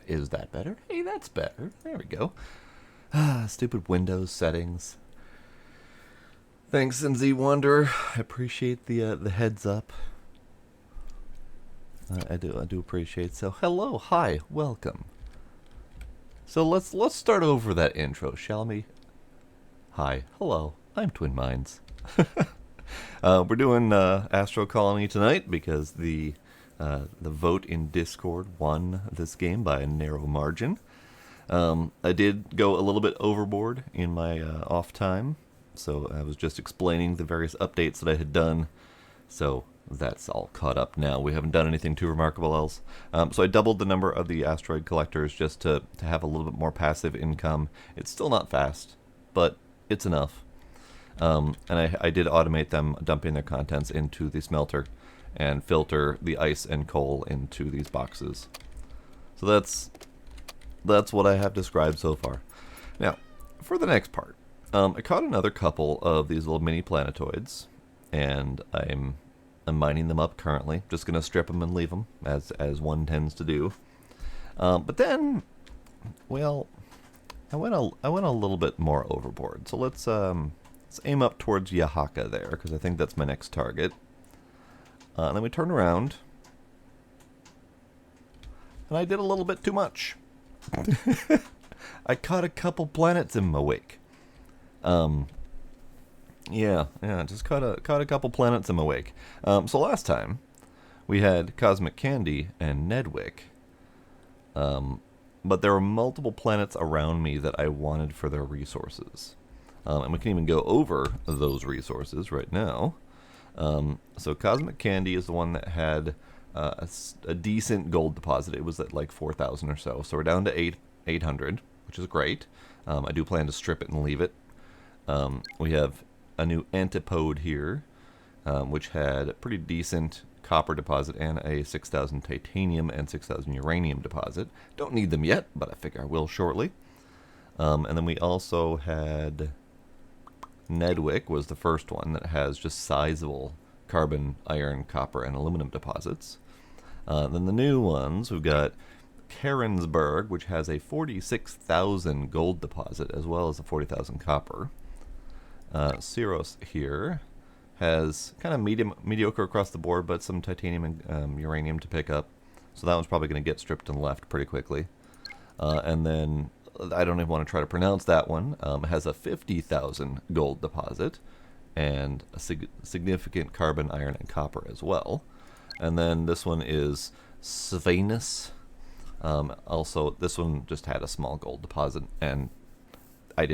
Is that better? Hey, that's better. There we go. Stupid Windows settings. Thanks, NZ Wonder. I appreciate the heads up. I do appreciate. So, hello, hi, welcome. So let's start over that intro, shall we? Hi, hello. I'm Twin Minds. We're doing Astro Colony tonight because the vote in Discord won this game by a narrow margin. I did go a little bit overboard in my off time, so I was just explaining the various updates that I had done. So that's all caught up now. We haven't done anything too remarkable else. So I doubled the number of the asteroid collectors just to have a little bit more passive income. It's still not fast, but it's enough. And I did automate them dumping their contents into the smelter and filter the ice and coal into these boxes. So that's what I have described so far. Now, for the next part, I caught another couple of these little mini planetoids, and I'm mining them up currently. Just gonna strip them and leave them, as one tends to do. But then, well, I went a little bit more overboard. So let's aim up towards Yahaka there, because I think that's my next target. And then we turn around, and I did a little bit too much. I caught a couple planets in my wake. Yeah, just caught a couple planets in my wake. So last time we had Cosmic Candy and Nedwick, but there were multiple planets around me that I wanted for their resources, and we can even go over those resources right now. So Cosmic Candy is the one that had a decent gold deposit. It was at like 4,000 or so. So we're down to 800, which is great. I do plan to strip it and leave it. We have a new antipode here, which had a pretty decent copper deposit and a 6,000 titanium and 6,000 uranium deposit. Don't need them yet, but I figure I will shortly. And then we also had Nedwick was the first one that has just sizable carbon, iron, copper, and aluminum deposits. Then the new ones, we've got Karensburg, which has a 46,000 gold deposit as well as a 40,000 copper. Syros here has kind of mediocre across the board, but some titanium and uranium to pick up. So that one's probably going to get stripped and left pretty quickly. And then I don't even want to try to pronounce that one. It has a 50,000 gold deposit and a significant carbon, iron, and copper as well. And then this one is Svenus. Also, this one just had a small gold deposit, and I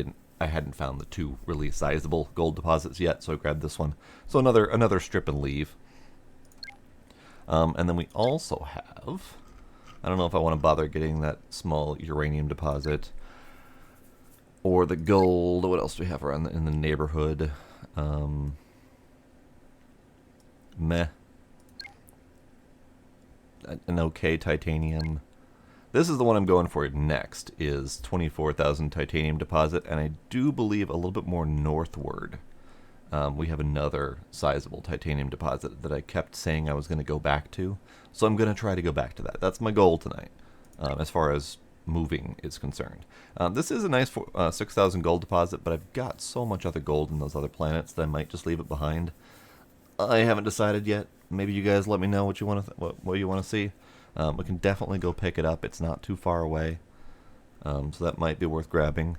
hadn't found the two really sizable gold deposits yet, so I grabbed this one. So another strip and leave. And then we also have, I don't know if I want to bother getting that small uranium deposit or the gold. What else do we have around in the neighborhood? Meh. An okay titanium. This is the one I'm going for next, is 24,000 titanium deposit, and I do believe a little bit more northward we have another sizable titanium deposit that I kept saying I was going to go back to. So I'm going to try to go back to that. That's my goal tonight, as far as moving is concerned. This is a nice 6,000 gold deposit, but I've got so much other gold in those other planets that I might just leave it behind. I haven't decided yet. Maybe you guys let me know what you want to what you want to see. We can definitely go pick it up. It's not too far away, so that might be worth grabbing.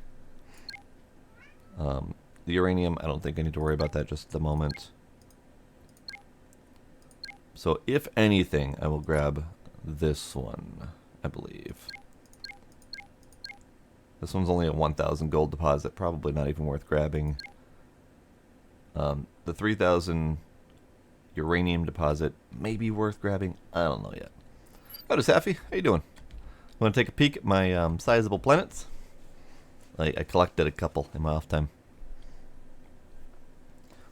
The uranium, I don't think I need to worry about that just at the moment. So if anything, I will grab this one, I believe. This one's only a 1,000 gold deposit, probably not even worth grabbing. The 3,000 uranium deposit may be worth grabbing. I don't know yet. Hello, Safi. How you doing? Want to take a peek at my sizable planets? I collected a couple in my off time.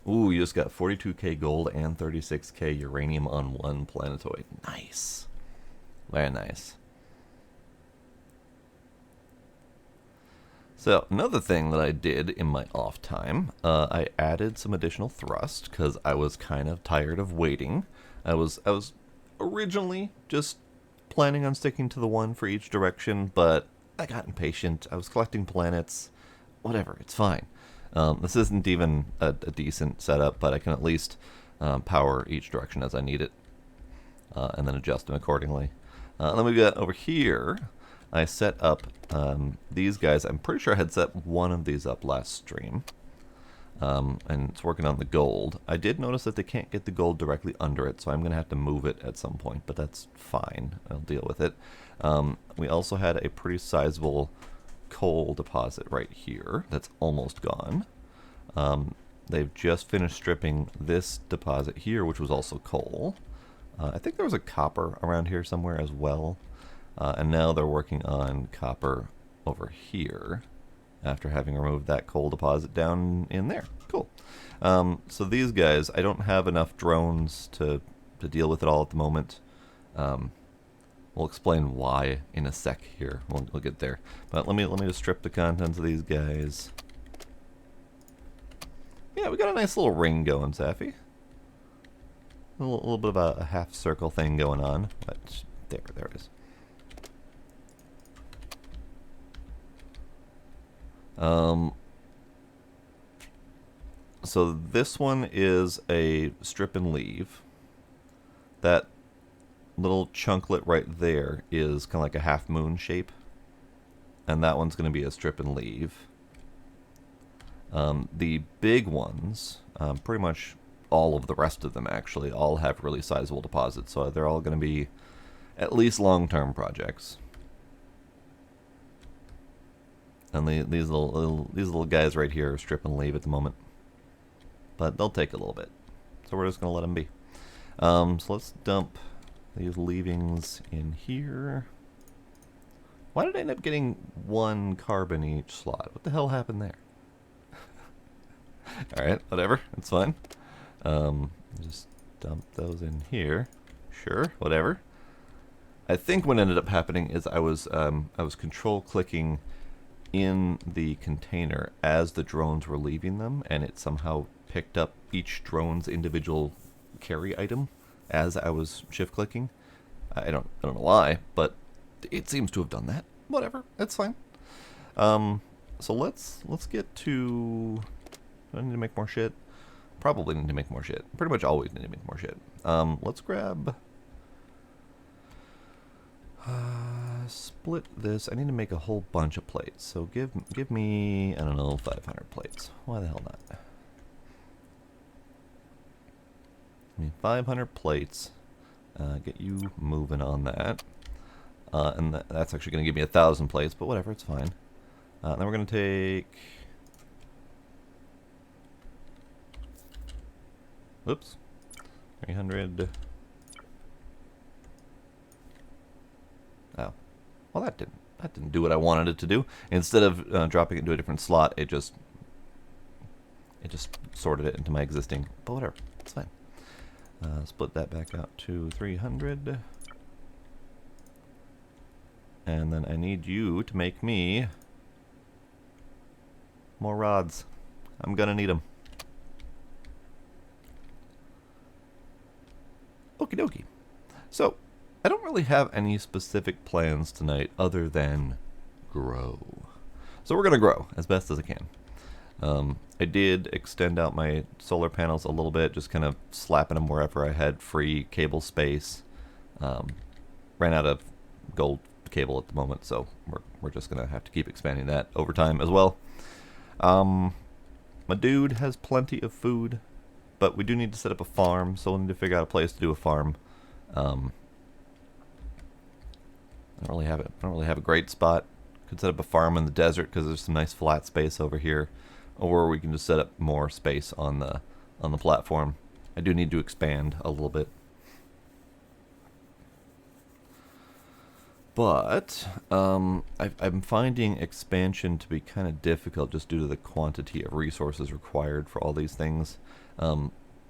Ooh, you just got 42k gold and 36k uranium on one planetoid. Nice. Very nice. So, another thing that I did in my off time, I added some additional thrust because I was kind of tired of waiting. I was originally just planning on sticking to the one for each direction, but I got impatient. I was collecting planets. Whatever, it's fine. This isn't even a decent setup, but I can at least power each direction as I need it, and then adjust them accordingly. And then we've got over here, I set up these guys. I'm pretty sure I had set one of these up last stream, and it's working on the gold. I did notice that they can't get the gold directly under it, so I'm going to have to move it at some point, but that's fine. I'll deal with it. We also had a pretty sizable coal deposit right here that's almost gone. They've just finished stripping this deposit here, which was also coal. I think there was a copper around here somewhere as well. And now they're working on copper over here after having removed that coal deposit down in there. Cool. So these guys, I don't have enough drones to deal with it all at the moment. We'll explain why in a sec here. We'll get there. But let me just strip the contents of these guys. Yeah, we got a nice little ring going, Safi. A little bit of a half circle thing going on. But there it is. So this one is a strip and leave. That little chunklet right there is kind of like a half moon shape, and that one's going to be a strip and leave. The big ones, pretty much all of the rest of them actually, all have really sizable deposits, so they're all going to be at least long-term projects. And these little guys right here are strip and leave at the moment, but they'll take a little bit, so we're just going to let them be. So let's dump these leavings in here. Why did I end up getting one carbon in each slot? What the hell happened there? Alright, whatever. It's fine. Just dump those in here. Sure, whatever. I think what ended up happening is I was control clicking in the container as the drones were leaving them, and it somehow picked up each drone's individual carry item as I was shift clicking. I don't know why, but it seems to have done that. Whatever, it's fine. So let's get to. Do I need to make more shit? Probably need to make more shit. Pretty much always need to make more shit. Let's grab. Split this. I need to make a whole bunch of plates. So give me, I don't know, 500 plates. Why the hell not? I mean, 500 plates. Get you moving on that. And that's actually going to give me 1,000 plates, but whatever, it's fine. Then we're going to take. Whoops. 300. Oh. Well, that didn't do what I wanted it to do. Instead of dropping it into a different slot, it just sorted it into my existing. But whatever, it's fine. Split that back out to 300. And then I need you to make me more rods. I'm gonna need them. Okie dokie. So, I don't really have any specific plans tonight other than grow. So we're going to grow as best as I can. I did extend out my solar panels a little bit, just kind of slapping them wherever I had free cable space. Ran out of gold cable at the moment, so we're just going to have to keep expanding that over time as well. My dude has plenty of food, but we do need to set up a farm, so we'll need to figure out a place to do a farm. I don't really have a great spot. Could set up a farm in the desert because there's some nice flat space over here, or we can just set up more space on the platform. I do need to expand a little bit, but I'm finding expansion to be kind of difficult just due to the quantity of resources required for all these things.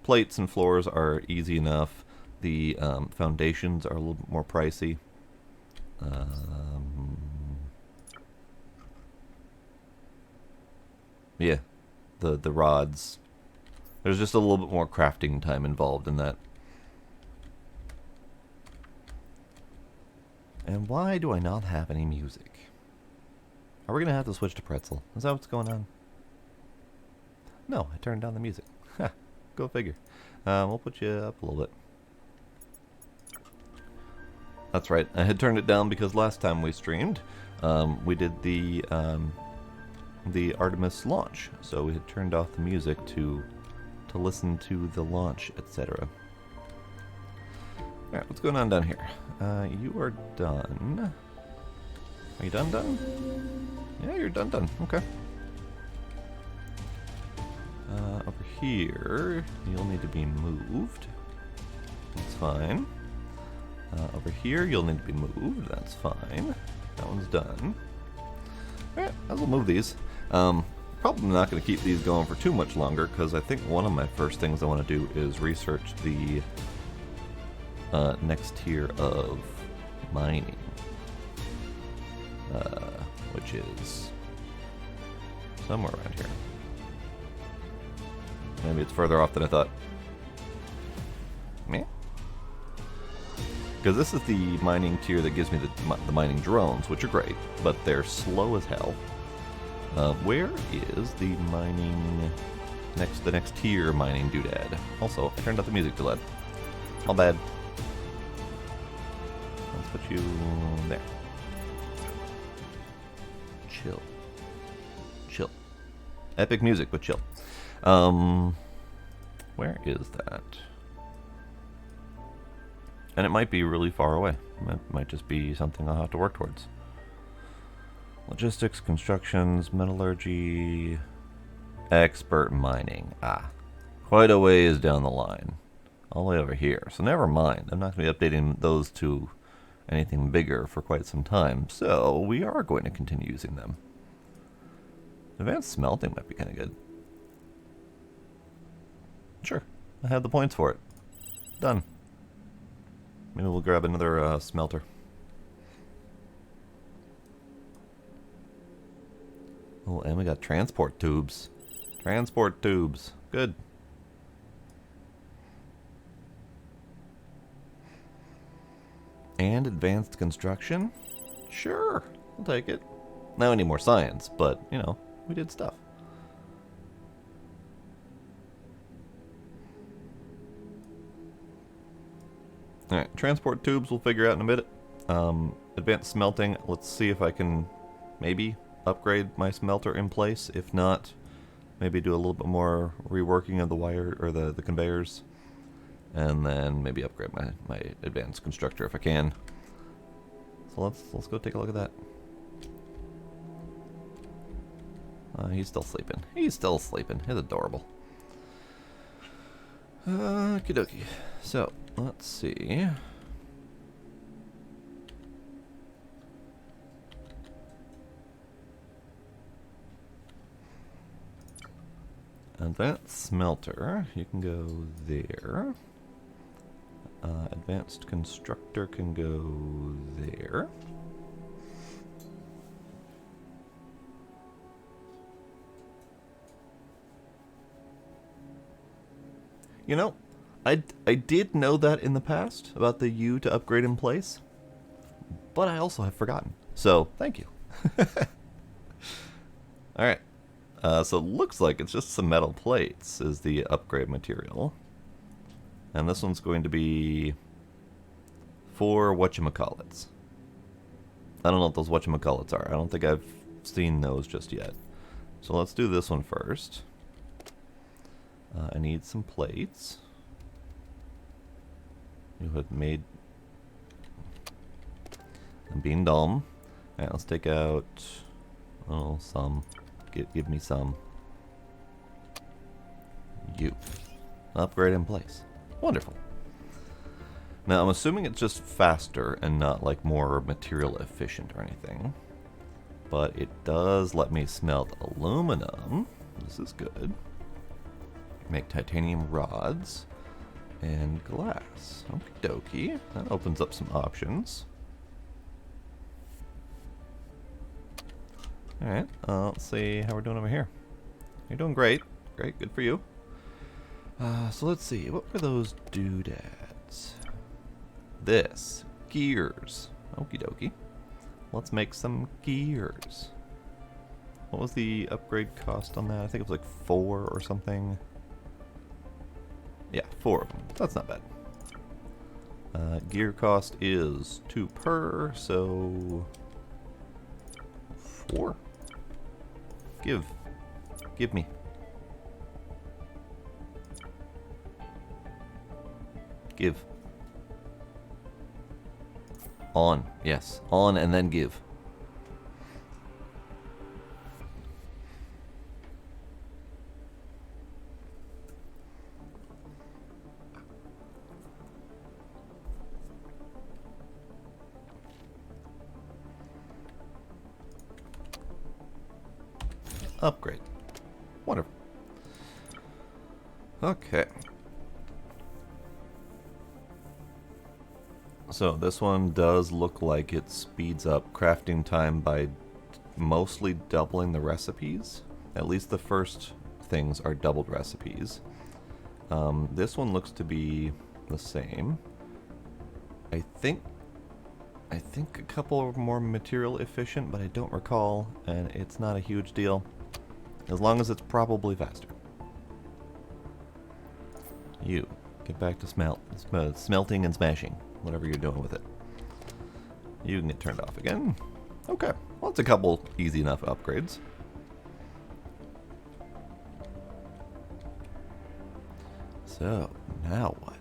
Plates and floors are easy enough. The foundations are a little bit more pricey. Yeah, the rods. There's just a little bit more crafting time involved in that. And why do I not have any music? Are we going to have to switch to pretzel? Is that what's going on? No, I turned down the music. Ha, go figure. We'll put you up a little bit. That's right, I had turned it down because last time we streamed, we did the Artemis launch. So we had turned off the music to listen to the launch, etc. Alright, what's going on down here? You are done. Are you done? Yeah, you're done. Okay. Over here, you'll need to be moved. That's fine. Over here, you'll need to be moved. That's fine. That one's done. Alright, I will move these. Probably not going to keep these going for too much longer, because I think one of my first things I want to do is research the next tier of mining, which is somewhere around here. Maybe it's further off than I thought. Meh. Because this is the mining tier that gives me the mining drones, which are great, but they're slow as hell. Where is the mining the next tier mining doodad? Also, I turned out the music too loud. All bad. Let's put you there. Chill. Epic music, but chill. Where is that? And it might be really far away. It might just be something I'll have to work towards. Logistics, constructions, metallurgy, expert mining. Ah, quite a ways down the line. All the way over here. So never mind. I'm not going to be updating those to anything bigger for quite some time. So we are going to continue using them. Advanced smelting might be kind of good. Sure. I have the points for it. Done. Maybe we'll grab another smelter. Oh, and we got transport tubes. Transport tubes. Good. And advanced construction? Sure. I'll take it. Now I need more science, but, you know, we did stuff. Alright, transport tubes we'll figure out in a minute. Advanced smelting, let's see if I can maybe upgrade my smelter in place. If not, maybe do a little bit more reworking of the wire or the conveyors. And then maybe upgrade my advanced constructor if I can. So let's go take a look at that. He's still sleeping. He's adorable. Okie dokie. So, let's see. Advanced smelter, you can go there. Advanced constructor can go there. You know, I did know that in the past about the U to upgrade in place, but I also have forgotten. So thank you. All right. So it looks like it's just some metal plates is the upgrade material, and this one's going to be for whatchamacallits. I don't know what those whatchamacallits are. I don't think I've seen those just yet. So let's do this one first. I need some plates. You had made a bean dome. Alright, let's take out some. Give me some. You. Upgrade in place. Wonderful. Now I'm assuming it's just faster and not like more material efficient or anything. But it does let me smelt aluminum. This is good. Make titanium rods and glass. Okie dokie. That opens up some options. Alright, let's see how we're doing over here. You're doing great. Great, good for you. So let's see, what were those doodads? This. Gears. Okie dokie. Let's make some gears. What was the upgrade cost on that? I think it was like 4 or something. Yeah, 4 of them. That's not bad. Gear cost is 2 per, so 4. Give me. Give. On, yes. On and then give. Upgrade. Wonderful. Okay. So this one does look like it speeds up crafting time by mostly doubling the recipes. At least the first things are doubled recipes. This one looks to be the same. I think a couple more material efficient, but I don't recall, and it's not a huge deal. As long as it's probably faster. You, get back to smelting and smashing. Whatever you're doing with it. You can get turned off again. Okay, well that's a couple easy enough upgrades. So, now what?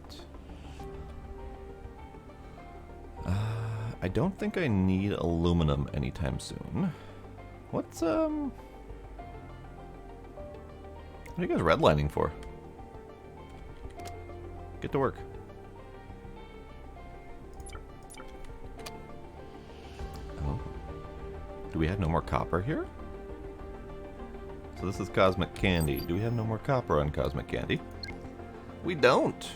I don't think I need aluminum anytime soon. What's, what are you guys redlining for? Get to work. Oh. Do we have no more copper here? So this is cosmic candy. Do we have no more copper on cosmic candy? We don't.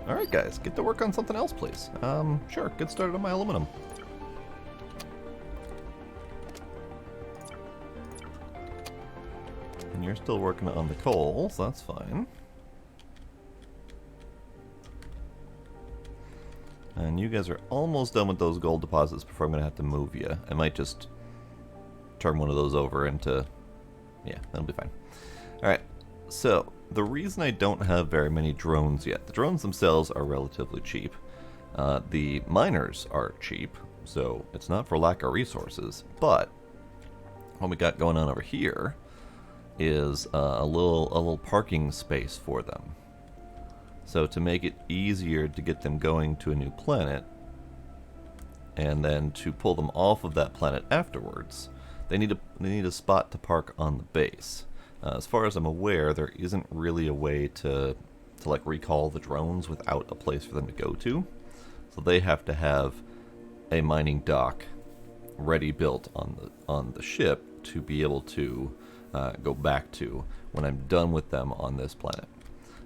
Alright guys, get to work on something else please. Sure, get started on my aluminum. And you're still working on the coal, so that's fine. And you guys are almost done with those gold deposits before I'm going to have to move you. I might just turn one of those over into... Yeah, that'll be fine. Alright, so the reason I don't have very many drones yet, the drones themselves are relatively cheap. The miners are cheap, so it's not for lack of resources, but what we got going on over here is a little parking space for them. So to make it easier to get them going to a new planet, and then to pull them off of that planet afterwards, they need a spot to park on the base. As far as I'm aware, there isn't really a way to like recall the drones without a place for them to go to. So they have to have a mining dock ready built on the ship to be able to go back to when I'm done with them on this planet.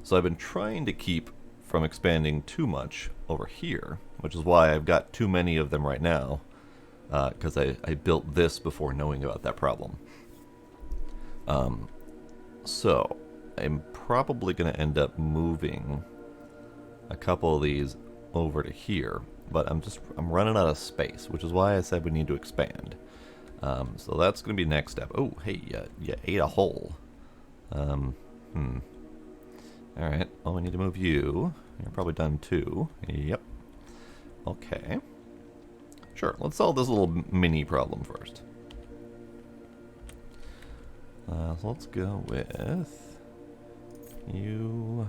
So I've been trying to keep from expanding too much over here, which is why I've got too many of them right now, because I built this before knowing about that problem. So I'm probably going to end up moving a couple of these over to here, but I'm running out of space, which is why I said we need to expand. So that's going to be next step. Oh, hey, you ate a hole. All right. Well, we need to move you. You're probably done too. Yep. Okay. Sure. Let's solve this little mini problem first. So let's go with you.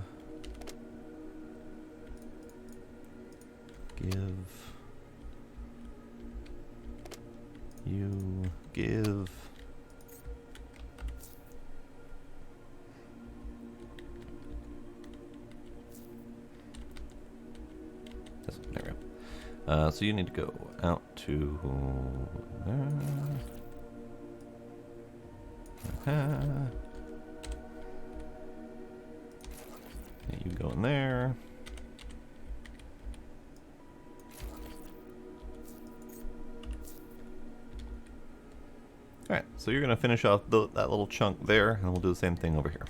Give. There we go. So you need to go out to there. You go in there. Alright, so you're going to finish off that little chunk there, and we'll do the same thing over here.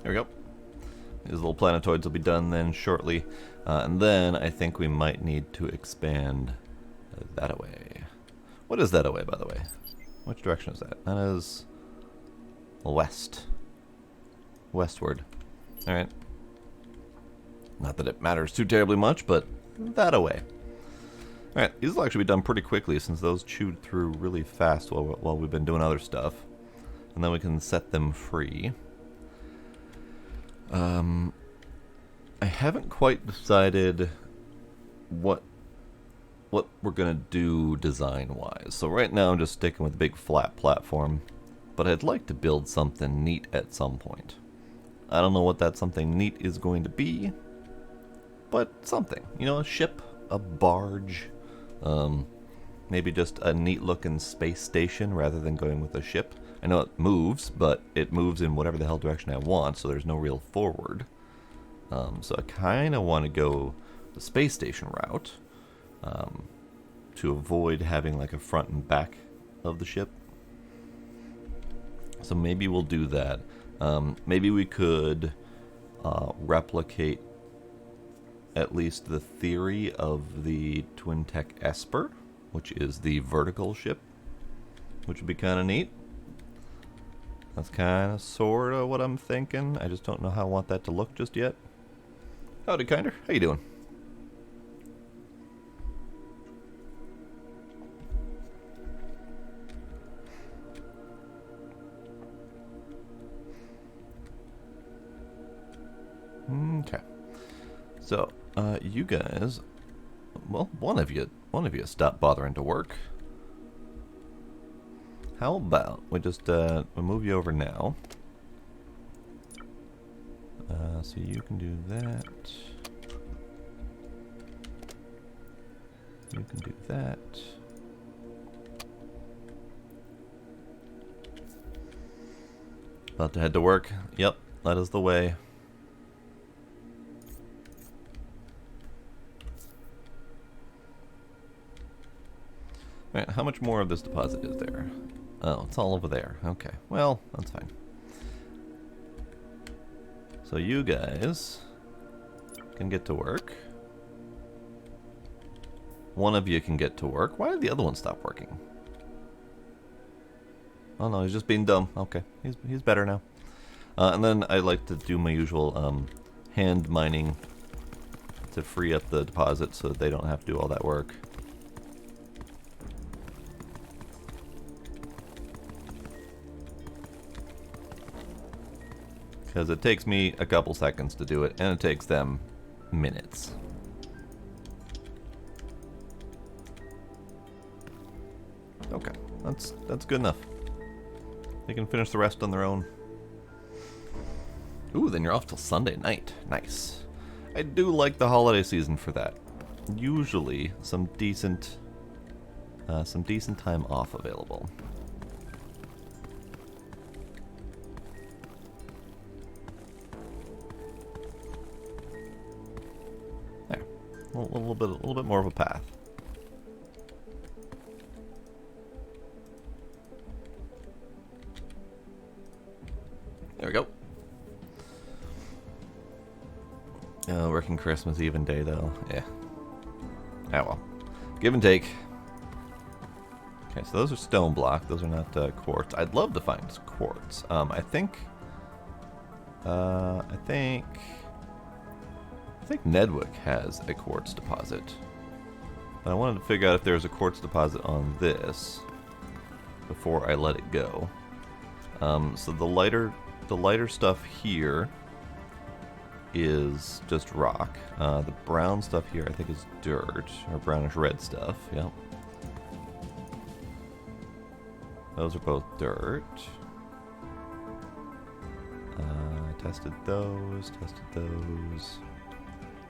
There we go. These little planetoids will be done then shortly. And then I think we might need to expand that away. What is that away, by the way? Which direction is that? That is west. Westward. Alright. Not that it matters too terribly much, but that away. Alright, these will actually be done pretty quickly since those chewed through really fast while we've been doing other stuff. And then we can set them free. I haven't quite decided what we're gonna do design-wise. So right now I'm just sticking with a big flat platform, but I'd like to build something neat at some point. I don't know what that something neat is going to be, but something. You know, a ship, a barge, maybe just a neat-looking space station rather than going with a ship. I know it moves, but it moves in whatever the hell direction I want, so there's no real forward. So I kind of want to go the space station route to avoid having like a front and back of the ship. So maybe we'll do that. Maybe we could replicate at least the theory of the Twin Tech Esper, which is the vertical ship, which would be kind of neat. That's kind of sort of what I'm thinking. I just don't know how I want that to look just yet. Howdy, Kinder. How you doing? Okay. So, you guys, well, one of you stop bothering to work. How about we just we'll move you over now. So you can do that. You can do that. About to head to work. Yep, that is the way. Alright, how much more of this deposit is there? Oh, it's all over there. Okay, well, that's fine. So you guys can get to work. One of you can get to work. Why did the other one stop working? Oh no, he's just being dumb. Okay, he's better now. And then I like to do my usual hand mining to free up the deposit so that they don't have to do all that work. Because it takes me a couple seconds to do it, and it takes them minutes. Okay, that's good enough. They can finish the rest on their own. Ooh, then you're off till Sunday night. Nice. I do like the holiday season for that. Usually, some decent time off available. There, a little bit more of a path. There we go. Working Christmas Eve and day though. Yeah. Ah well. Give and take. Okay, so those are stone block. Those are not quartz. I'd love to find quartz. I think Nedwick has a quartz deposit. But I wanted to figure out if there's a quartz deposit on this before I let it go. So the lighter stuff here is just rock. The brown stuff here I think is dirt, or brownish red stuff, yep. Those are both dirt. Tested those.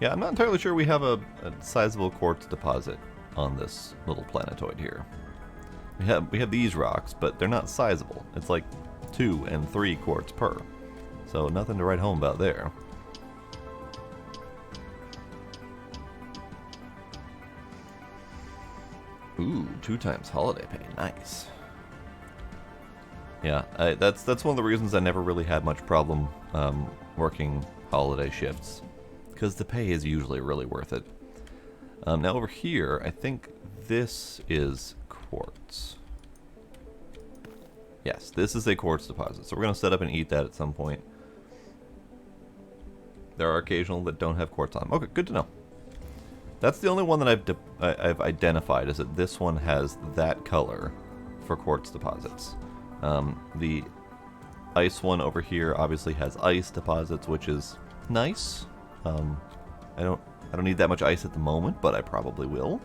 Yeah, I'm not entirely sure we have a sizable quartz deposit on this little planetoid here. We have these rocks, but they're not sizable. It's like 2 and 3 quartz per. So nothing to write home about there. Ooh, 2 times holiday pay. Nice. Yeah, that's one of the reasons I never really had much problem working holiday shifts, because the pay is usually really worth it. Now over here, I think this is quartz. Yes, this is a quartz deposit, so we're going to set up and eat that at some point. There are occasional that don't have quartz on them. Okay, good to know. That's the only one that I've identified, is that this one has that color for quartz deposits. The ice one over here obviously has ice deposits, which is nice. I don't need that much ice at the moment, but I probably will.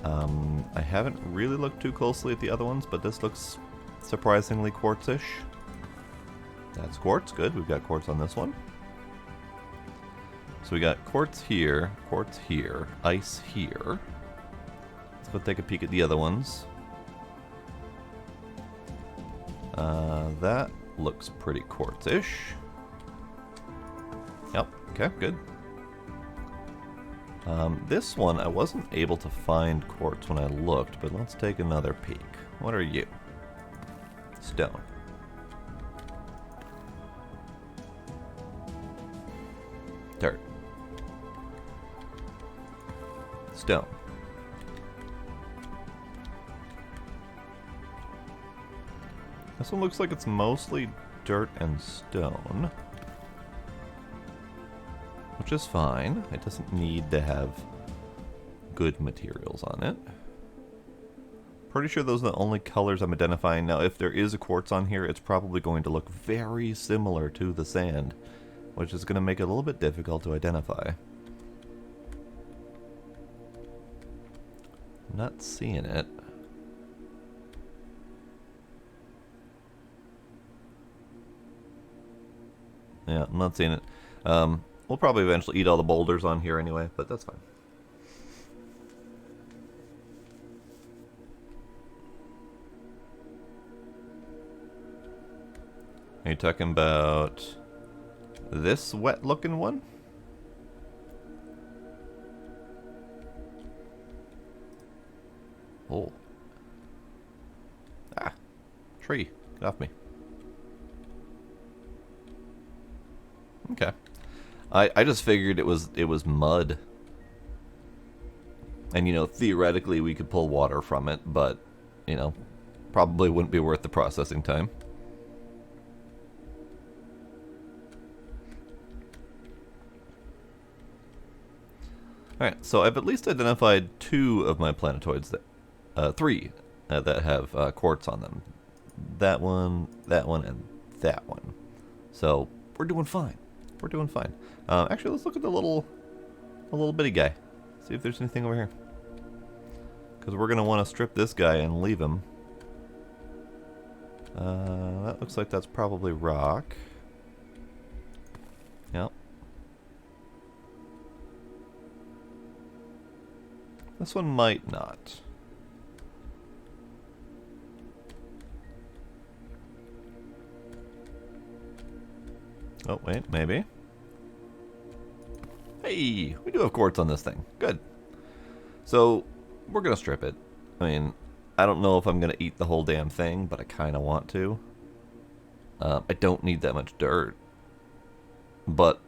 I haven't really looked too closely at the other ones, but this looks surprisingly quartzish. That's quartz, good. We've got quartz on this one. So we got quartz here, ice here. Let's go take a peek at the other ones. That looks pretty quartzish. Yep, okay, good. This one, I wasn't able to find quartz when I looked, but let's take another peek. What are you? Stone. Dirt. Stone. This one looks like it's mostly dirt and stone, which is fine. It doesn't need to have good materials on it. Pretty sure those are the only colors I'm identifying. Now, if there is a quartz on here, it's probably going to look very similar to the sand, which is going to make it a little bit difficult to identify. I'm not seeing it. Yeah, I'm not seeing it. We'll probably eventually eat all the boulders on here anyway, but that's fine. Are you talking about this wet-looking one? Oh. Ah. Tree. Get off me. Okay. I just figured it was mud. And, you know, theoretically we could pull water from it, but, you know, probably wouldn't be worth the processing time. Alright, so I've at least identified 2 of my planetoids, that, 3 that have quartz on them. That one, and that one. So, we're doing fine. We're doing fine. Actually, let's look at the little bitty guy. See if there's anything over here. Because we're going to want to strip this guy and leave him. That looks like that's probably rock. This one might not. Oh, wait, maybe. Hey, we do have quartz on this thing. Good. So, we're going to strip it. I mean, I don't know if I'm going to eat the whole damn thing, but I kind of want to. I don't need that much dirt. But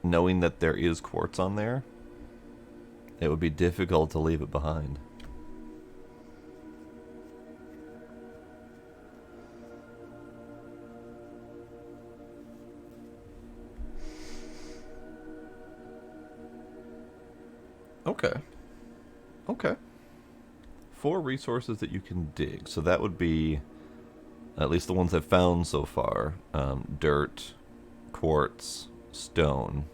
knowing that there is quartz on there, it would be difficult to leave it behind. Okay. Okay. 4 resources that you can dig. So that would be, at least the ones I've found so far, dirt, quartz, stone,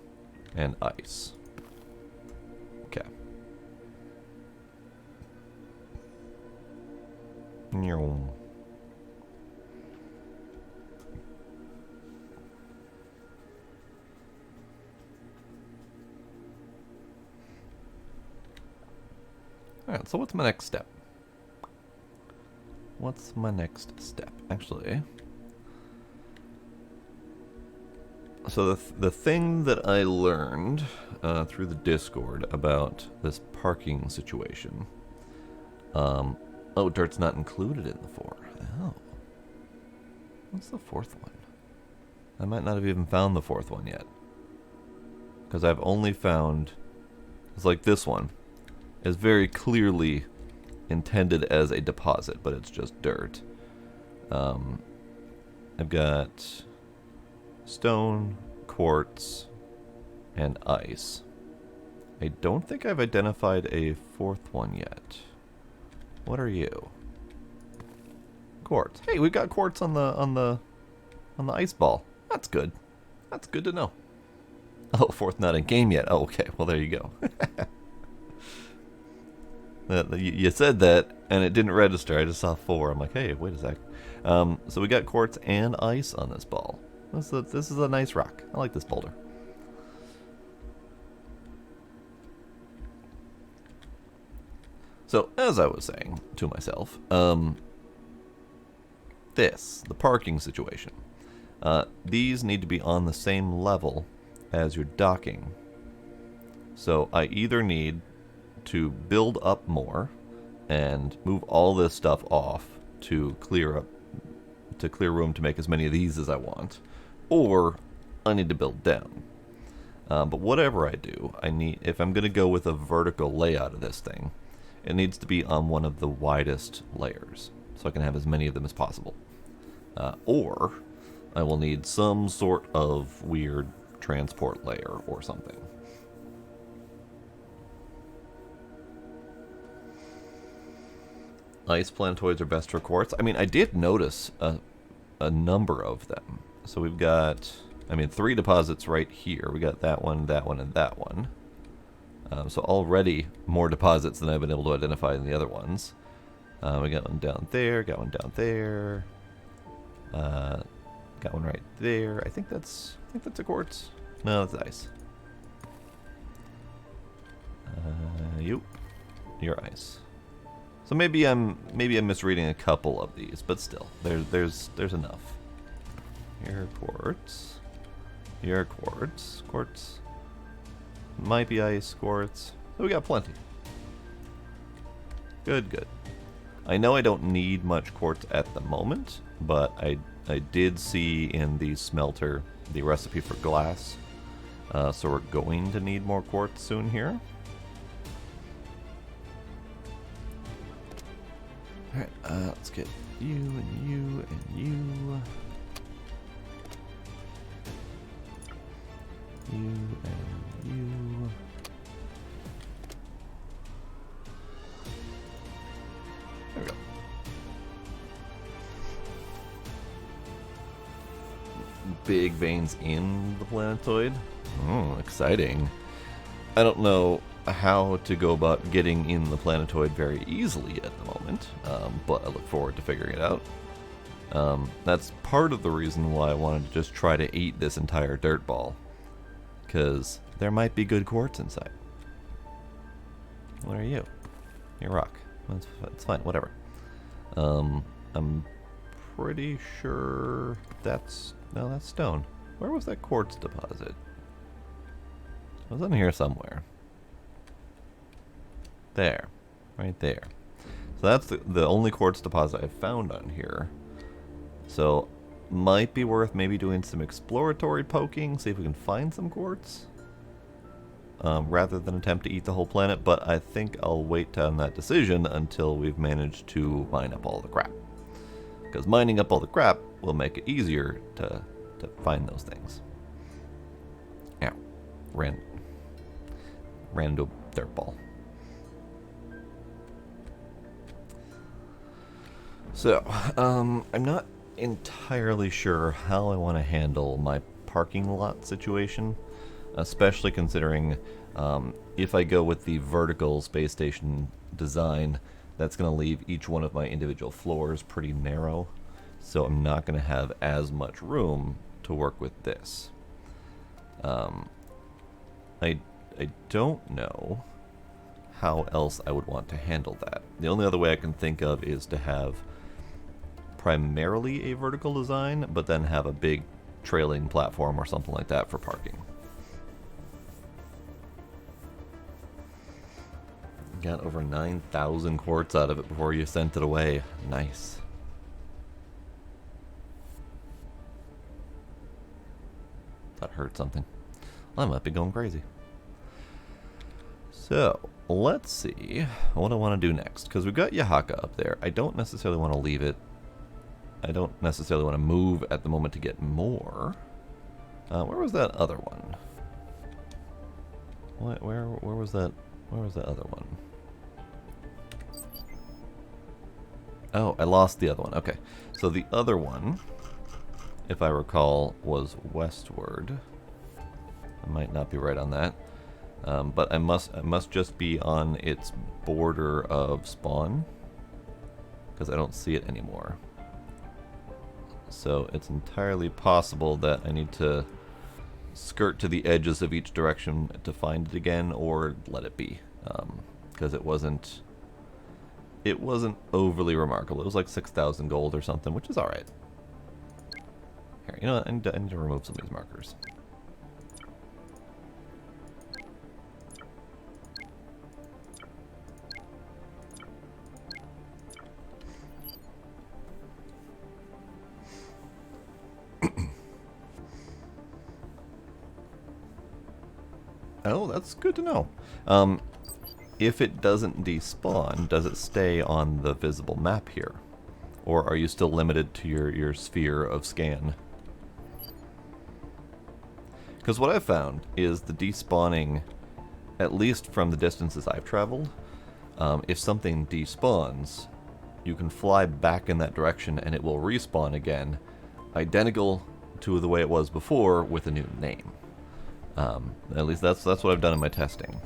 and ice. Okay. Alright, so what's my next step? What's my next step? Actually, so the thing that I learned through the Discord about this parking situation. Oh, dirt's not included in the 4. Oh. What's the 4th one? I might not have even found the 4th one yet. Because I've only found... It's like this one. Is very clearly intended as a deposit, but it's just dirt. I've got stone, quartz, and ice. I don't think I've identified a 4th one yet. What are you? Quartz. Hey, we've got quartz on the ice ball. That's good. That's good to know. Oh, 4th not in game yet. Oh, okay. Well, there you go. You said that, and it didn't register. I just saw 4. I'm like, hey, wait a sec. So we got quartz and ice on this ball. This is a nice rock. I like this boulder. So, as I was saying to myself, the parking situation. These need to be on the same level as your docking. So I either need to build up more and move all this stuff off to clear room to make as many of these as I want, or I need to build down. But whatever I do, if I'm going to go with a vertical layout of this thing, it needs to be on one of the widest layers, so I can have as many of them as possible. Or I will need some sort of weird transport layer or something. Ice planetoids are best for quartz. I mean, I did notice a number of them. So we've got, 3 deposits right here. We got that one, and that one. So already more deposits than I've been able to identify in the other ones. We got one down there, got one down there. Got one right there. I think that's a quartz. No, that's ice. You're ice. So maybe I'm misreading a couple of these, but still, there's enough. Here, quartz. Here, quartz. Quartz. Might be ice, quartz. So we got plenty. Good. I know I don't need much quartz at the moment, but I did see in the smelter the recipe for glass. So we're going to need more quartz soon here. Alright, let's get you and you and you. You and you. There we go. Big veins in the planetoid. Oh, exciting. I don't know how to go about getting in the planetoid very easily at the moment, but I look forward to figuring it out. That's part of the reason why I wanted to just try to eat this entire dirt ball, because there might be good quartz inside. What are you? You're rock. It's fine, whatever. I'm pretty sure that's... No, that's stone. Where was that quartz deposit? It was in here somewhere. There. Right there. So that's the only quartz deposit I've found on here. So, might be worth maybe doing some exploratory poking, see if we can find some quartz. Rather than attempt to eat the whole planet, but I think I'll wait on that decision until we've managed to mine up all the crap. Because mining up all the crap will make it easier to find those things. Ow. Random dirt ball. So, I'm not entirely sure how I want to handle my parking lot situation, especially considering if I go with the vertical space station design, that's going to leave each one of my individual floors pretty narrow, so I'm not going to have as much room to work with this. I don't know how else I would want to handle that. The only other way I can think of is to have primarily a vertical design, but then have a big trailing platform or something like that for parking. Got over 9,000 quartz out of it before you sent it away. Nice. That hurt something. I might be going crazy. So, let's see what I want to do next. Because we've got Yahaka up there. I don't necessarily want to leave it. I don't necessarily want to move at the moment to get more. Where was that other one? Where was that? Where was that other one? Oh, I lost the other one. Okay. So the other one, if I recall, was westward. I might not be right on that. But I must just be on its border of spawn, because I don't see it anymore. So it's entirely possible that I need to skirt to the edges of each direction to find it again, or let it be, because it wasn't overly remarkable. It was like 6,000 gold or something, which is all right. Here, you know what? I need to remove some of these markers. Oh, that's good to know. If it doesn't despawn, does it stay on the visible map here? Or are you still limited to your sphere of scan? Because what I've found is the despawning, at least from the distances I've traveled, if something despawns, you can fly back in that direction and it will respawn again, identical to the way it was before with a new name. At least that's what I've done in my testing.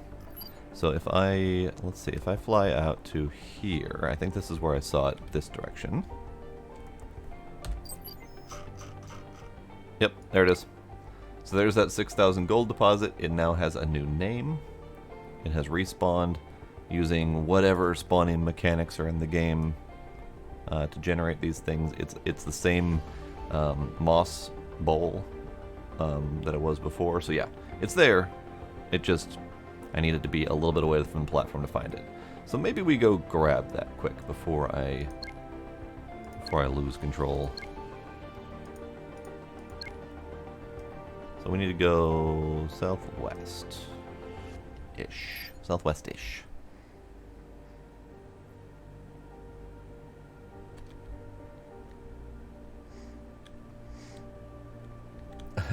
So if let's see, if I fly out to here, I think this is where I saw it, this direction. Yep, there it is. So there's that 6,000 gold deposit. It now has a new name. It has respawned using whatever spawning mechanics are in the game to generate these things. It's the same moss bowl that it was before. So yeah, it's there. It just, I needed to be a little bit away from the platform to find it. So maybe we go grab that quick before I lose control. So we need to go southwest-ish. Southwest-ish.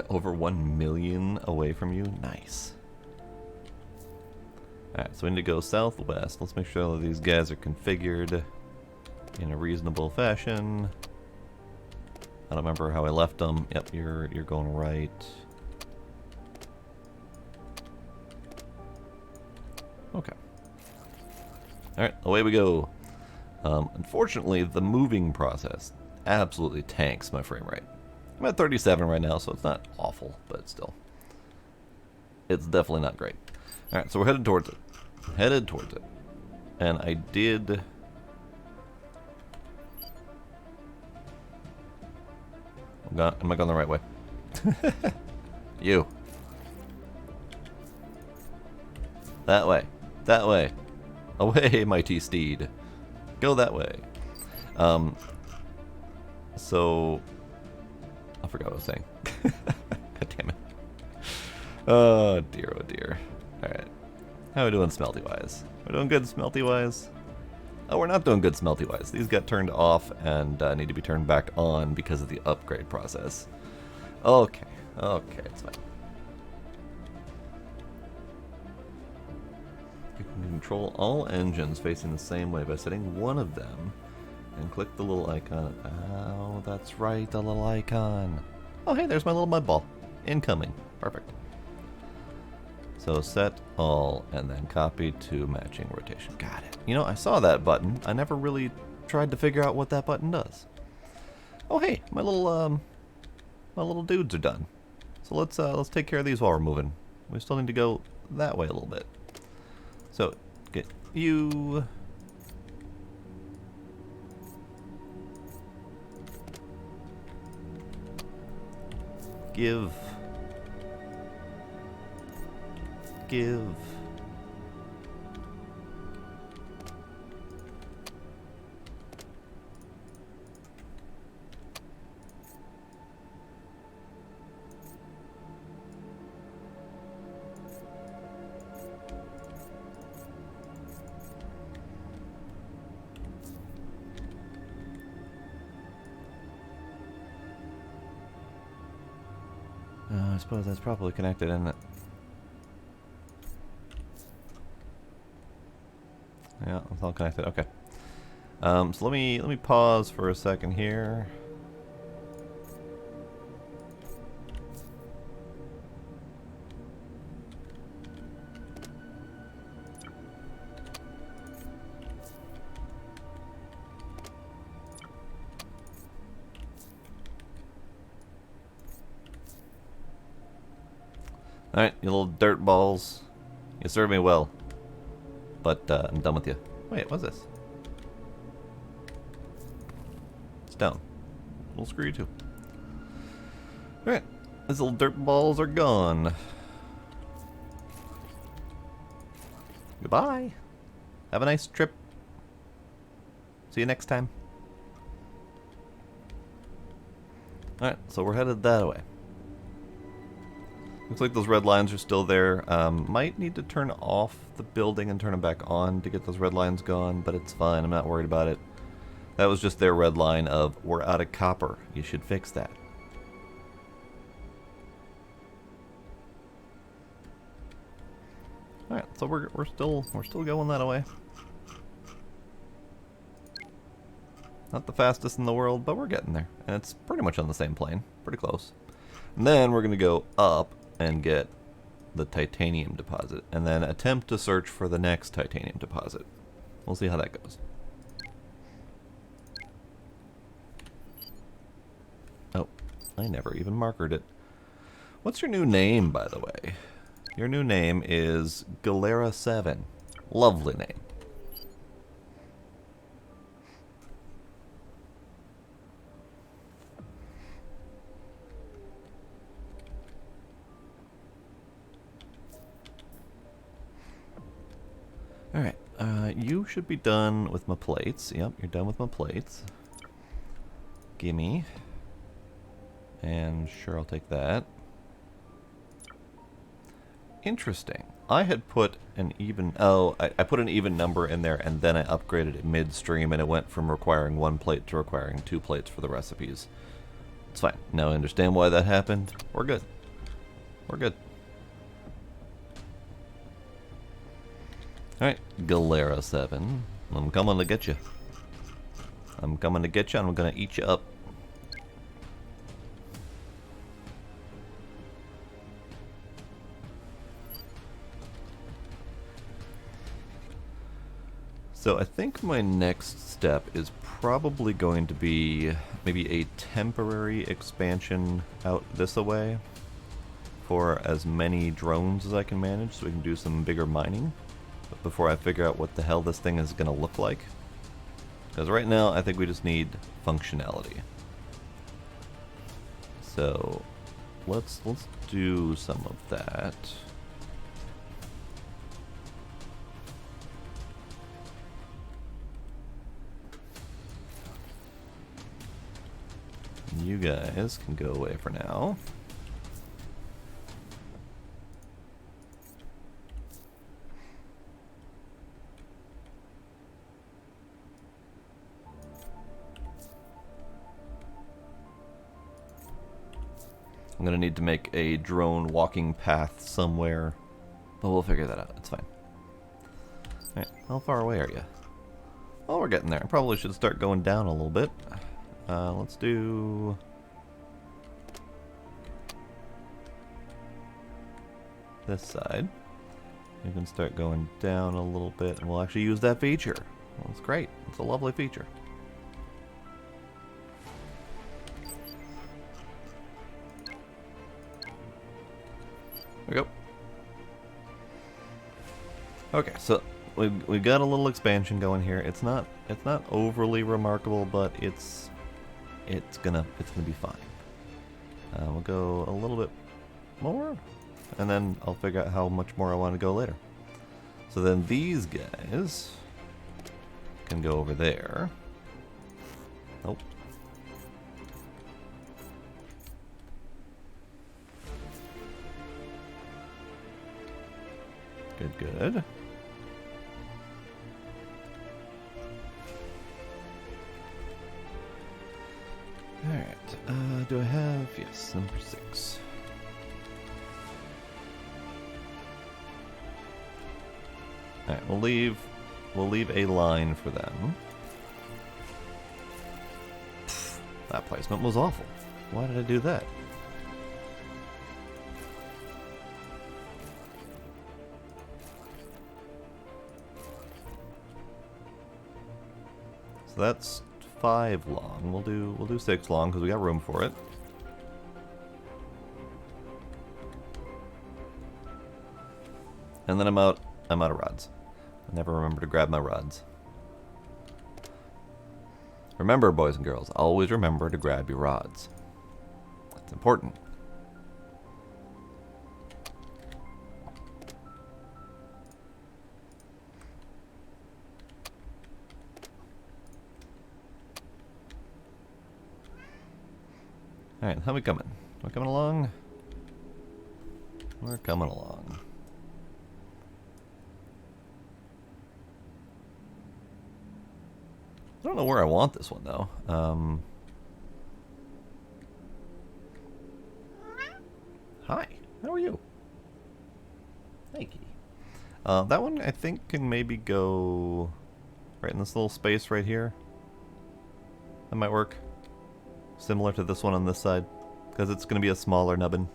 Over 1 million away from you? Nice. Alright, so we need to go southwest. Let's make sure all of these guys are configured in a reasonable fashion. I don't remember how I left them. Yep, you're going right. Okay. Alright, away we go. Unfortunately, the moving process absolutely tanks my frame rate. I'm at 37 right now, so it's not awful, but still. It's definitely not great. Alright, so we're headed towards it. Headed towards it. And I did... Am I going the right way? You. That way. That way. Away, mighty steed. Go that way. So... I forgot what I was saying. God damn it. Oh dear, oh dear. Alright. How are we doing smelty-wise? We're doing good smelty-wise? Oh, we're not doing good smelty-wise. These got turned off and need to be turned back on because of the upgrade process. Okay. Okay, it's fine. You can control all engines facing the same way by setting one of them and click the little icon. Oh, that's right, the little icon. Oh, hey, there's my little mud ball. Incoming. Perfect. So set all and then copy to matching rotation. Got it. You know, I saw that button. I never really tried to figure out what that button does. Oh, hey, my little dudes are done. So let's take care of these while we're moving. We still need to go that way a little bit. So get you. Give. I suppose that's probably connected, isn't it? Yeah, it's all connected. Okay. So let me pause for a second here. Alright, you little dirt balls. You served me well. But I'm done with you. Wait, what's this? It's down. We'll screw you too. Alright, these little dirt balls are gone. Goodbye. Have a nice trip. See you next time. Alright, so we're headed that way. Looks like those red lines are still there. Might need to turn off the building and turn them back on to get those red lines gone, but it's fine. I'm not worried about it. That was just their red line of, we're out of copper. You should fix that. Alright, so we're still going that way. Not the fastest in the world, but we're getting there. And it's pretty much on the same plane. Pretty close. And then we're going to go up and get the titanium deposit, and then attempt to search for the next titanium deposit. We'll see how that goes. Oh, I never even markered it. What's your new name, by the way? Your new name is Galera 7. Lovely name. Alright, you should be done with my plates. Yep, you're done with my plates. Gimme. And sure, I'll take that. Interesting. I had put an even... Oh, I put an even number in there, and then I upgraded it midstream, and it went from requiring 1 plate to requiring 2 plates for the recipes. It's fine. Now I understand why that happened. We're good. We're good. Alright, Galera 7. I'm coming to get you. I'm coming to get you, and I'm gonna eat you up. So I think my next step is probably going to be maybe a temporary expansion out this way for as many drones as I can manage so we can do some bigger mining. before I figure out what the hell this thing is going to look like. Because right now, I think we just need functionality. So, let's do some of that. You guys can go away for now. I'm gonna need to make a drone walking path somewhere, but we'll figure that out. It's fine. Alright, how far away are you? Oh, we're getting there. I probably should start going down a little bit. Let's do... this side. You can start going down a little bit, and we'll actually use that feature. Well, it's great. It's a lovely feature. There we go. Okay, so we got a little expansion going here. It's not overly remarkable, but it's gonna be fine. We'll go a little bit more, and then I'll figure out how much more I want to go later. So then these guys can go over there. Nope. Good, good. Alright, do I have... yes, number 6. Alright, we'll leave a line for them. Pfft, that placement was awful. Why did I do that? So that's 5 long. We'll do 6 long because we got room for it. And then I'm out of rods. I never remember to grab my rods. Remember, boys and girls, always remember to grab your rods. That's important. Alright, how we coming? We're coming along? We're coming along. I don't know where I want this one, though. Hi, how are you? Hey, kitty. That one, I think, can maybe go right in this little space right here. That might work. Similar to this one on this side, because it's going to be a smaller nubbin.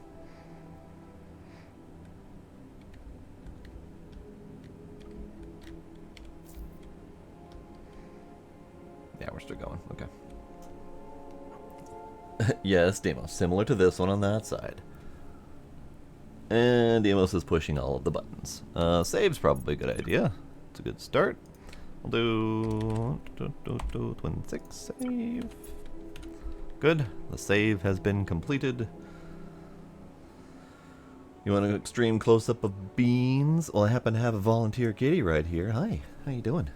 Yeah, we're still going. Okay. Yes, Demos. Similar to this one on that side. And Demos is pushing all of the buttons. Save's probably a good idea. It's a good start. We'll do 26 save. Good. The save has been completed. You want an extreme close-up of beans? Well, I happen to have a volunteer kitty right here. Hi. How you doing?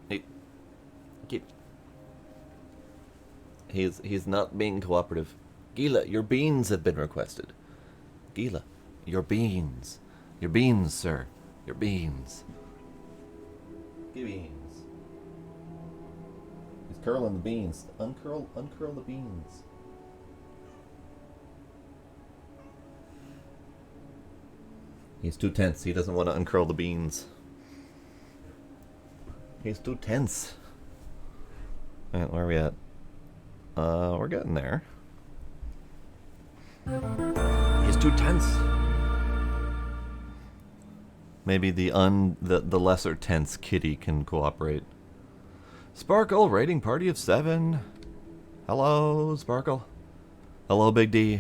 Hey. Kitty. He's not being cooperative. Gila, your beans have been requested. Gila, your beans. Your beans, sir. Your beans. Give beans. Curling the beans. Uncurl the beans. He's too tense. He doesn't want to uncurl the beans. He's too tense. Alright, where are we at? We're getting there. He's too tense. Maybe the lesser tense kitty can cooperate. Sparkle, rating party of 7. Hello, Sparkle. Hello, Big D.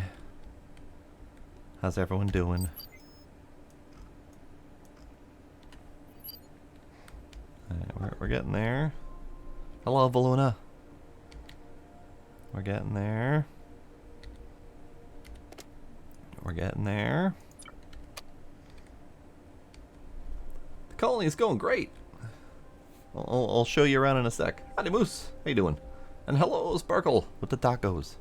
How's everyone doing? we're getting there. Hello, Valuna. We're getting there. We're getting there. The colony is going great. I'll show you around in a sec. Howdy, Moose. How you doing? And hello, Sparkle, with the tacos.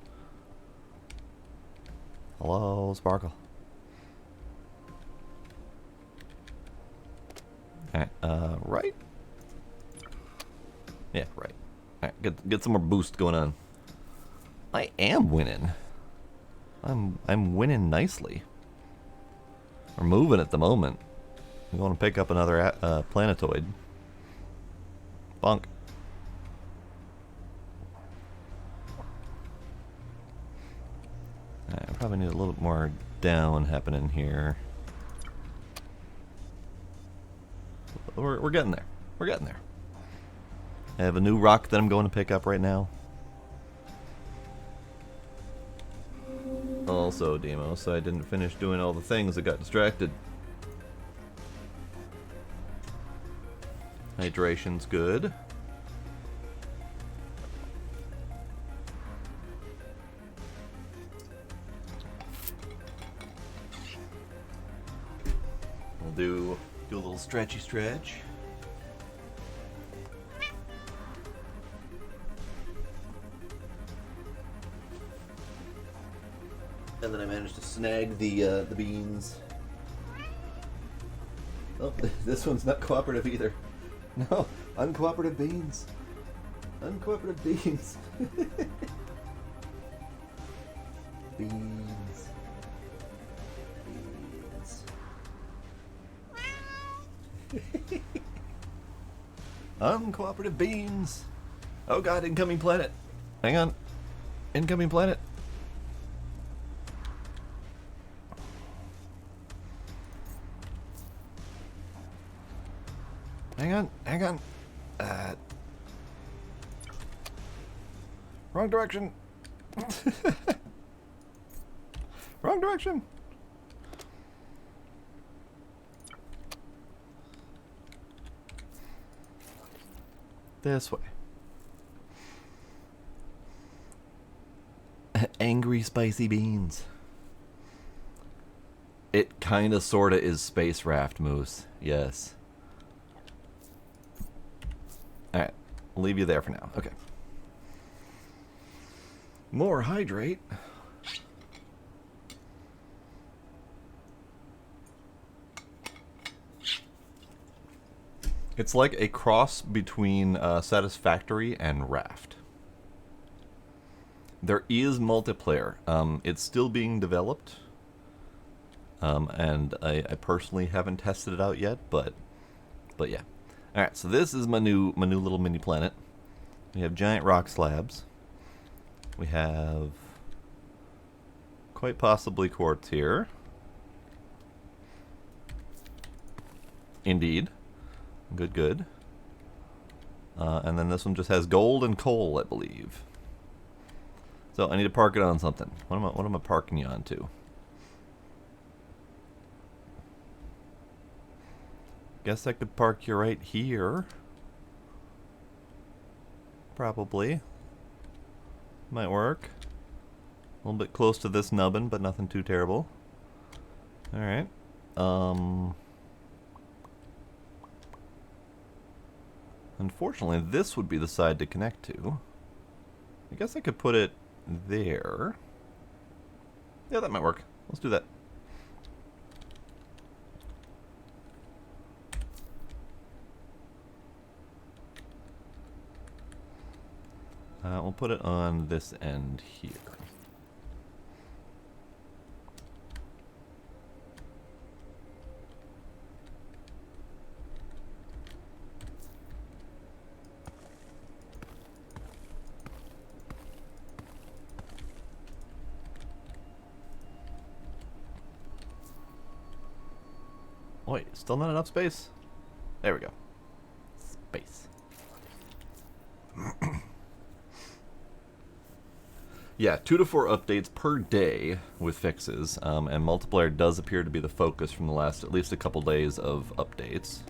Hello, Sparkle. Alright, right? Yeah, right. Alright, get some more boost going on. I am winning. I'm winning nicely. We're moving at the moment. I'm going to pick up another planetoid. Bonk. I probably need a little bit more down happening here. We're getting there. We're getting there. I have a new rock that I'm going to pick up right now. Also, Demos, I didn't finish doing all the things. I got distracted. Hydration's good. We'll do a little stretchy stretch. And then I managed to snag the beans. Oh, this one's not cooperative either. No, uncooperative beans. Uncooperative beans. Beans. Beans. Uncooperative beans. Oh god, incoming planet. Hang on. Incoming planet. Hang on, hang on. Wrong direction. Wrong direction. This way. Angry spicy beans. It kinda sorta is Space Raft, Moose. Yes. Alright, I'll leave you there for now. Okay. More hydrate. It's like a cross between Satisfactory and Raft. There is multiplayer. It's still being developed. And I personally haven't tested it out yet, but yeah. Alright, so this is my new little mini planet. We have giant rock slabs. We have quite possibly quartz here. Indeed. Good, good. And then this one just has gold and coal, I believe. So I need to park it on something. What am I parking you onto? Guess I could park you right here. Probably. Might work. A little bit close to this nubbin, but nothing too terrible. Alright. Unfortunately, this would be the side to connect to. I guess I could put it there. Yeah, that might work. Let's do that. We'll put it on this end here. Wait, still not enough space? There we go. Space. Yeah, 2 to 4 updates per day with fixes, and multiplayer does appear to be the focus from the last at least a couple days of updates.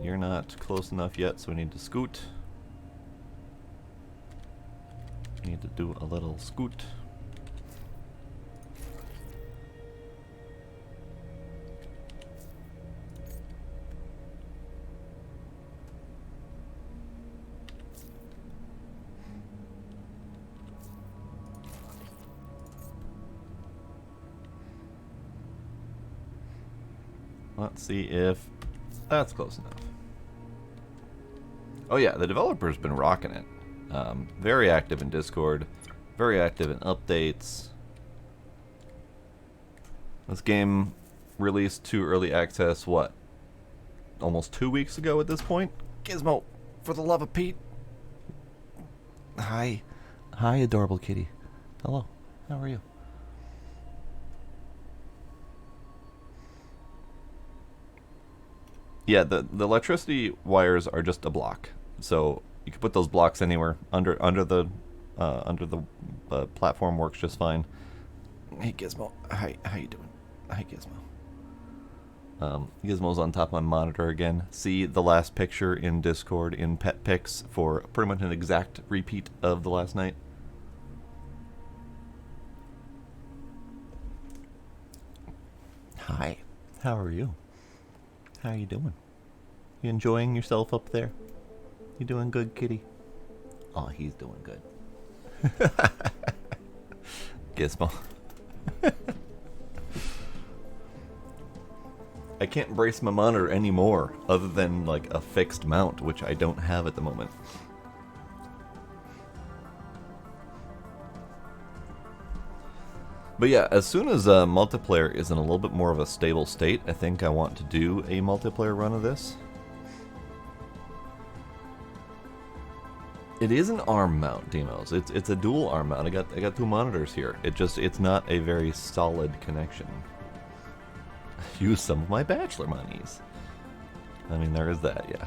You're not close enough yet, so we need to scoot. We need to do a little scoot. Let's see if that's close enough. Oh yeah, the developer's been rocking it. Very active in Discord, very active in updates. This game released to early access, what? Almost 2 weeks ago at this point? Gizmo, for the love of Pete. Hi. Hi, adorable kitty. Hello. How are you? Yeah, the electricity wires are just a block, so you can put those blocks anywhere under the platform. Works just fine. Hey Gizmo, hi, how you doing? Hi Gizmo. Gizmo's on top of my monitor again. See the last picture in Discord in Pet Pics for pretty much an exact repeat of the last night. Hi, how are you? How you doing? You enjoying yourself up there? You doing good, kitty? Oh, he's doing good. Gizmo. I can't brace my monitor anymore, other than like a fixed mount, which I don't have at the moment. But yeah, as soon as multiplayer is in a little bit more of a stable state, I think I want to do a multiplayer run of this. It is an ARM mount, Demos. It's a dual ARM mount. I got two monitors here. It's not a very solid connection. Use some of my bachelor monies. I mean, there is that, yeah.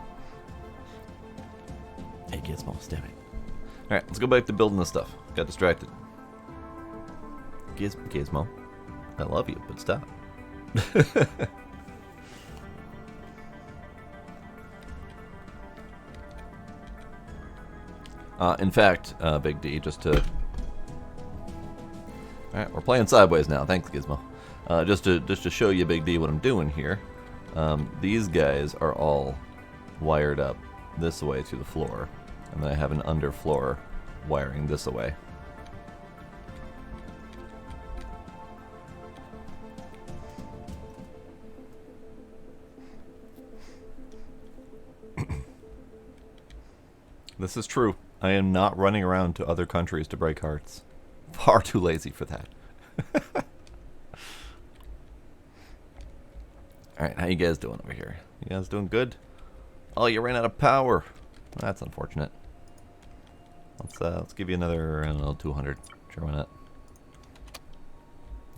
Hey, Gizmo, stop it. Alright, let's go back to building this stuff. Got distracted. Gizmo, I love you, but stop. In fact, Big D, just to... Alright, we're playing sideways now. Thanks, Gizmo. Just to show you, Big D, what I'm doing here. These guys are all wired up this way to the floor. And then I have an underfloor wiring this away. This is true. I am not running around to other countries to break hearts. Far too lazy for that. Alright, how you guys doing over here? You guys doing good? Oh, you ran out of power. That's unfortunate. Let's give you another, I don't know, 200. Sure, why not?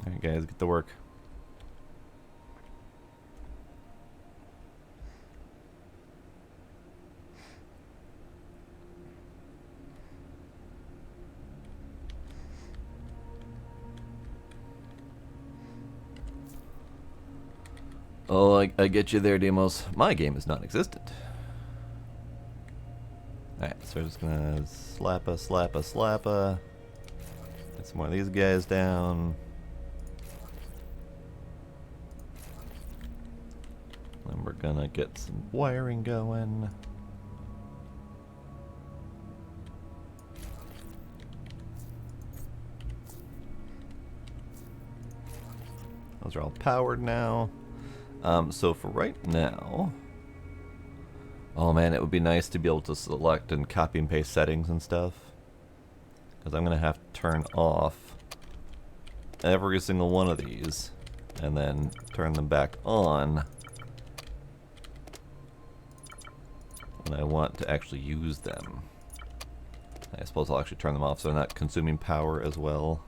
Alright guys, get to work. Oh, I get you there, Demos. My game is non-existent. Alright, so we're just gonna slappa. Get some more of these guys down. Then we're gonna get some wiring going. Those are all powered now. So for right now, oh man, it would be nice to be able to select and copy and paste settings and stuff. Because I'm going to have to turn off every single one of these and then turn them back on when I want to actually use them. I suppose I'll actually turn them off so they're not consuming power as well.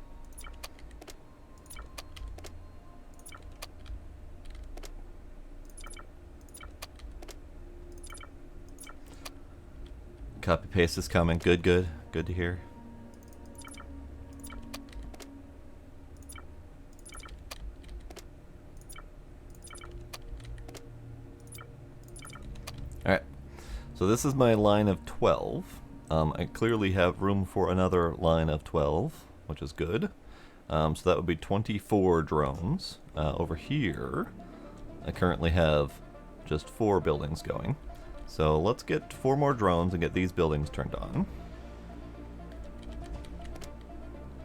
Copy paste is coming. Good to hear. Alright, so this is my line of 12. I clearly have room for another line of 12, which is good. So that would be 24 drones. Over here, I currently have just 4 buildings going. So let's get 4 more drones and get these buildings turned on.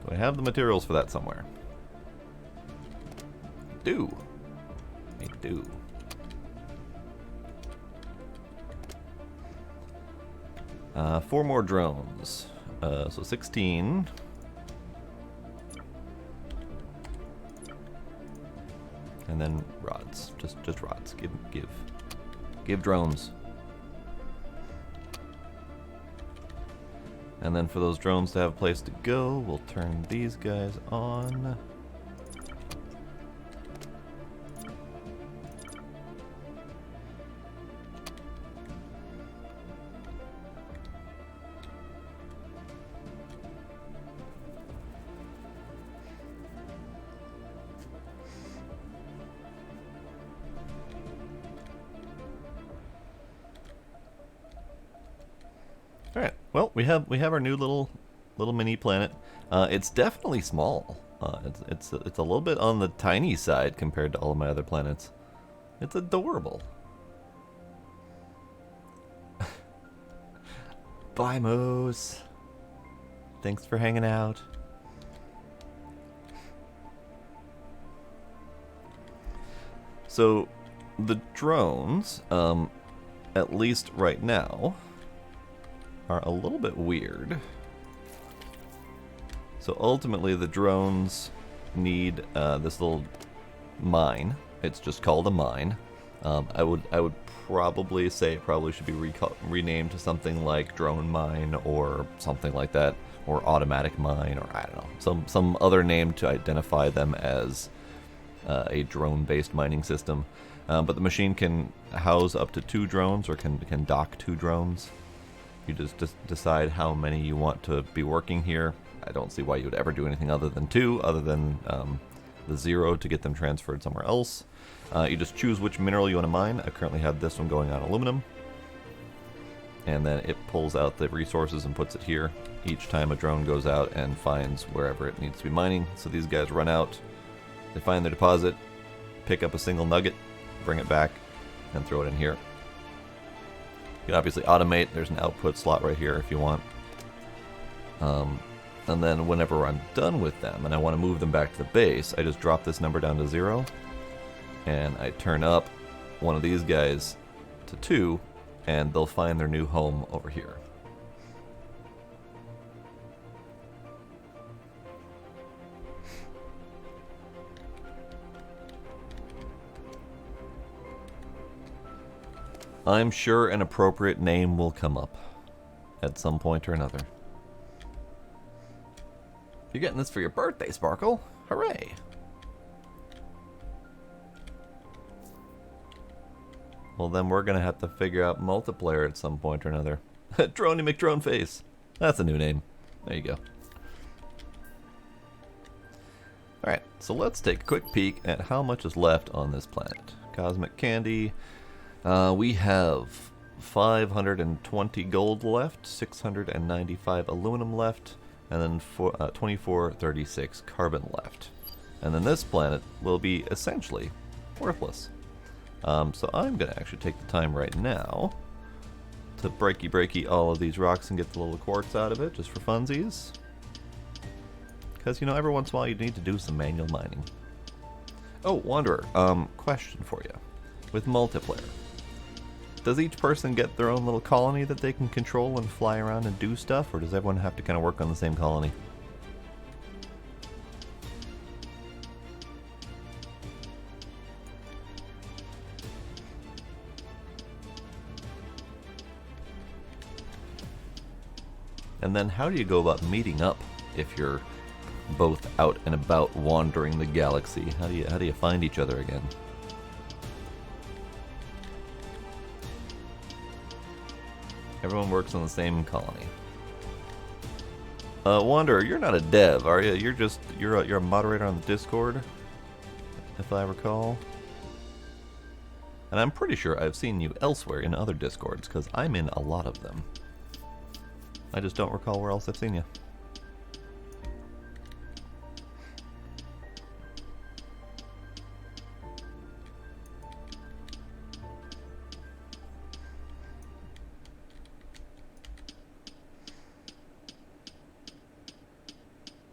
Do I have the materials for that somewhere? I do. 4 more drones. So 16. And then rods. Just rods. Give drones. And then for those drones to have a place to go, we'll turn these guys on. All right. Well, we have our new little mini planet. It's definitely small. It's a little bit on the tiny side compared to all of my other planets. It's adorable. Bye, Moose. Thanks for hanging out. So, the drones, at least right now, are a little bit weird. So ultimately the drones need this little mine. It's just called a mine. I would probably say it probably should be renamed to something like drone mine or something like that, or automatic mine, or I don't know, some other name to identify them as a drone-based mining system. But the machine can house up to 2 drones, or can dock 2 drones. You just decide how many you want to be working here. I don't see why you would ever do anything other than 2, other than the 0 to get them transferred somewhere else. You just choose which mineral you want to mine. I currently have this one going on aluminum. And then it pulls out the resources and puts it here each time a drone goes out and finds wherever it needs to be mining. So these guys run out, they find their deposit, pick up a single nugget, bring it back, and throw it in here. You can obviously automate. There's an output slot right here if you want. And then whenever I'm done with them and I want to move them back to the base, I just drop this number down to 0. And I turn up one of these guys to 2, and they'll find their new home over here. I'm sure an appropriate name will come up at some point or another. You're getting this for your birthday, Sparkle. Hooray! Well, then we're going to have to figure out multiplayer at some point or another. Droney McDroneface. That's a new name. There you go. Alright, so let's take a quick peek at how much is left on this planet. Cosmic Candy. We have 520 gold left, 695 aluminum left, and then 2436 carbon left. And then this planet will be essentially worthless. So I'm going to actually take the time right now to breaky all of these rocks and get the little quartz out of it, just for funsies. Because, you know, every once in a while you need to do some manual mining. Oh, Wanderer, question for you. With multiplayer, does each person get their own little colony that they can control and fly around and do stuff, or does everyone have to kind of work on the same colony? And then how do you go about meeting up if you're both out and about wandering the galaxy? How do you find each other again? Everyone works on the same colony. Wanderer, you're not a dev, are you? You're a moderator on the Discord, if I recall. And I'm pretty sure I've seen you elsewhere in other Discords, because I'm in a lot of them. I just don't recall where else I've seen you.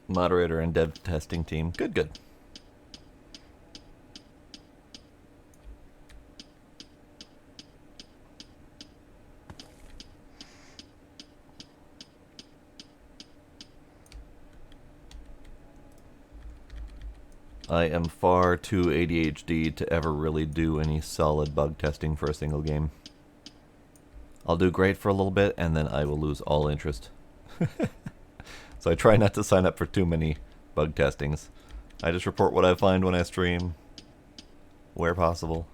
Moderator and dev testing team. Good, good. I am far too ADHD to ever really do any solid bug testing for a single game. I'll do great for a little bit, and then I will lose all interest. So I try not to sign up for too many bug testings. I just report what I find when I stream, where possible.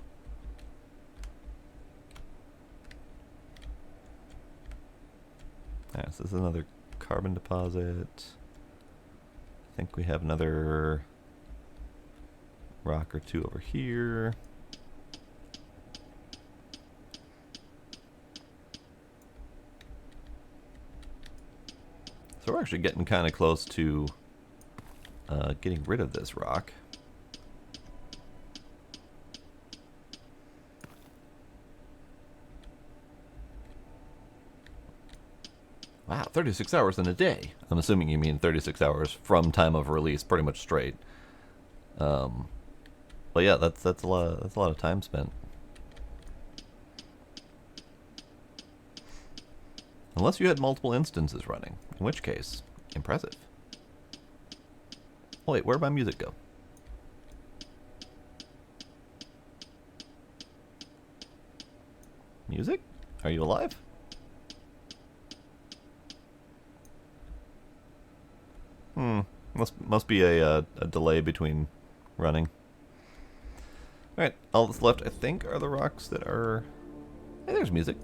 Alright, so this is another carbon deposit. I think we have another rock or two over here. So we're actually getting kind of close to getting rid of this rock. Wow, 36 hours in a day. I'm assuming you mean 36 hours from time of release, pretty much straight. But yeah, that's a lot of time spent. Unless you had multiple instances running, in which case, impressive. Oh wait, where'd my music go? Music? Are you alive? Must be a delay between running. Alright, all that's left, I think, are the rocks that are... Hey, there's music.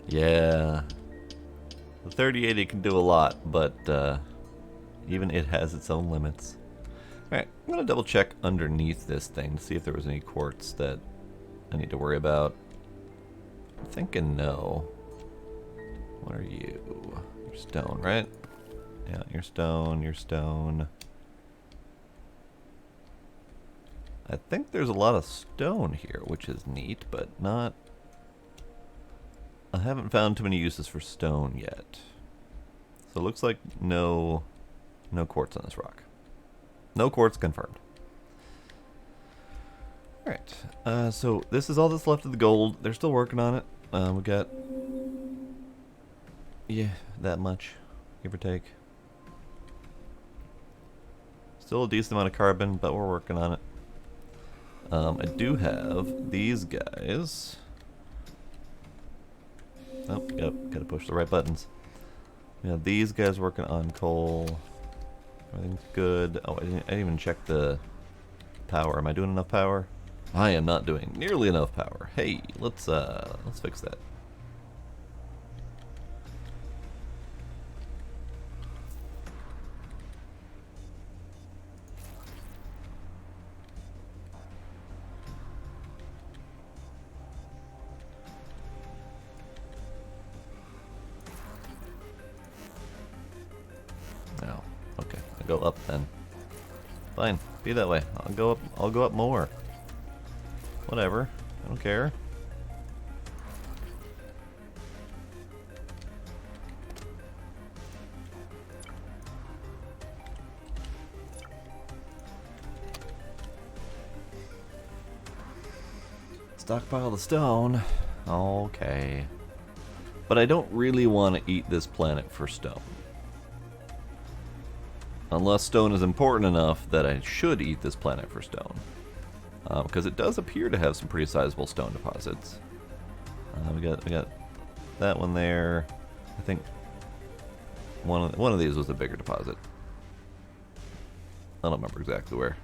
Yeah. The 3080 can do a lot, but even it has its own limits. Alright, I'm going to double check underneath this thing to see if there was any quartz that I need to worry about. I'm thinking no. What are you? You're stone, right? Yeah, you're stone, you're stone. I think there's a lot of stone here, which is neat, but not... I haven't found too many uses for stone yet. So it looks like no quartz on this rock. No quartz confirmed. Alright, so this is all that's left of the gold. They're still working on it. We got... yeah, that much, give or take. Still a decent amount of carbon, but we're working on it. I do have these guys. Oh, yep, gotta push the right buttons. We have these guys working on coal. Everything's good. Oh, I didn't even check the power. Am I doing enough power? I am not doing nearly enough power. Hey, let's fix that. Oh, okay. I'll go up then. Fine, be that way. I'll go up more. Whatever. I don't care. Stockpile the stone. Okay. But I don't really want to eat this planet for stone. Unless stone is important enough that I should eat this planet for stone. Because it does appear to have some pretty sizable stone deposits. We got that one there. I think one of these was a bigger deposit. I don't remember exactly where.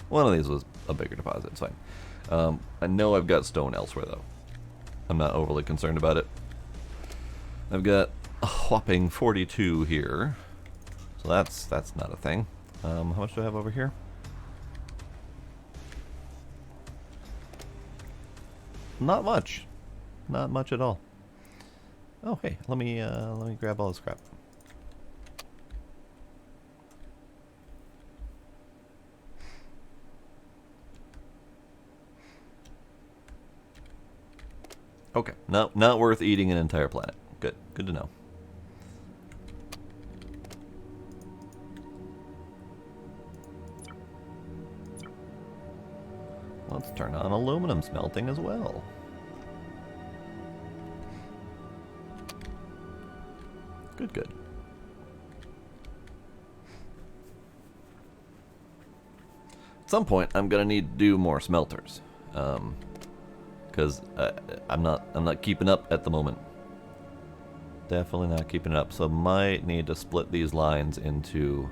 One of these was a bigger deposit, it's fine. I know I've got stone elsewhere, though. I'm not overly concerned about it. I've got a whopping 42 here. So that's not a thing. How much do I have over here? Not much. Not much at all. Oh, hey, let me grab all this crap. Okay, not worth eating an entire planet. Good to know. Let's turn on aluminum smelting as well. Good. At some point, I'm gonna need to do more smelters, because I'm not keeping up at the moment. Definitely not keeping up. So might need to split these lines into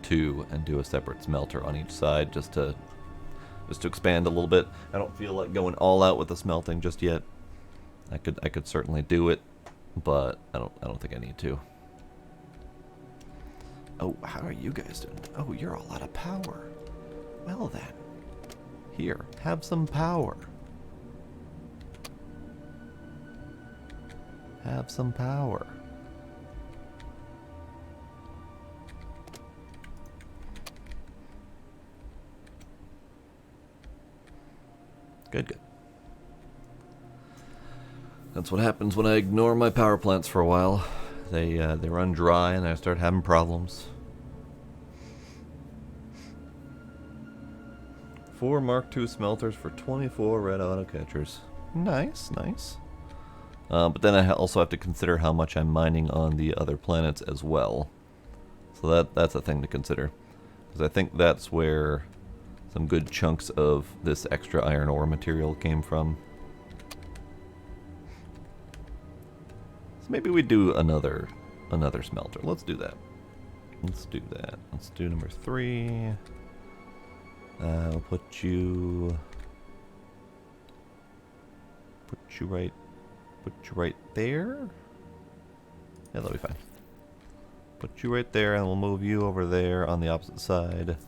two and do a separate smelter on each side, just to expand a little bit. I don't feel like going all out with the smelting just yet. I could certainly do it, but I don't think I need to. Oh, how are you guys doing? Oh, you're all out of power. Well then, here, have some power. Have some power. Good. That's what happens when I ignore my power plants for a while. They run dry and I start having problems. 4 Mark II smelters for 24 red auto catchers. Nice. But then I also have to consider how much I'm mining on the other planets as well. So that's a thing to consider. Because I think that's where some good chunks of this extra iron ore material came from. So maybe we do another smelter. Let's do that. Let's do number 3. We'll put you right there. Yeah, that'll be fine. Put you right there, and we'll move you over there on the opposite side.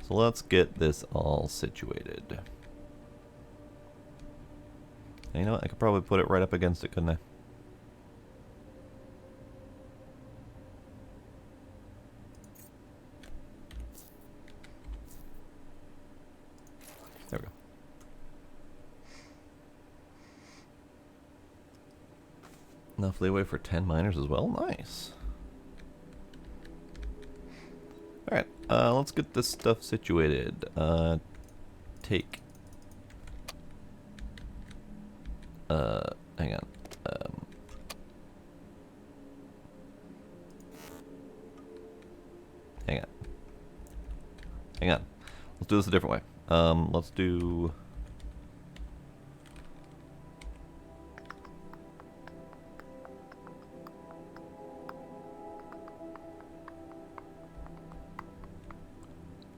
So let's get this all situated. And you know what? I could probably put it right up against it, couldn't I? There we go. Enough leeway for 10 miners as well. Nice. Alright, let's get this stuff situated. Take. Hang on. Hang on. Let's do this a different way. Let's do...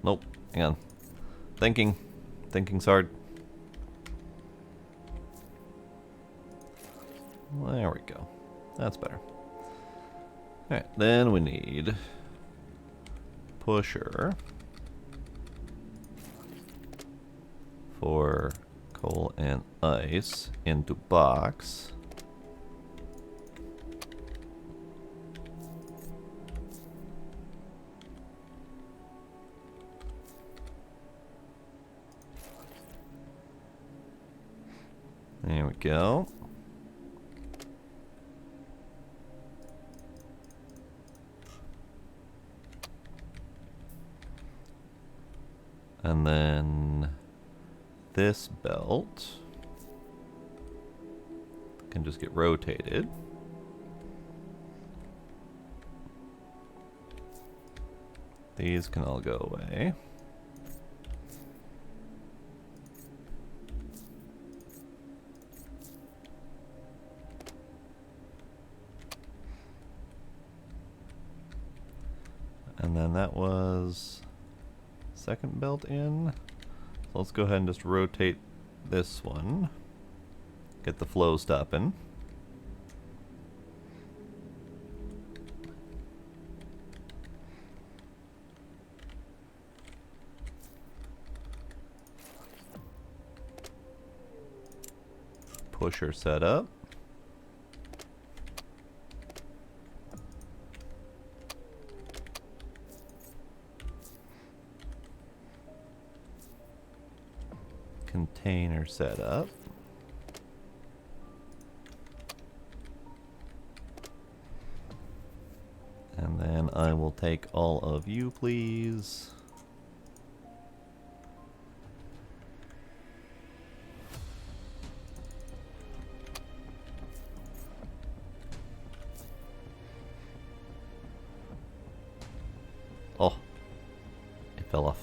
Nope. Hang on. Thinking's hard. There we go. That's better. Alright, then we need pusher for coal and ice into box. There we go. And then this belt can just get rotated. These can all go away. And then that was second belt in. So let's go ahead and just rotate this one. Get the flow stopping. Pusher set up. Container set up. And then I will take all of you, please. Oh, it fell off.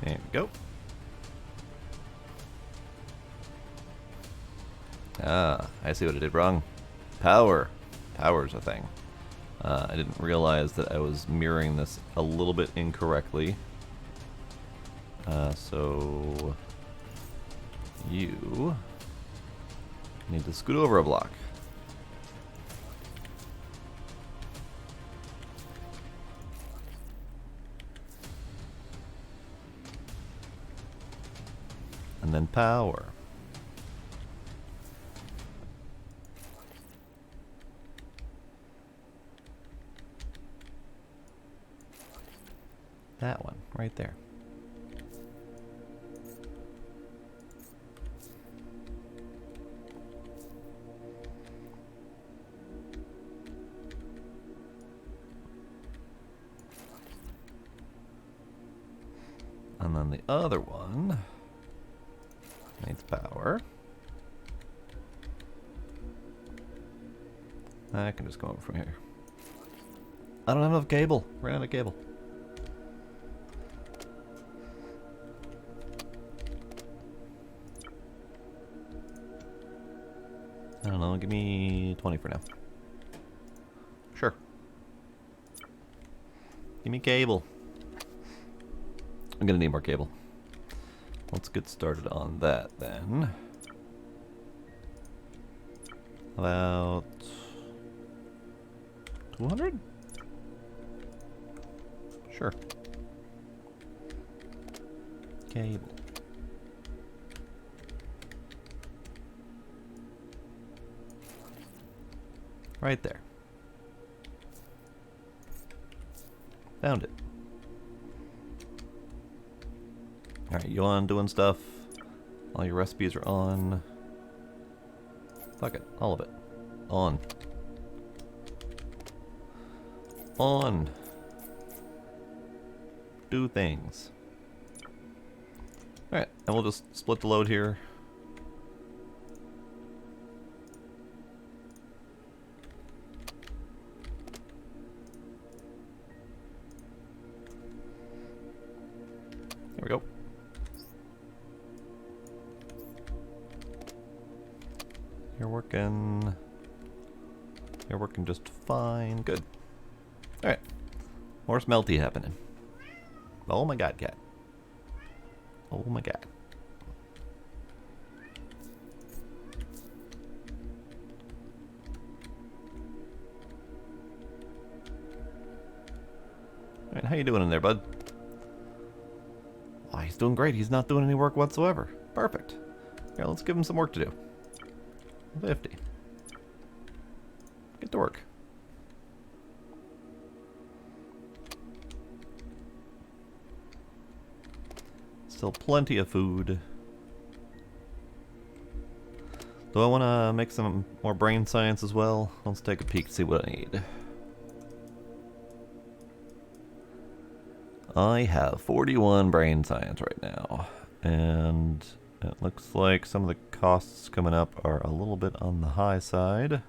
There we go. Ah, I see what I did wrong. Power. Power's a thing. I didn't realize that I was mirroring this a little bit incorrectly. So you need to scoot over a block. And then power. That one, right there. And then the other one needs power. I can just go over from here. I don't have enough cable. Ran out of cable. I don't know, give me 20 for now. Sure. Give me cable. I'm gonna need more cable. Let's get started on that then. About 200? Sure. Cable. Right there. Found it. Alright, you on doing stuff? All your recipes are on. Fuck it, all of it. On. On. Do things. Alright, and we'll just split the load here. There we go. You're working just fine. Good. Alright. More smelty happening. Oh my god, cat. Oh my god. Alright, how you doing in there, bud? Oh, he's doing great. He's not doing any work whatsoever. Perfect. Yeah, let's give him some work to do. 50. Get to work. Still plenty of food. Do I want to make some more brain science as well? Let's take a peek, see what I need. I have 41 brain science right now, and It looks like some of the costs coming up are a little bit on the high side.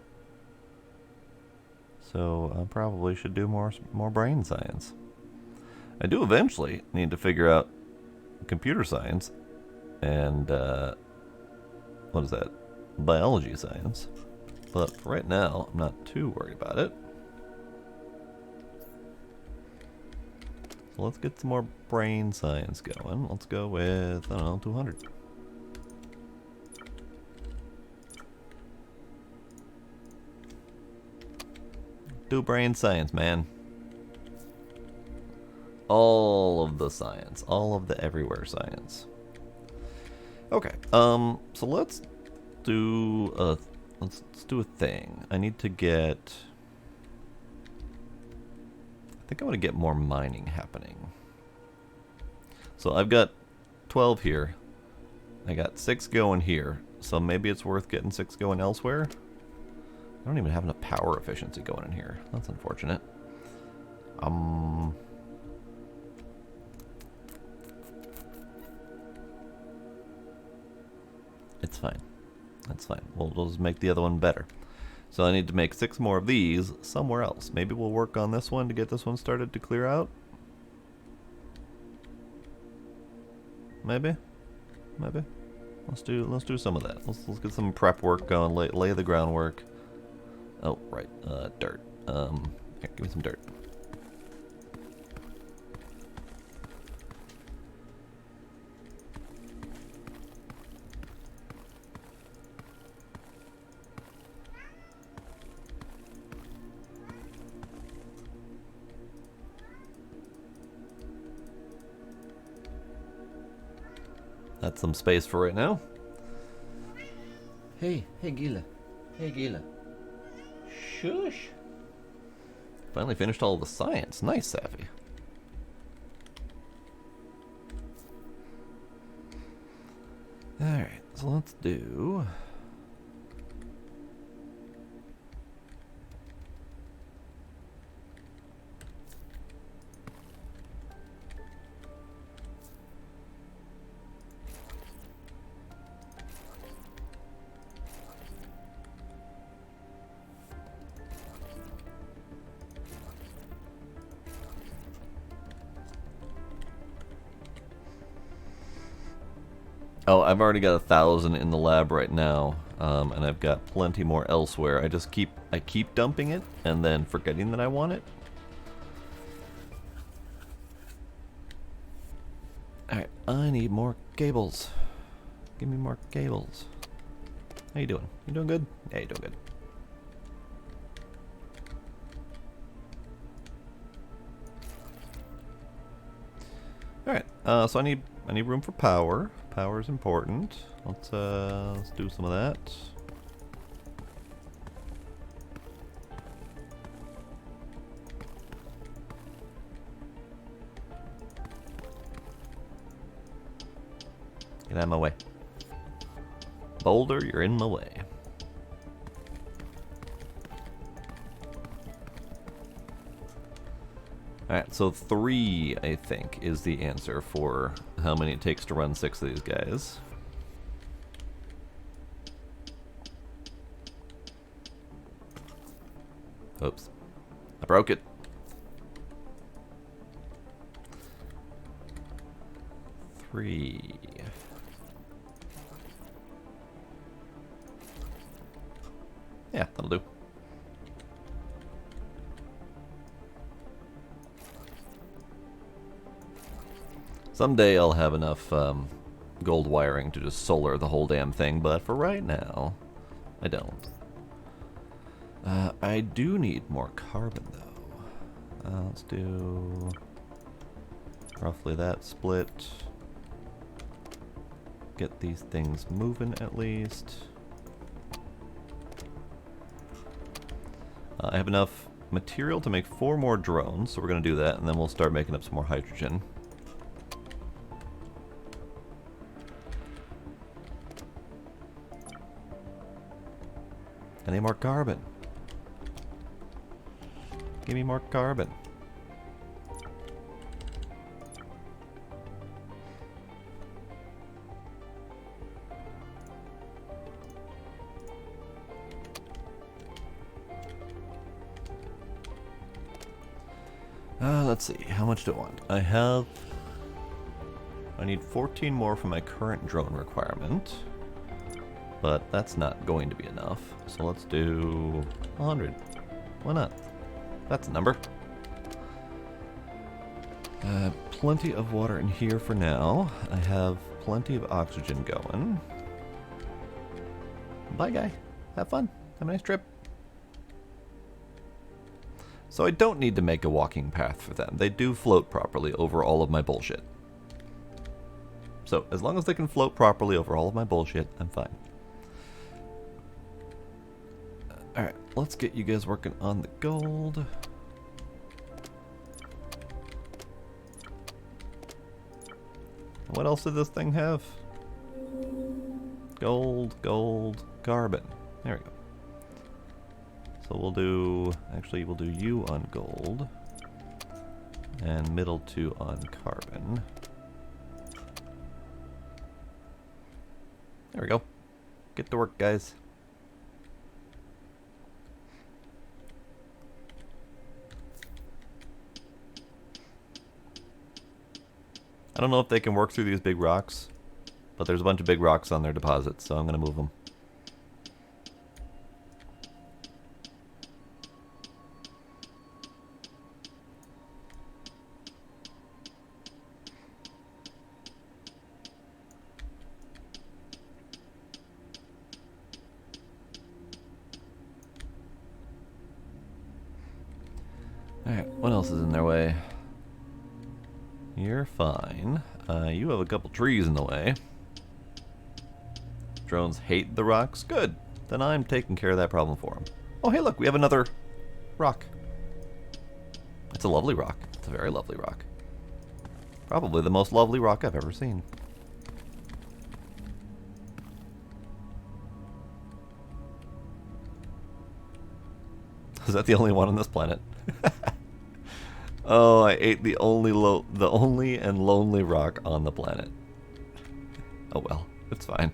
So I probably should do more brain science. I do eventually need to figure out computer science and what is that? Biology science. But for right now, I'm not too worried about it. So let's get some more brain science going. Let's go with, I don't know, 200. Do brain science, man. All of the science. All of the everywhere science. Okay, so let's do a thing. I need to get... I think I want to get more mining happening. So I've got 12 here. I got 6 going here. So maybe it's worth getting 6 going elsewhere. I don't even have enough power efficiency going in here. That's unfortunate. It's fine. That's fine. We'll just make the other one better. So I need to make 6 more of these somewhere else. Maybe we'll work on this one to get this one started to clear out. Maybe. Let's do some of that. Let's get some prep work going. Lay the groundwork. Oh right, dirt. Here, give me some dirt. That's some space for right now. Hey Gila. Hey Gila. Shush. Finally finished all of the science. Nice, Safi. Alright, so let's do... Oh, I've already got 1,000 in the lab right now, and I've got plenty more elsewhere. I keep dumping it and then forgetting that I want it. All right, I need more cables. Give me more cables. How you doing? You doing good? Yeah, you doing good. All right, so I need room for power. Power is important. Let's do some of that. Get out of my way. Boulder, you're in my way. Alright, so 3, I think, is the answer for how many it takes to run 6 of these guys. Oops. I broke it. 3. Yeah, that'll do. Someday I'll have enough gold wiring to just solar the whole damn thing, but for right now, I don't. I do need more carbon, though. Let's do roughly that split. Get these things moving at least. I have enough material to make 4 more drones, so we're going to do that, and then we'll start making up some more hydrogen. I need more carbon. Give me more carbon. Let's see. How much do I want? I need 14 more for my current drone requirement. But that's not going to be enough. So let's do 100. Why not? That's a number. Plenty of water in here for now. I have plenty of oxygen going. Bye, guy. Have fun. Have a nice trip. So I don't need to make a walking path for them. They do float properly over all of my bullshit. So as long as they can float properly over all of my bullshit, I'm fine. Alright, let's get you guys working on the gold. What else did this thing have? Gold, gold, carbon. There we go. So we'll do, actually we'll do you on gold. And middle 2 on carbon. There we go. Get to work, guys. I don't know if they can work through these big rocks, but there's a bunch of big rocks on their deposits, so I'm going to move them. Alright, what else is in their way? You're fine. You have a couple trees in the way. Drones hate the rocks? Good. Then I'm taking care of that problem for them. Oh, hey, look, we have another rock. It's a lovely rock. It's a very lovely rock. Probably the most lovely rock I've ever seen. Is that the only one on this planet? Oh, I ate the only and lonely rock on the planet. Oh well, it's fine.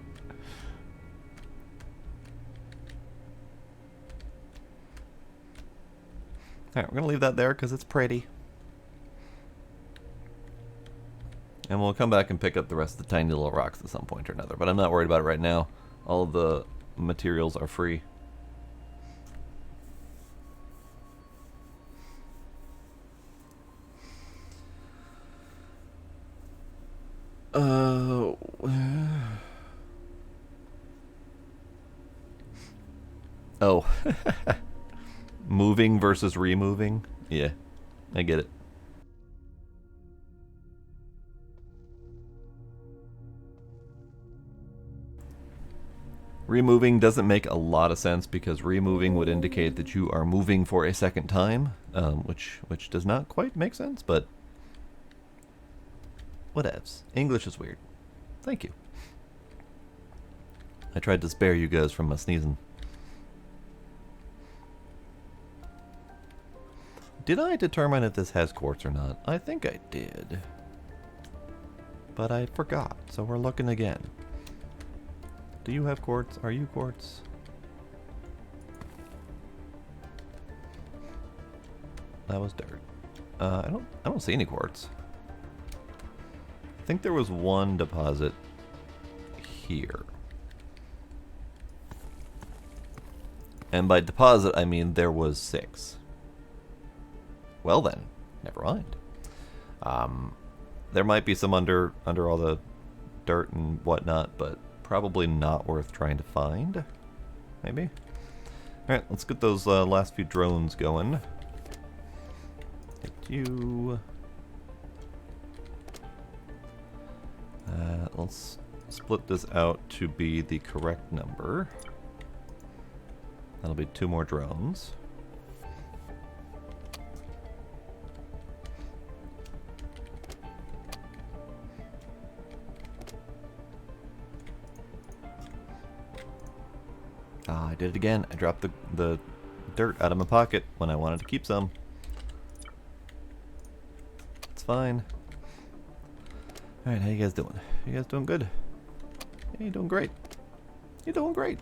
Alright, we're gonna leave that there because it's pretty. And we'll come back and pick up the rest of the tiny little rocks at some point or another. But I'm not worried about it right now. All of the materials are free. Oh. Moving versus removing? Yeah, I get it. Removing doesn't make a lot of sense because removing would indicate that you are moving for a second time, which does not quite make sense, but whatevs. English is weird. Thank you. I tried to spare you guys from my sneezing. Did I determine if this has quartz or not? I think I did. But I forgot, so we're looking again. Do you have quartz? Are you quartz? That was dirt. I don't see any quartz. I think there was one deposit here. And by deposit, I mean there was 6. Well then, never mind. There might be some under all the dirt and whatnot, but probably not worth trying to find. Maybe? Alright, let's get those last few drones going. Get you. Let's split this out to be the correct number. That'll be 2 more drones. Ah, I did it again. I dropped the dirt out of my pocket when I wanted to keep some. It's fine. Alright, how you guys doing? You guys doing good? Yeah, you're doing great. You're doing great.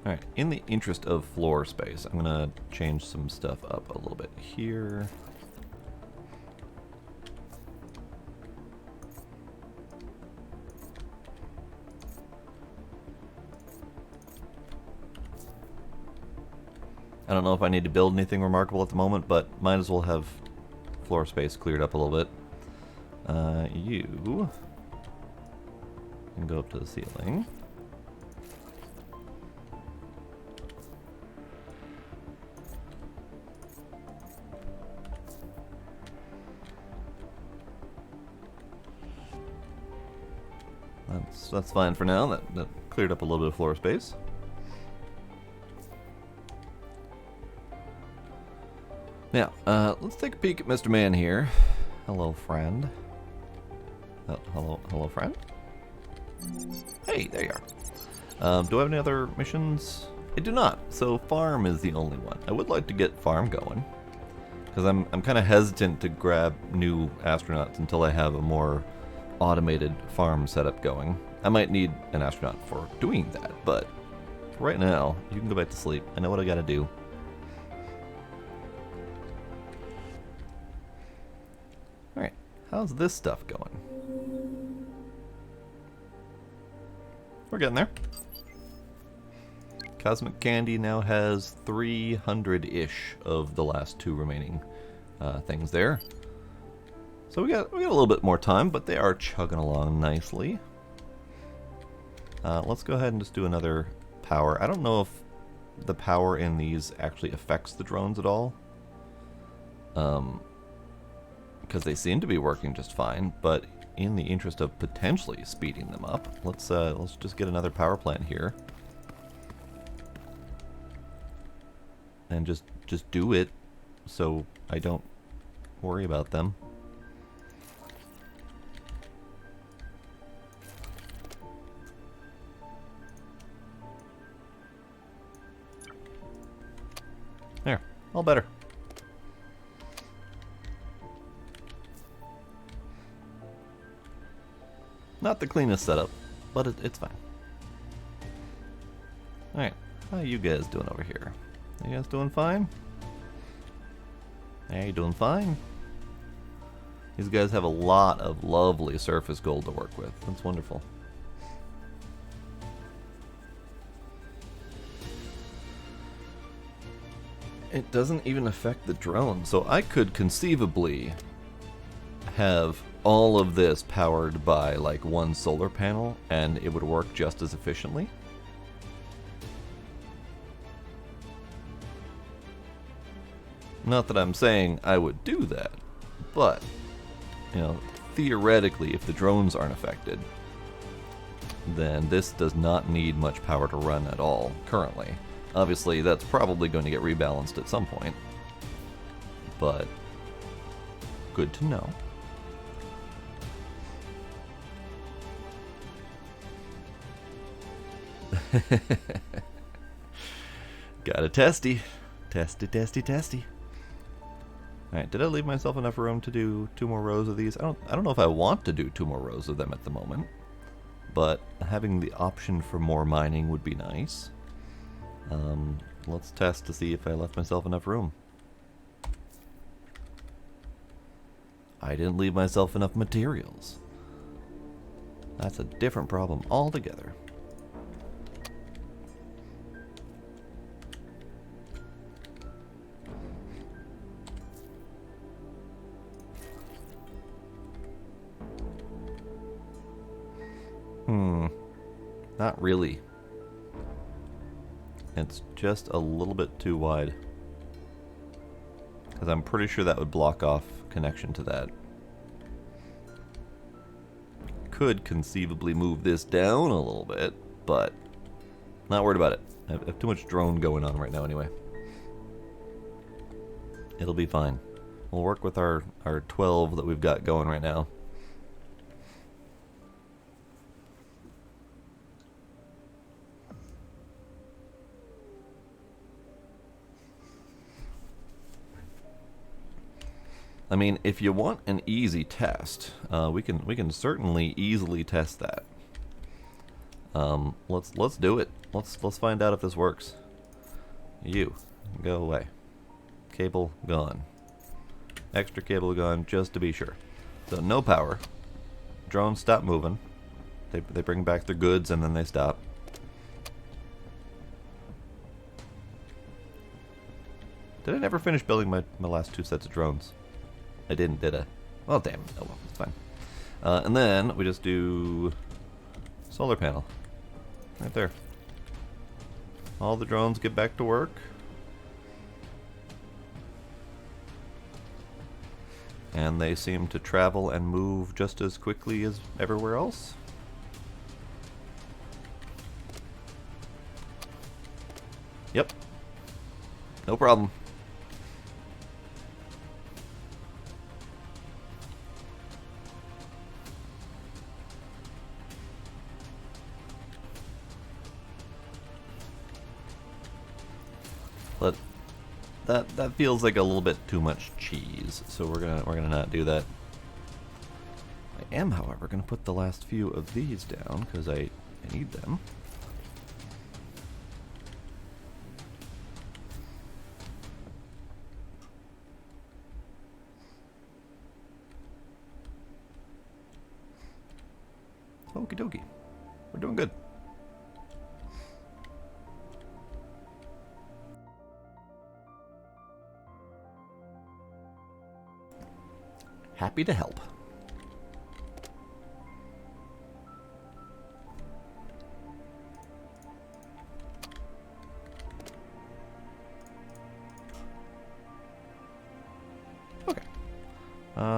Alright, in the interest of floor space, I'm going to change some stuff up a little bit here. I don't know if I need to build anything remarkable at the moment, but might as well have floor space cleared up a little bit. You can go up to the ceiling. That's fine for now. That cleared up a little bit of floor space. Now, let's take a peek at Mr. Man here. Hello, friend. Oh, hello, friend. Hey, there you are. Do I have any other missions? I do not. So farm is the only one. I would like to get farm going, because I'm kind of hesitant to grab new astronauts until I have a more automated farm setup going. I might need an astronaut for doing that, but for right now, you can go back to sleep. I know what I gotta do. Alright, how's this stuff going? We're getting there. Cosmic Candy now has 300-ish of the last two remaining things there. So we got a little bit more time, but they are chugging along nicely. Let's go ahead and just do another power. I don't know if the power in these actually affects the drones at all, because they seem to be working just fine. But in the interest of potentially speeding them up, let's just get another power plant here, and just do it, so I don't worry about them. There, all better. Not the cleanest setup, but it's fine. Alright, how you guys doing over here? You guys doing fine? Hey, you doing fine? These guys have a lot of lovely surface gold to work with. That's wonderful. It doesn't even affect the drone, so I could conceivably have all of this powered by like one solar panel and it would work just as efficiently. Not that I'm saying I would do that, but, you know, theoretically, if the drones aren't affected, then this does not need much power to run at all currently. Obviously, that's probably going to get rebalanced at some point, but good to know. Got a testy. Testy. Alright, did I leave myself enough room to do 2 more rows of these? I don't know if I want to do 2 more rows of them at the moment, but having the option for more mining would be nice. Let's test to see if I left myself enough room. I didn't leave myself enough materials. That's a different problem altogether. Not really. It's just a little bit too wide, because I'm pretty sure that would block off connection to that. Could conceivably move this down a little bit, but not worried about it. I have too much drone going on right now anyway. It'll be fine. We'll work with our 12 that we've got going right now. I mean, if you want an easy test, we can certainly easily test that. Let's do it. let's find out if this works. You, go away. Cable gone. Extra cable gone, just to be sure. So no power. Drones stop moving. They bring back their goods and then they stop. Did I never finish building my last 2 sets of drones? I didn't, did I? Well, damn. Oh well, it's fine. And then we just do solar panel. Right there. All the drones get back to work. And they seem to travel and move just as quickly as everywhere else. Yep. No problem. But that feels like a little bit too much cheese, so we're gonna not do that. I am, however, gonna put the last few of these down because I need them. Okie dokie. We're doing good. Happy to help. Okay.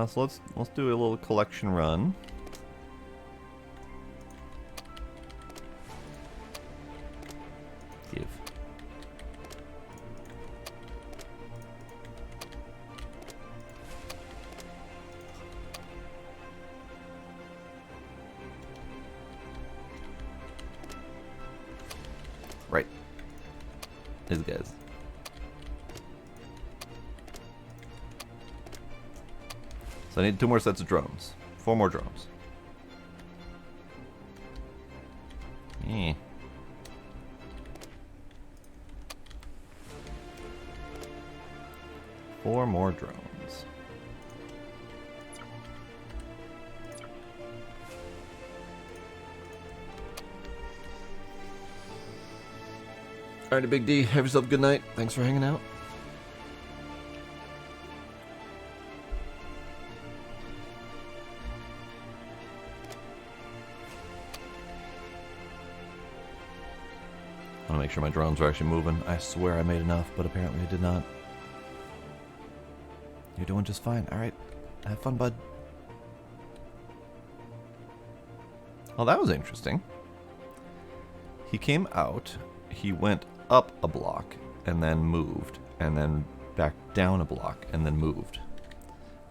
So let's do a little collection run. Give. Right. These guys. So I need 2 more sets of drones. 4 more drones. Yeah. Four more drones. Alrighty, Big D. Have yourself a good night. Thanks for hanging out. I want to make sure my drones are actually moving. I swear I made enough, but apparently I did not. You're doing just fine. Alright. Have fun, bud. Well, that was interesting. He came out, he went up a block, and then moved, and then back down a block, and then moved.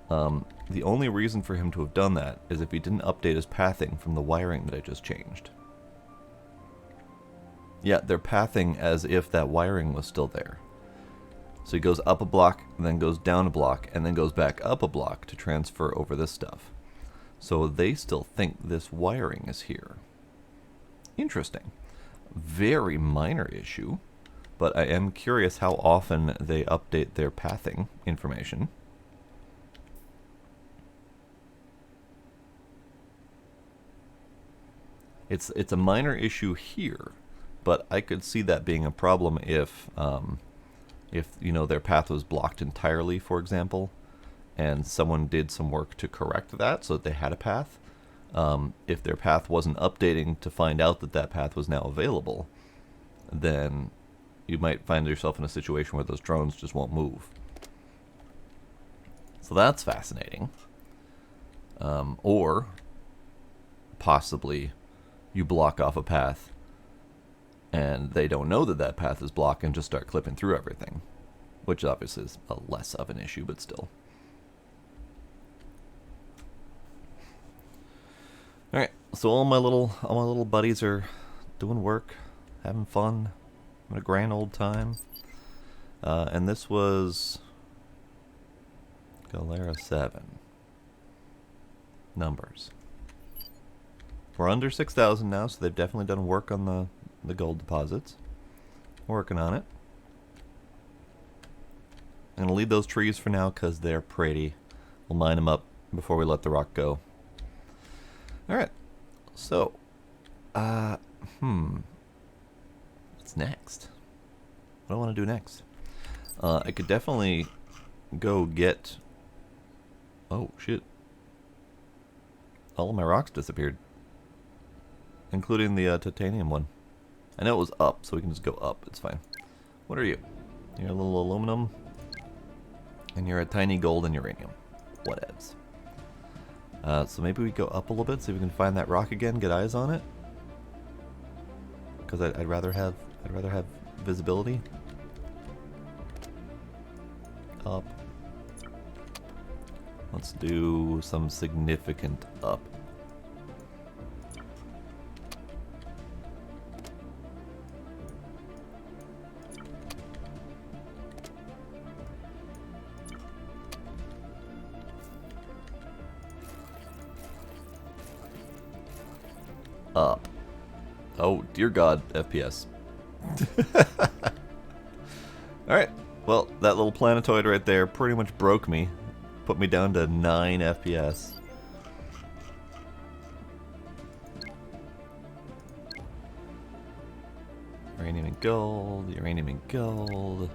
The only reason for him to have done that is if he didn't update his pathing from the wiring that I just changed. Yeah, they're pathing as if that wiring was still there. So he goes up a block, and then goes down a block, and then goes back up a block to transfer over this stuff. So they still think this wiring is here. Interesting. Very minor issue, but I am curious how often they update their pathing information. It's a minor issue here, but I could see that being a problem if you know, their path was blocked entirely, for example, and someone did some work to correct that so that they had a path. If their path wasn't updating to find out that that path was now available, then you might find yourself in a situation where those drones just won't move. So that's fascinating. Or possibly you block off a path and they don't know that that path is blocked and just start clipping through everything, which obviously is a less of an issue, but still. Alright, so all my little buddies are doing work, having fun, having a grand old time. And this was Galera 7. Numbers. We're under 6,000 now, so they've definitely done work on the gold deposits. Working on it. I'm going to leave those trees for now because they're pretty. We'll mine them up before we let the rock go. Alright. So, what's next? What do I want to do next? I could definitely go get... Oh, shit. All of my rocks disappeared. Including the titanium one. I know it was up, so we can just go up. It's fine. What are you? You're a little aluminum. And you're a tiny gold and uranium. Whatevs. So maybe we go up a little bit, see if we can find that rock again, get eyes on it. Because I'd rather have visibility. Up. Let's do some significant up. Up. Oh, dear God, FPS. Alright, well, that little planetoid right there pretty much broke me. Put me down to 9 FPS. Uranium and gold, uranium and gold.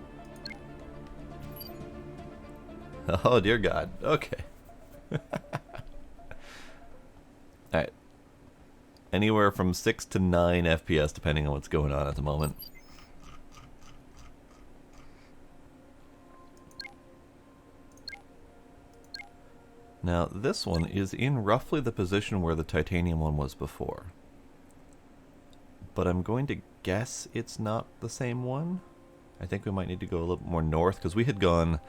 Oh, dear God. Okay. Alright. Anywhere from 6 to 9 FPS, depending on what's going on at the moment. Now, this one is in roughly the position where the titanium one was before. But I'm going to guess it's not the same one. I think we might need to go a little more north, because we had gone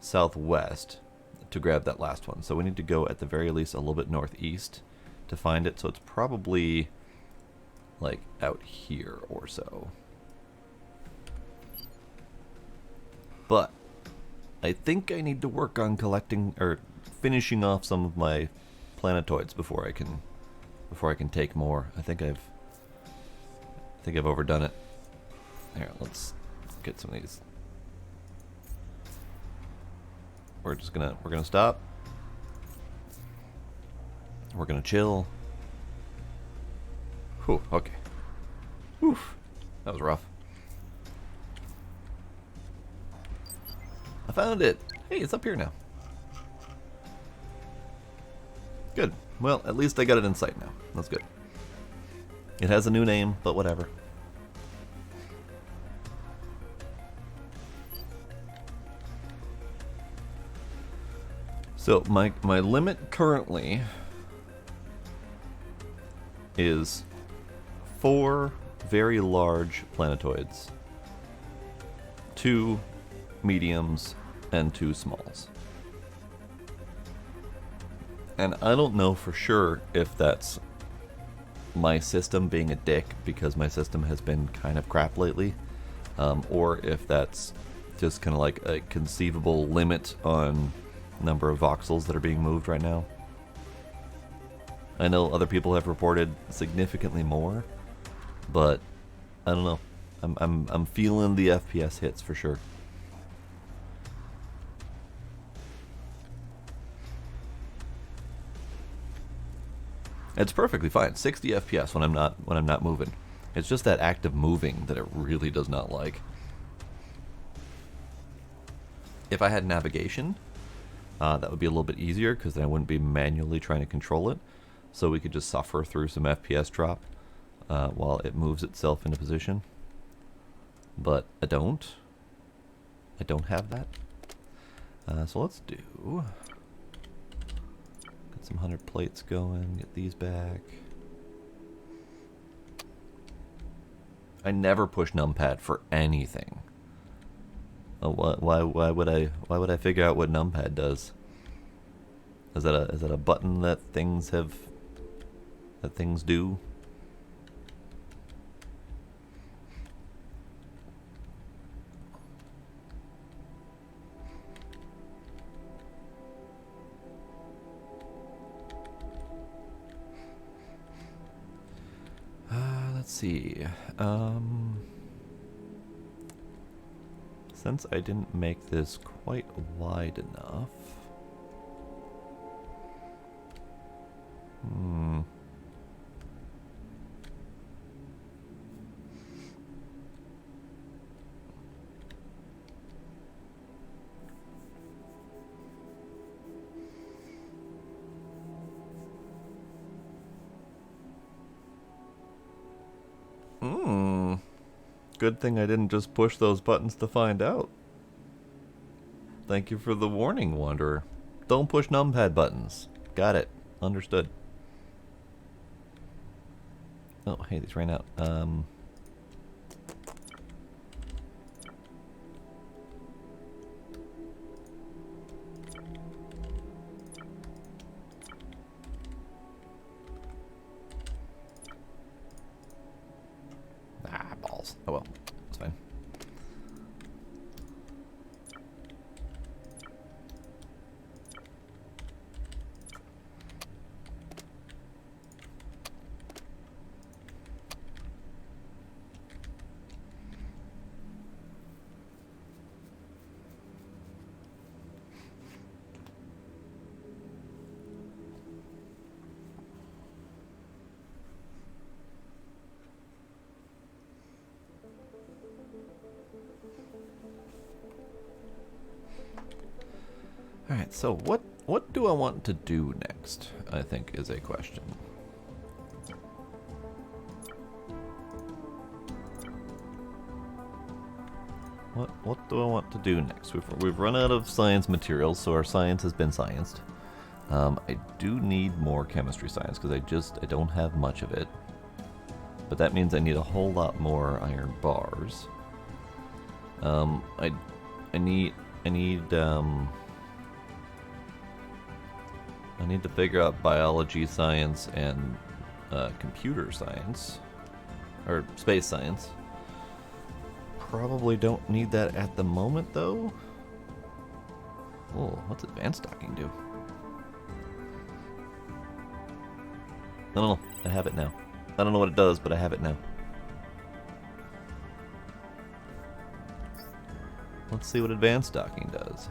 southwest to grab that last one. So we need to go, at the very least, a little bit northeast to find it. So it's probably, like, out here or so. But I think I need to work on collecting, or finishing off some of my planetoids before I can take more. I think I've overdone it. Here, let's get some of these. We're gonna stop. We're gonna chill. Whew, okay. Whew, that was rough. I found it! Hey, it's up here now. Good. Well, at least I got it in sight now. That's good. It has a new name, but whatever. So, my limit currently is 4 very large planetoids, 2 mediums, and 2 smalls. And I don't know for sure if that's my system being a dick because my system has been kind of crap lately, or if that's just kind of like a conceivable limit on number of voxels that are being moved right now. I know other people have reported significantly more, but I don't know. I'm feeling the FPS hits for sure. It's perfectly fine. 60 FPS when I'm not moving. It's just that act of moving that it really does not like. If I had navigation, that would be a little bit easier because then I wouldn't be manually trying to control it. So we could just suffer through some FPS drop while it moves itself into position. But I don't. I don't have that. So let's do... Get some 100 plates going, get these back. I never push numpad for anything. Oh, why would I figure out what numpad does? Is that a button that things do? Let's see. Since I didn't make this quite wide enough. Good thing I didn't just push those buttons to find out. Thank you for the warning, Wanderer. Don't push numpad buttons. Got it. Understood. Oh, hey, these ran out. Balls. Oh well, it's fine. Alright, so what do I want to do next, I think is a question. What do I want to do next? We've run out of science materials, so our science has been scienced. I do need more chemistry science because I don't have much of it. But that means I need a whole lot more iron bars. I need to figure out biology science and computer science, or space science. Probably don't need that at the moment, though. Oh, what's advanced docking do? I don't know. I have it now. I don't know what it does, but I have it now. Let's see what advanced docking does.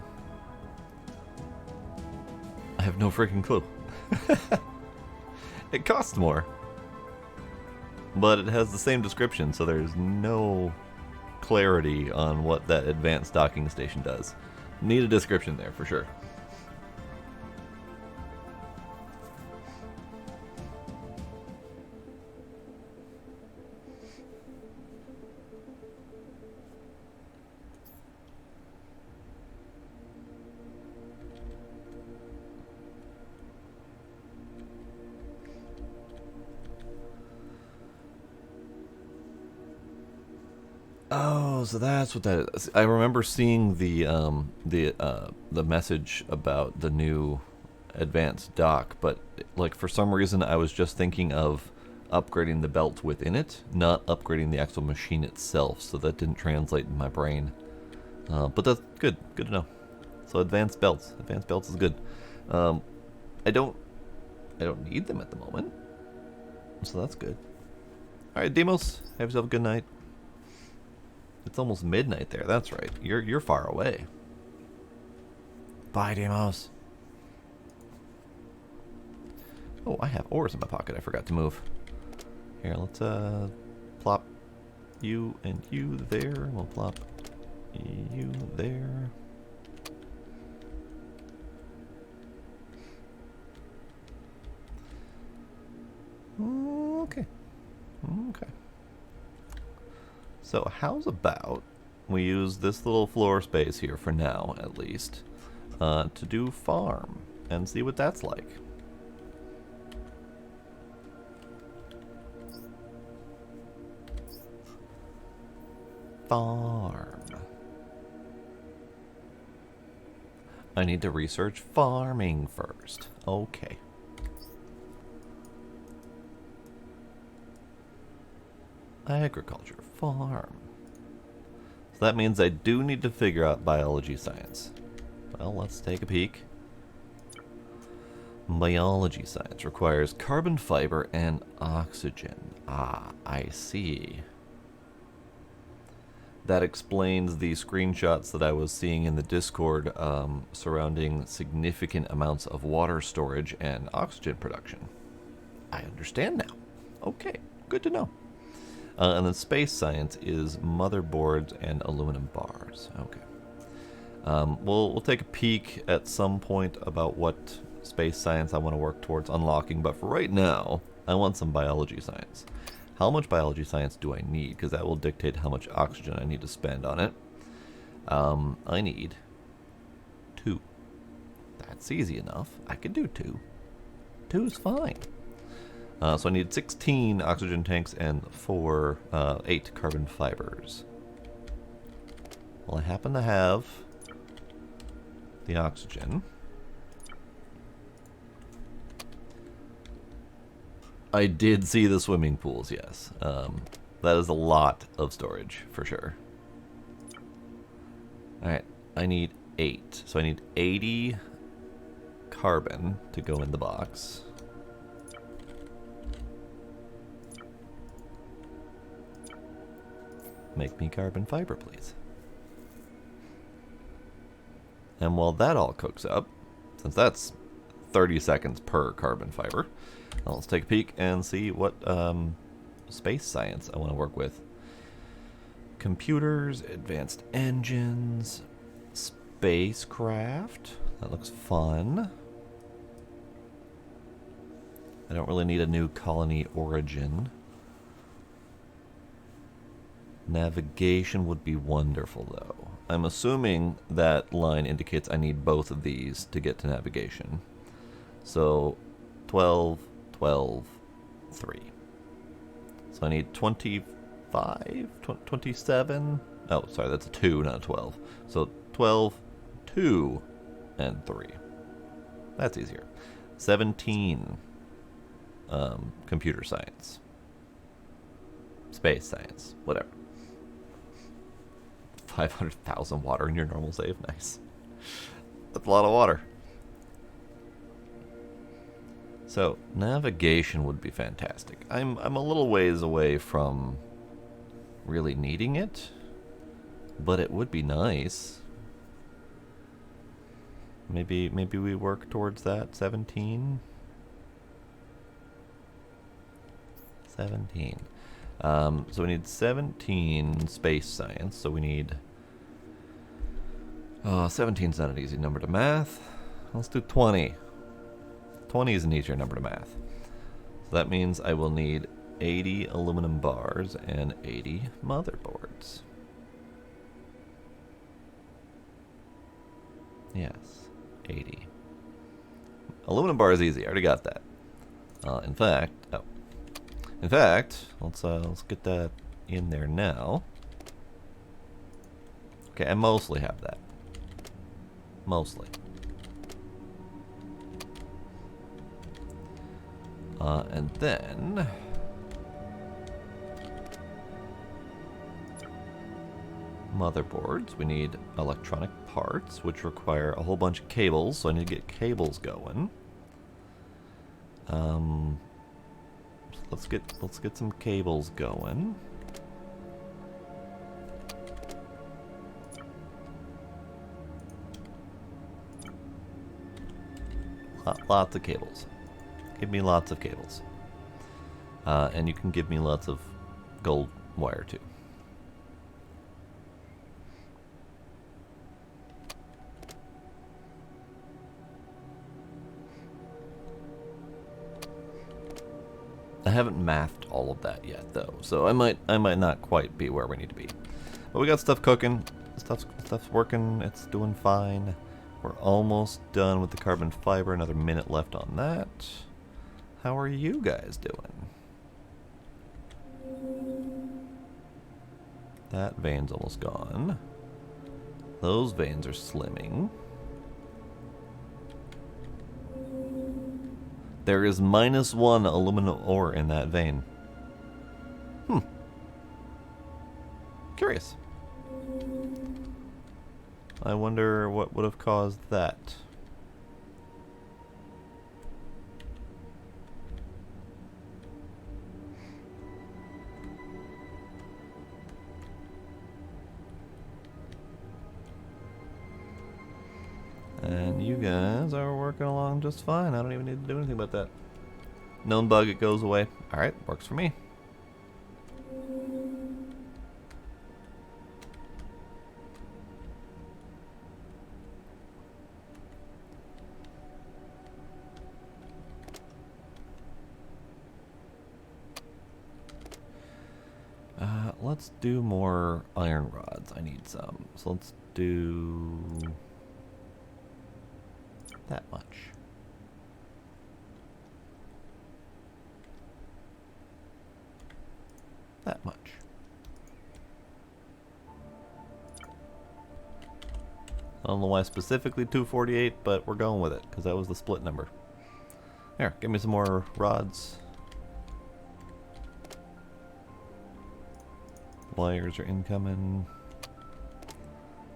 I have no freaking clue. It costs more. But it has the same description, so there's no clarity on what that advanced docking station does. Need a description there for sure. Oh, so that's what that is. I remember seeing the message about the new advanced dock, but like for some reason I was just thinking of upgrading the belt within it, not upgrading the actual machine itself. So that didn't translate in my brain. But that's good. Good to know. So advanced belts is good. I don't need them at the moment, so that's good. All right, Demos, have yourself a good night. It's almost midnight there. That's right. You're far away. Bye, Demos. Oh, I have ores in my pocket. I forgot to move. Here, let's plop you and you there. We'll plop you there. Okay. Okay. So how's about we use this little floor space here for now, at least, to do farm and see what that's like. Farm. I need to research farming first. Okay. Agriculture, farm. So that means I do need to figure out biology science. Well, let's take a peek. Biology science requires carbon fiber and oxygen. Ah, I see. That explains the screenshots that I was seeing in the Discord surrounding significant amounts of water storage and oxygen production. I understand now. Okay, good to know. And then space science is motherboards and aluminum bars. Okay. We'll take a peek at some point about what space science I want to work towards unlocking, but for right now, I want some biology science. How much biology science do I need? Because that will dictate how much oxygen I need to spend on it. I need 2. That's easy enough. I can do 2. 2 is fine. So I need 16 oxygen tanks and 8 carbon fibers. Well, I happen to have the oxygen. I did see the swimming pools, yes. That is a lot of storage, for sure. Alright, I need 8. So I need 80 carbon to go in the box. Make me carbon fiber, please. And while that all cooks up, since that's 30 seconds per carbon fiber, let's take a peek and see what space science I want to work with. Computers, advanced engines, spacecraft. That looks fun. I don't really need a new colony origin. Navigation would be wonderful, though. I'm assuming that line indicates I need both of these to get to navigation. So 12, 12, 3. So I need 25, 27. Oh, sorry, that's a 2, not a 12. So 12, 2, and 3. That's easier. 17. Computer science. Space science. Whatever. 500,000 water in your normal save. Nice. That's a lot of water. So, navigation would be fantastic. I'm a little ways away from really needing it, but it would be nice. Maybe we work towards that. 17. 17. So we need 17 space science. So we need 17's not an easy number to math. Let's do 20. 20 is an easier number to math. So that means I will need 80 aluminum bars and 80 motherboards. Yes, 80. Aluminum bar is easy. I already got that. In fact, let's get that in there now. Okay, I mostly have that. Mostly. And then motherboards. We need electronic parts, which require a whole bunch of cables, so I need to get cables going. Let's get some cables going. Lots of cables. Give me lots of cables. And you can give me lots of gold wire too. I haven't mathed all of that yet, though, so I might not quite be where we need to be. But we got stuff cooking, stuff's working, it's doing fine. We're almost done with the carbon fiber. Another minute left on that. How are you guys doing? That vein's almost gone. Those veins are slimming. There is -1 aluminum ore in that vein. Curious. I wonder what would have caused that. And you guys are working along just fine. I don't even need to do anything about that. Known bug, it goes away. Alright, works for me. Let's do more iron rods. I need some. So let's do that much. That much. I don't know why specifically 248, but we're going with it because that was the split number. Here, give me some more rods. Wires are incoming.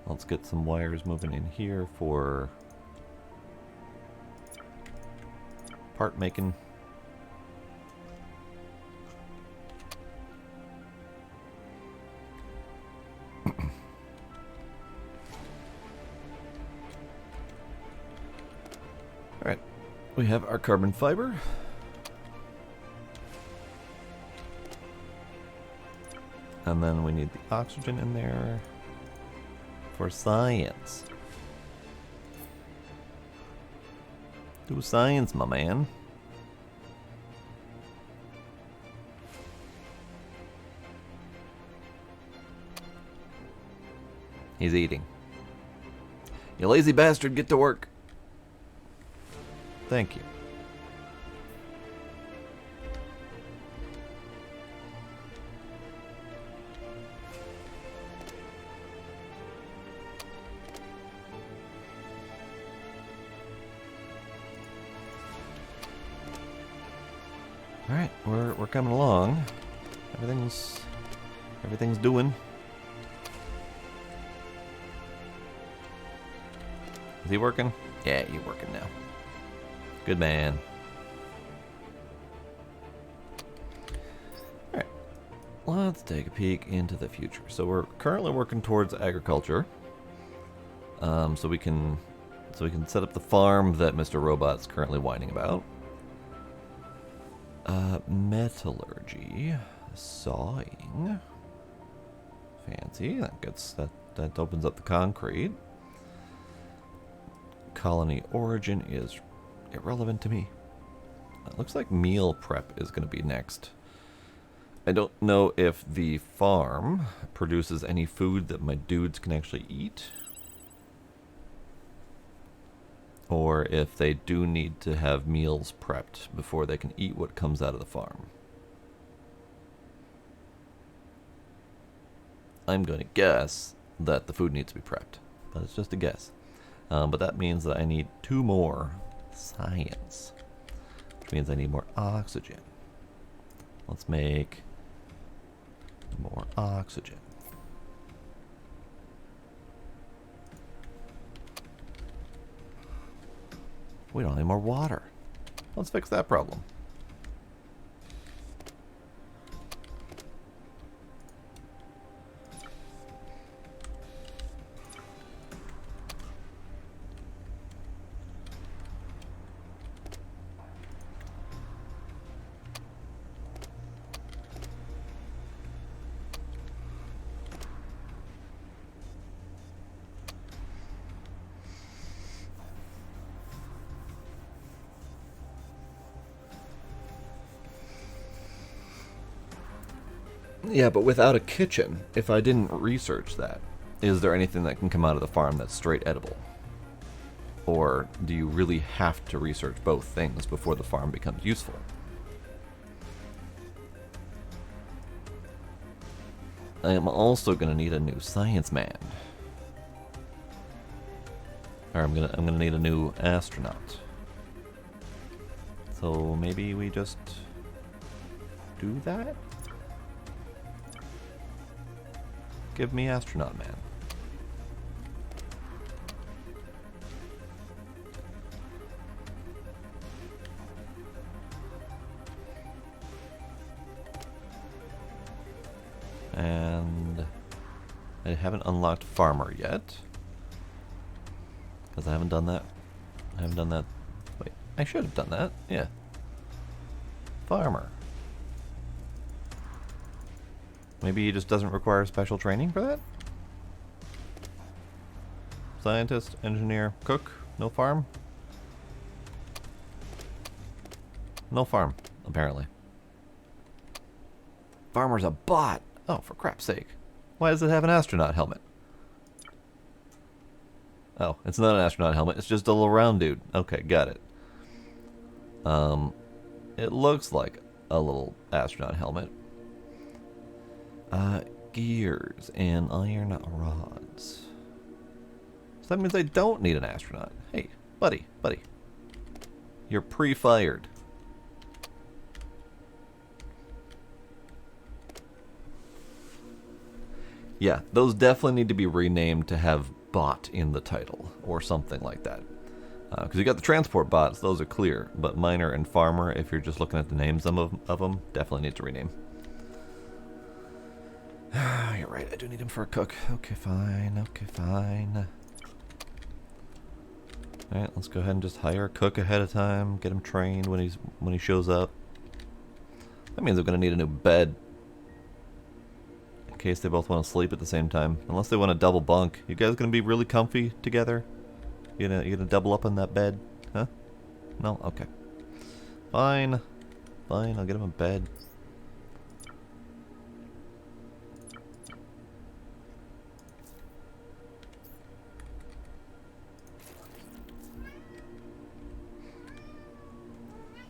Let's get some wires moving in here for part making. Alright, we have our carbon fiber. And then we need the oxygen in there for science. Do science, my man. He's eating. You lazy bastard, get to work. Thank you. Alright, we're coming along. Everything's doing. Is he working? Yeah, you're working now. Good man. Alright. Let's take a peek into the future. So we're currently working towards agriculture. So we can set up the farm that Mr. Robot's currently whining about. Metallurgy, sawing, fancy. That opens up the concrete. Colony origin is irrelevant to me. It looks like meal prep is going to be next. I don't know if the farm produces any food that my dudes can actually eat, or if they do need to have meals prepped before they can eat what comes out of the farm. I'm going to guess that the food needs to be prepped, but it's just a guess. But that means that I need 2 more science, which means I need more oxygen. Let's make more oxygen. We don't have any more water. Let's fix that problem. Yeah, but without a kitchen, if I didn't research that, is there anything that can come out of the farm that's straight edible? Or do you really have to research both things before the farm becomes useful? I am also going to need a new science man. Or I'm gonna need a new astronaut. So maybe we just do that? Give me astronaut man. And I haven't unlocked farmer yet. Because I haven't done that. I haven't done that. Wait, I should have done that. Yeah. Farmer. Maybe he just doesn't require special training for that? Scientist, engineer, cook, no farm? No farm, apparently. Farmer's a bot! Oh, for crap's sake. Why does it have an astronaut helmet? Oh, it's not an astronaut helmet, it's just a little round dude. Okay, got it. It looks like a little astronaut helmet. Gears and iron rods. So that means I don't need an astronaut. Hey, buddy. You're pre-fired. Yeah, those definitely need to be renamed to have bot in the title or something like that. Because you got the transport bots, those are clear. But miner and farmer, if you're just looking at the names of them, definitely need to rename. You're right, I do need him for a cook. Okay, fine. Alright, let's go ahead and just hire a cook ahead of time, get him trained when he shows up. That means I'm gonna need a new bed. In case they both want to sleep at the same time. Unless they want a double bunk. You guys gonna be really comfy together? You gonna double up on that bed? Huh? No? Okay. Fine, I'll get him a bed.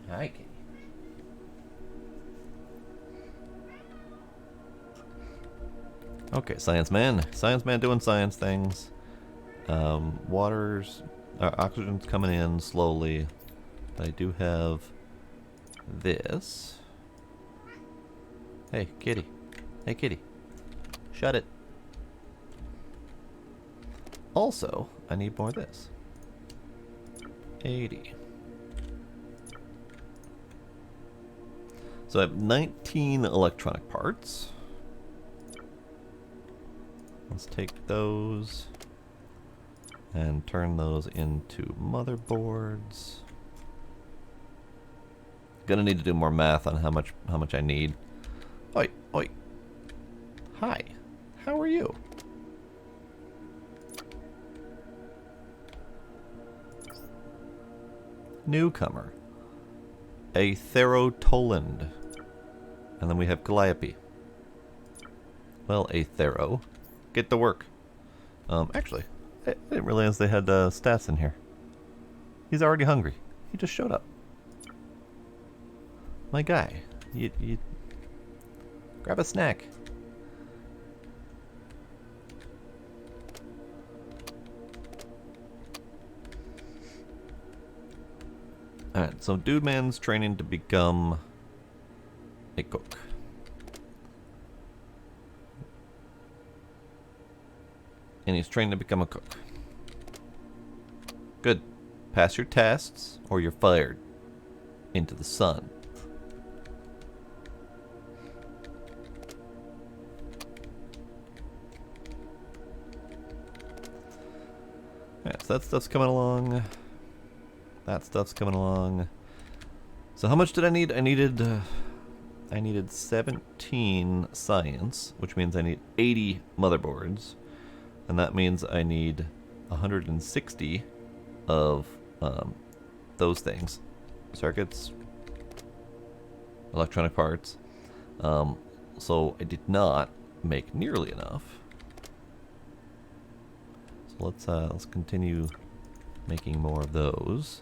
Hi, kitty. Okay, science man doing science things. Oxygen's coming in slowly. I do have this. Hey, kitty. Hey, kitty. Shut it. Also, I need more of this. 80. So I have 19 electronic parts. Let's take those and turn those into motherboards. Gonna need to do more math on how much I need. Oi. Hi. How are you? Newcomer. A Therotoland. And then we have Calliope. Well, a Thero. Get to work. Actually, I didn't realize they had stats in here. He's already hungry. He just showed up. My guy, you grab a snack. Alright, so Dude Man's training to become a cook. And he's trained to become a cook. Good. Pass your tests, or you're fired. Into the sun. Alright, so that stuff's coming along. That stuff's coming along. So how much did I need? I needed 17 science, which means I need 80 motherboards. And that means I need 160 of those things. Circuits, electronic parts. So I did not make nearly enough. So let's continue making more of those.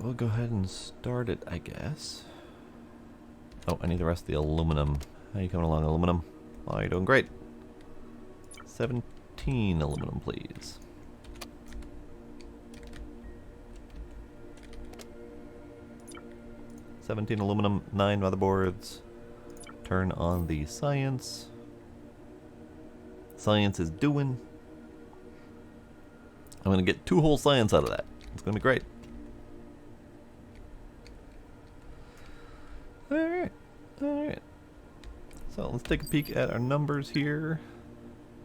We'll go ahead and start it, I guess. Oh, I need the rest of the aluminum. How are you coming along, aluminum? Oh, you're doing great. 17 aluminum, please. $17 aluminum, 9 motherboards. Turn on the science. Science is doing. I'm going to get 2 whole science out of that. It's going to be great. Alright. Alright. So let's take a peek at our numbers here.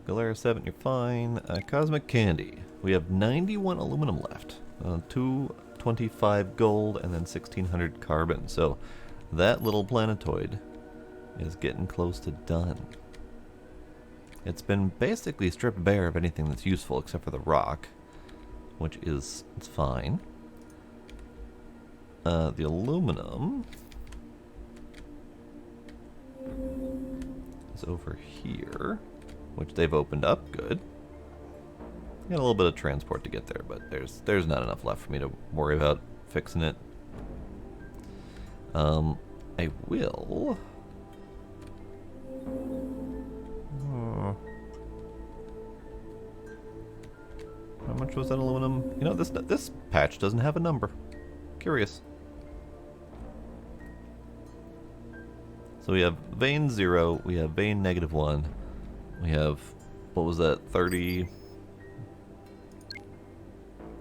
Galera 7, you're fine. Cosmic Candy. We have 91 aluminum left. 225 gold and then 1600 carbon. So that little planetoid is getting close to done. It's been basically stripped bare of anything that's useful except for the rock, which is it's fine. The aluminum is over here, which they've opened up. Good. Got a little bit of transport to get there, but there's not enough left for me to worry about fixing it. I will. How much was that aluminum? You know, this patch doesn't have a number. Curious. So we have vein 0, we have vein -1, we have, what was that, 30,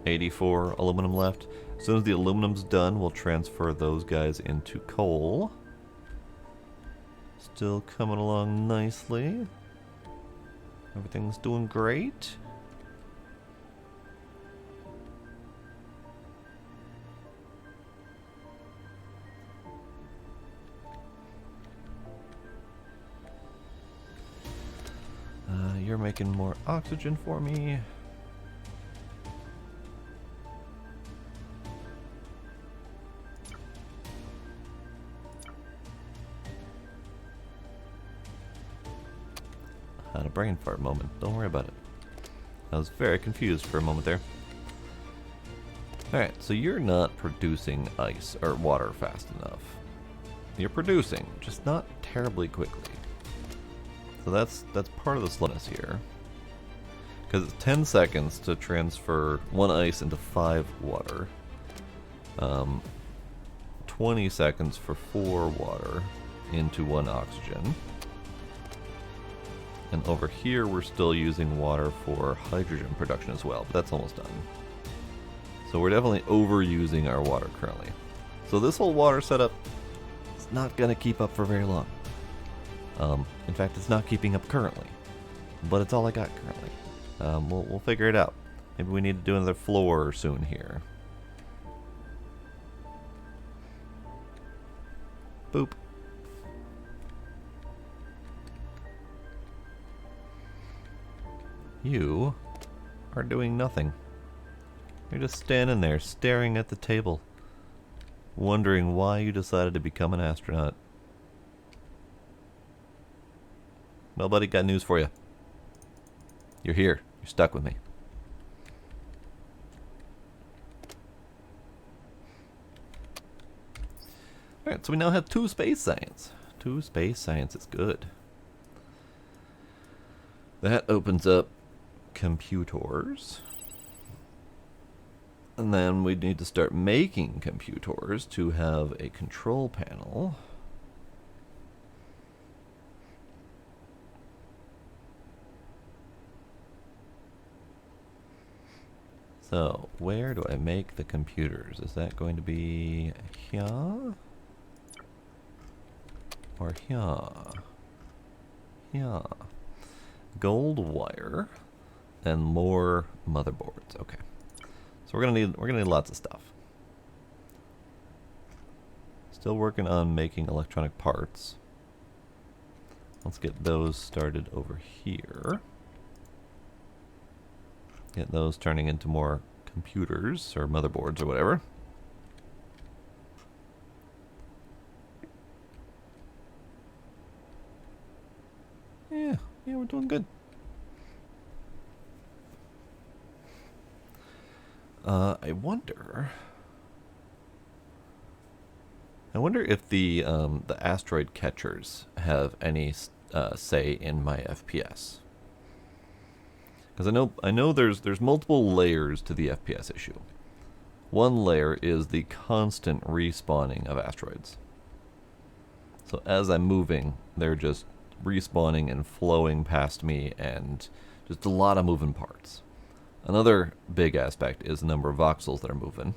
84 aluminum left. As soon as the aluminum's done, we'll transfer those guys into coal. Still coming along nicely. Everything's doing great. You're making more oxygen for me. Had a brain fart moment. Don't worry about it. I was very confused for a moment there. Alright, so you're not producing ice or water fast enough. You're producing, just not terribly quickly. So that's part of the slowness here. Because it's 10 seconds to transfer 1 ice into 5 water. 20 seconds for 4 water into 1 oxygen. And over here we're still using water for hydrogen production as well, but that's almost done. So we're definitely overusing our water currently. So this whole water setup is not going to keep up for very long. In fact, it's not keeping up currently, but it's all I got currently. We'll figure it out. Maybe we need to do another floor soon here. Boop. You are doing nothing. You're just standing there staring at the table, wondering why you decided to become an astronaut. Well, buddy, got news for you. You're here. You're stuck with me. Alright, so we now have 2 space science. 2 space science is good. That opens up computers. And then we need to start making computers to have a control panel. So, where do I make the computers? Is that going to be here? Or here? Here. Gold wire and more motherboards. Okay. So we're gonna need lots of stuff. Still working on making electronic parts. Let's get those started over here. Get those turning into more computers or motherboards or whatever. Yeah, we're doing good. I wonder if the asteroid catchers have any say in my FPS. Because I know there's multiple layers to the FPS issue. One layer is the constant respawning of asteroids. So as I'm moving, they're just respawning and flowing past me, and just a lot of moving parts. Another big aspect is the number of voxels that are moving.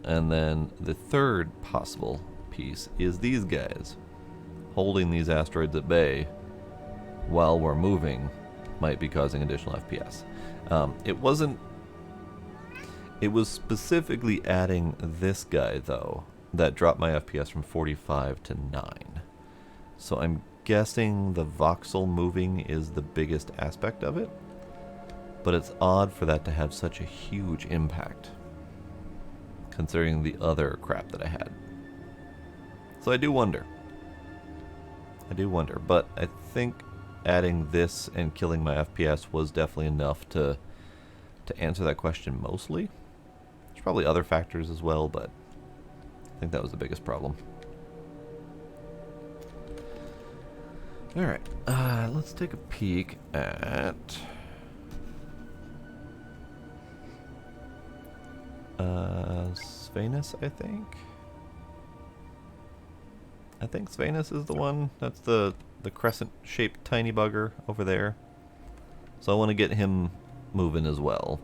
And then the third possible piece is these guys. Holding these asteroids at bay while we're moving might be causing additional FPS. It was specifically adding this guy, though, that dropped my FPS from 45 to 9. So I'm guessing the voxel moving is the biggest aspect of it, but it's odd for that to have such a huge impact, considering the other crap that I had. So I do wonder. But I think adding this and killing my FPS was definitely enough to answer that question mostly. There's probably other factors as well, but I think that was the biggest problem. Alright, let's take a peek at Svenus, I think. I think Svenus is the one. That's the crescent-shaped tiny bugger over there. So I want to get him moving as well.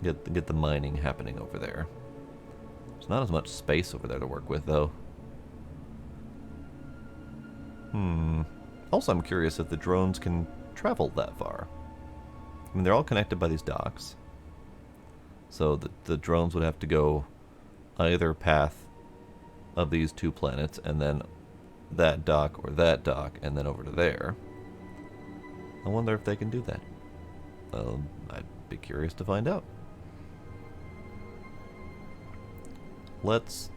Get the mining happening over there. There's not as much space over there to work with, though. Also, I'm curious if the drones can travel that far. I mean, they're all connected by these docks. So the drones would have to go either path of these two planets, and then that dock or that dock, and then over to there. I wonder if they can do that. I'd be curious to find out. Let's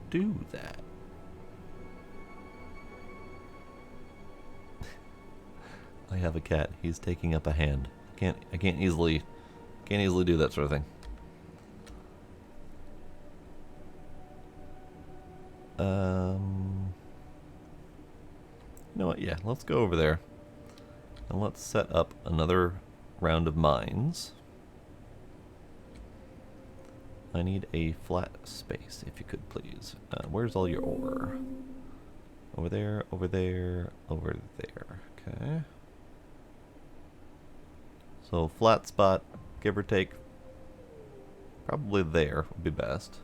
do that. I have a cat. He's taking up a hand. I can't easily do that sort of thing. You know what? Yeah, let's go over there. And let's set up another round of mines. I need a flat space, if you could please. Where's all your ore? Over there, over there, over there. Okay. So flat spot, give or take, probably there would be best.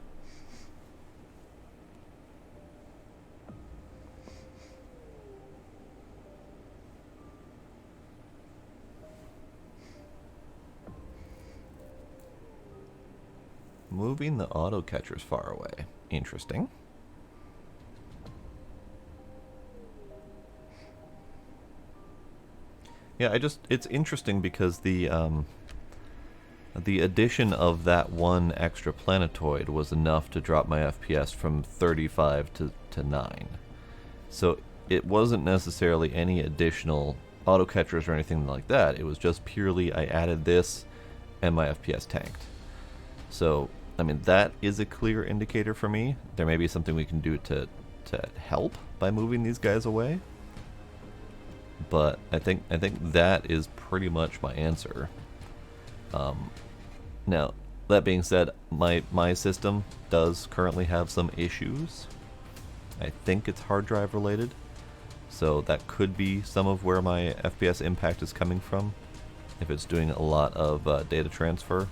Moving the auto catchers far away. Interesting. Yeah, it's interesting because the addition of that one extra planetoid was enough to drop my FPS from 35 to 9. So it wasn't necessarily any additional auto catchers or anything like that. It was just purely I added this and my FPS tanked. So, I mean, that is a clear indicator for me. There may be something we can do to help by moving these guys away. But I think that is pretty much my answer. Now, that being said, my system does currently have some issues. I think it's hard drive related, so that could be some of where my FPS impact is coming from, if it's doing a lot of data transfer.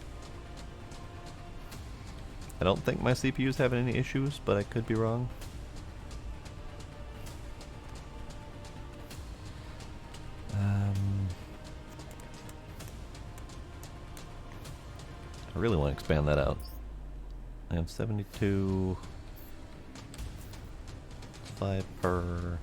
I don't think my CPU is having any issues, but I could be wrong. I really want to expand that out. I have 72, 5 per.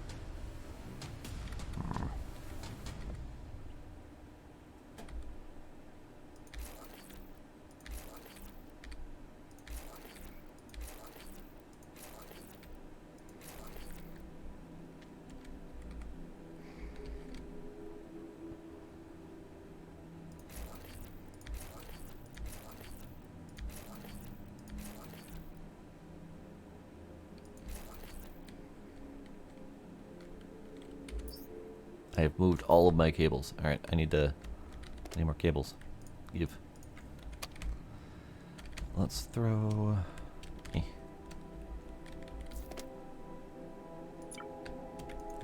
I have moved all of my cables. Alright, I need more cables. Give. Let's throw...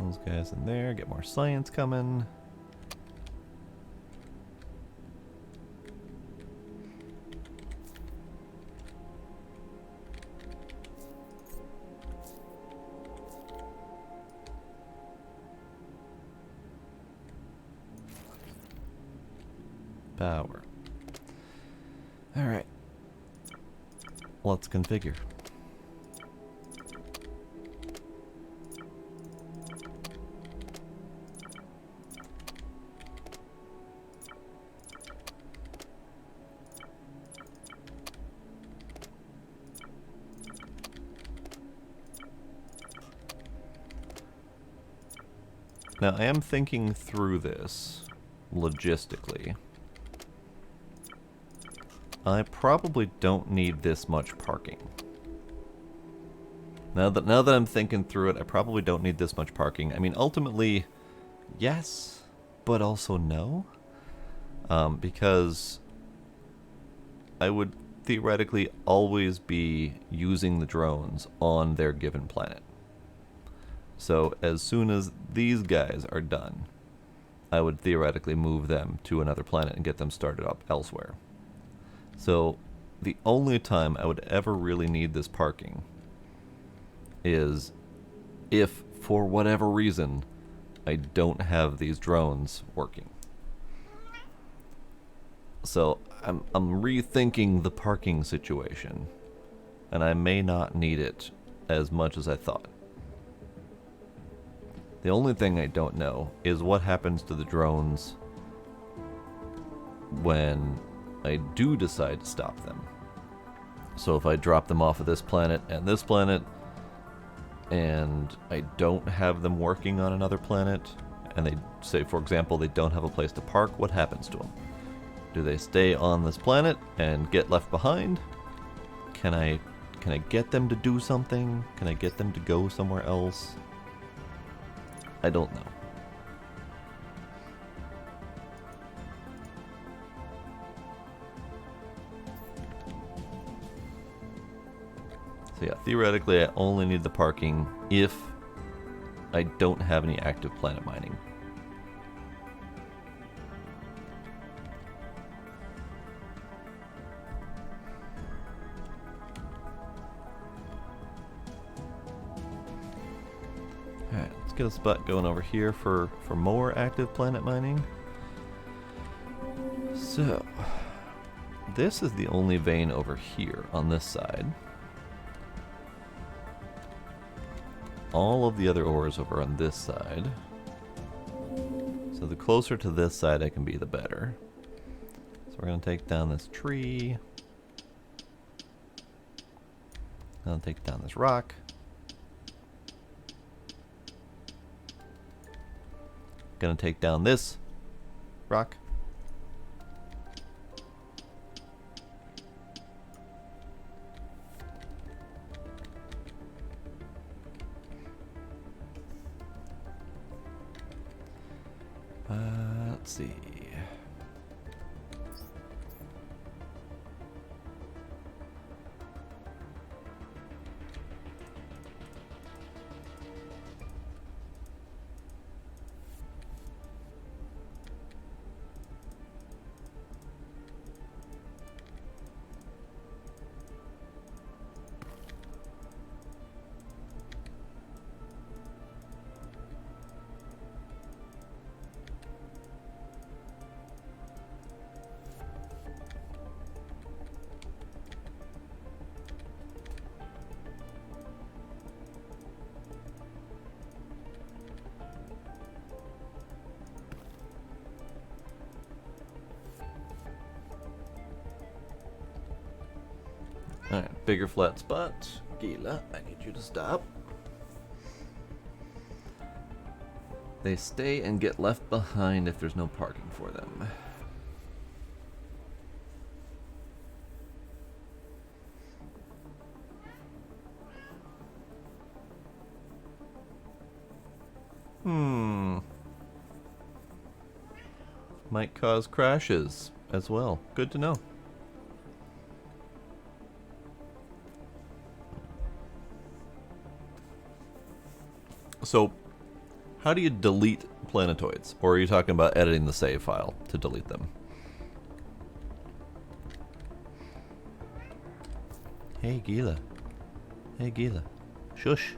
Those guys in there, get more science coming. Power. Alright. Let's configure. Now, I am thinking through this logistically. I probably don't need this much parking. Now that I'm thinking through it, I probably don't need this much parking. I mean, ultimately, yes, but also no. Because I would theoretically always be using the drones on their given planet. So as soon as these guys are done, I would theoretically move them to another planet and get them started up elsewhere. So the only time I would ever really need this parking is if, for whatever reason, I don't have these drones working. So I'm rethinking the parking situation, and I may not need it as much as I thought. The only thing I don't know is what happens to the drones when I do decide to stop them. So if I drop them off of this planet, and I don't have them working on another planet, and they say, for example, they don't have a place to park, what happens to them? Do they stay on this planet and get left behind? Can I get them to do something? Can I get them to go somewhere else? I don't know. So yeah, theoretically I only need the parking if I don't have any active planet mining. Alright, let's get a spot going over here for more active planet mining. So, this is the only vein over here on this side. All of the other ores over on this side. So the closer to this side I can be, the better. So we're going to take down this tree. Going to take down this rock. Going to take down this rock. Let's see. Alright, bigger flat spot. Gila, I need you to stop. They stay and get left behind if there's no parking for them. Might cause crashes as well. Good to know. So, How do you delete planetoids? Or are you talking about editing the save file to delete them? Hey, Gila. Hey, Gila. Shush.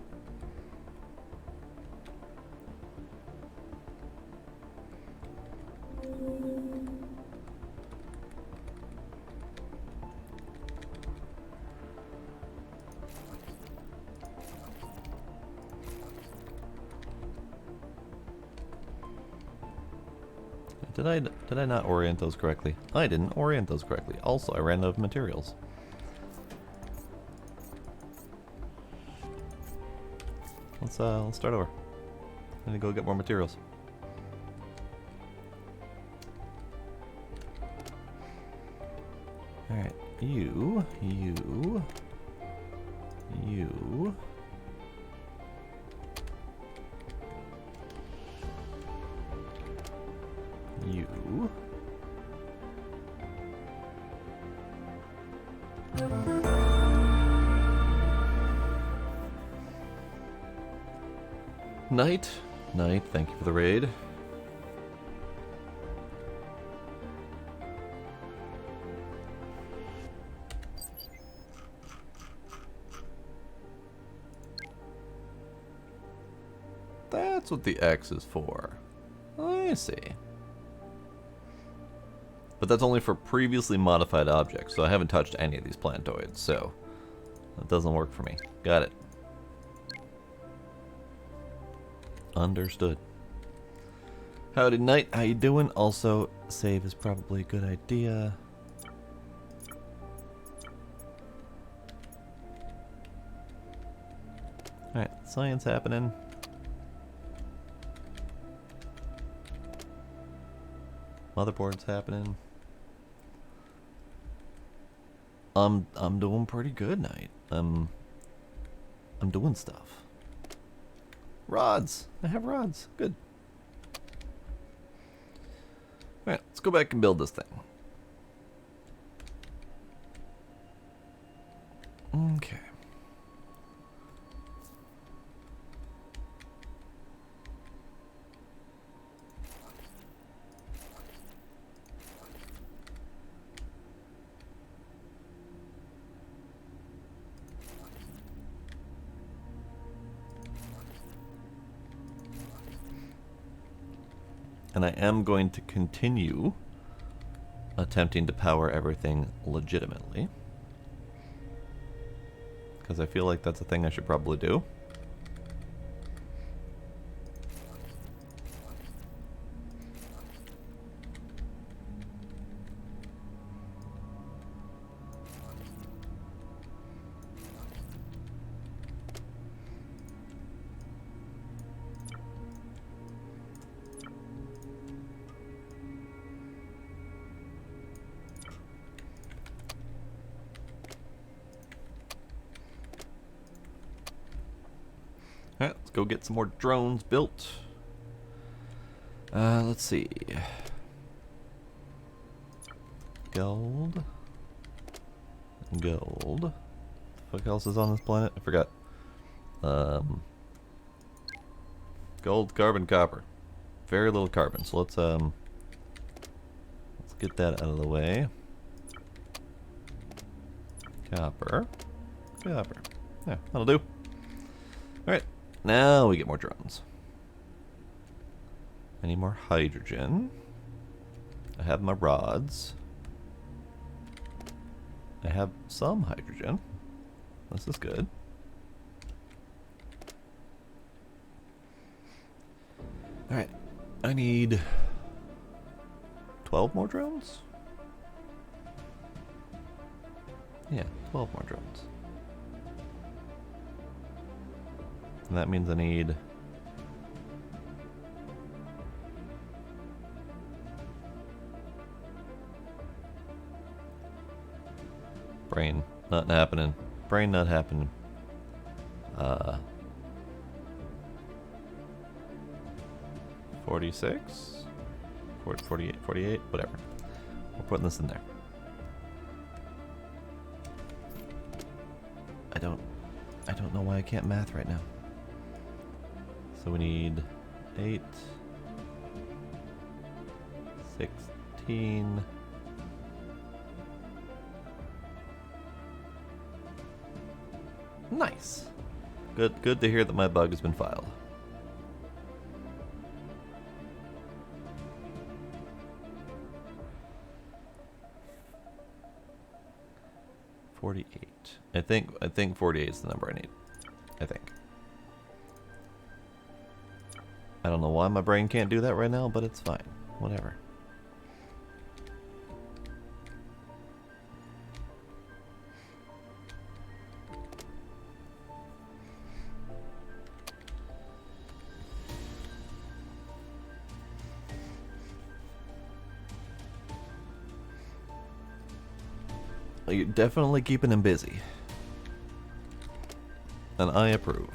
Did I not orient those correctly? I didn't orient those correctly. Also, I ran out of materials. Let's start over. I need to go get more materials. All right, you. Knight, thank you for the raid. That's what the X is for. I see. But that's only for previously modified objects, so I haven't touched any of these planetoids, so that doesn't work for me. Got it. Understood. Howdy, Knight. How you doing? Also, save is probably a good idea. Alright, science happening. Motherboard's happening. I'm doing pretty good, Knight. I'm doing stuff. Rods! I have rods. Good. Alright, let's go back and build this thing. Okay. And I am going to continue attempting to power everything legitimately, because I feel like that's a thing I should probably do. Alright, let's go get some more drones built. Let's see. Gold. What else is on this planet? I forgot. Gold, carbon, copper. Very little carbon, so let's get that out of the way. Copper. Yeah, that'll do. Alright. Now we get more drones. I need more hydrogen. I have my rods. I have some hydrogen. This is good. Alright. I need 12 more drones? Yeah, 12 more drones. And that means I need brain not happening. Brain not happening. 46? 48, 48, whatever. We're putting this in there. I don't know why I can't math right now. So we need 8, 16. Nice. Good to hear that my bug has been filed. I think 48 is the number I need. I think. I don't know why my brain can't do that right now, but it's fine. Whatever. You're definitely keeping him busy. And I approve.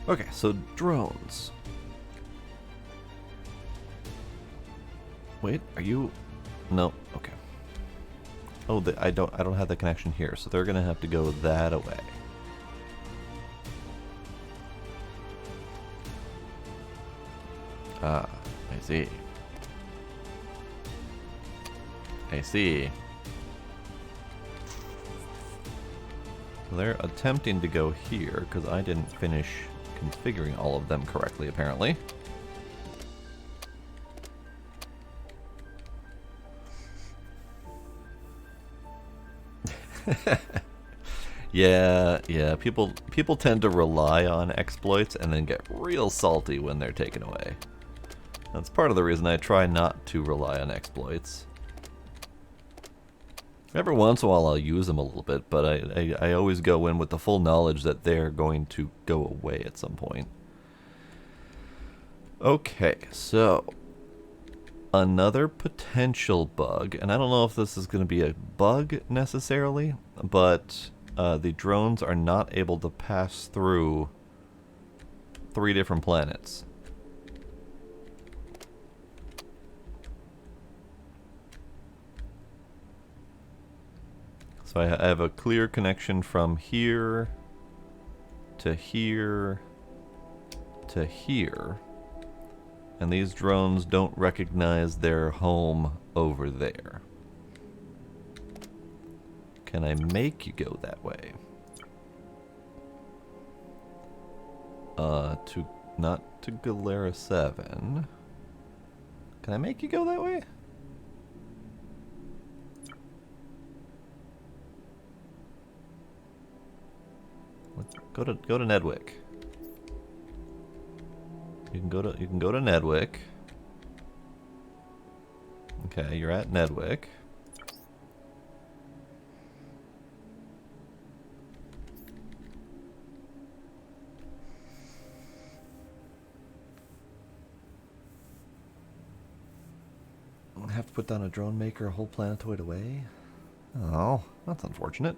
Okay, so drones. Wait, are you? No. Okay. Oh, I don't have the connection here, so they're gonna have to go that away. Ah, I see. I see. They're attempting to go here because I didn't finish configuring all of them correctly, apparently. Yeah. People tend to rely on exploits and then get real salty when they're taken away. That's part of the reason I try not to rely on exploits. Every once in a while I'll use them a little bit, but I always go in with the full knowledge that they're going to go away at some point. Okay, so another potential bug, and I don't know if this is going to be a bug necessarily, but the drones are not able to pass through 3 different planets. So I have a clear connection from here to here to here. And these drones don't recognize their home over there. Can I make you go that way? Not to Galera 7. Can I make you go that way? Go to Nedwick. You can go to Nedwick. Okay, you're at Nedwick. I have to put down a drone maker a whole planetoid away? Oh, that's unfortunate.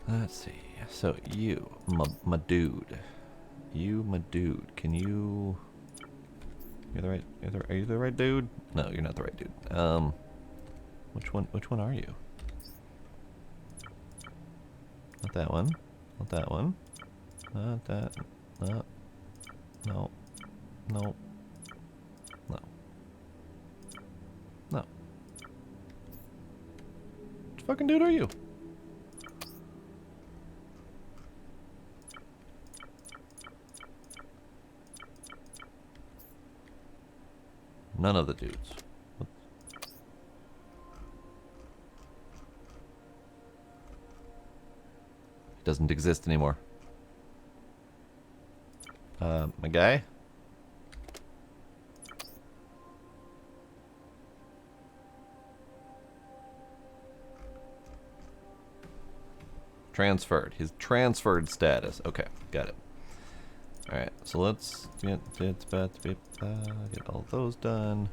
Let's see. So you, my dude. You, my dude. Can you? You're the right. Are you the right dude? No, you're not the right dude. Which one are you? Not that one. Not that one. Not that. No. No. No. No. No. Which fucking dude are you? None of the dudes. What? He doesn't exist anymore. My guy? Transferred. His transferred status. Okay, got it. Alright, so let's get all those done.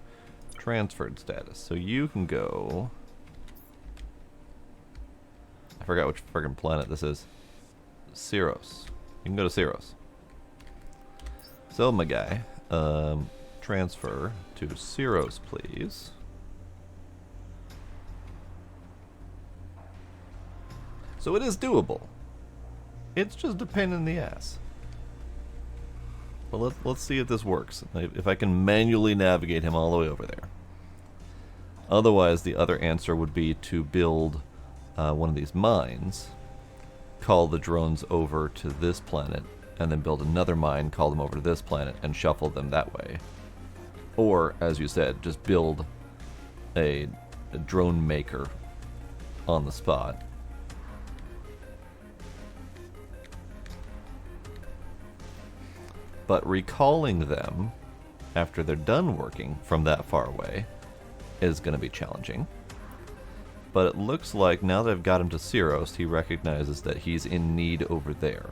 Transferred status. So you can go I forgot which friggin' planet this is. Ceros. You can go to Ceros. So, my guy, transfer to Ceros, please. So it is doable. It's just a pain in the ass. But let's see if this works. If I can manually navigate him all the way over there. Otherwise, the other answer would be to build one of these mines, call the drones over to this planet, and then build another mine, call them over to this planet, and shuffle them that way. Or, as you said, just build a drone maker on the spot. But recalling them after they're done working from that far away is going to be challenging. But it looks like now that I've got him to Ceros, he recognizes that he's in need over there.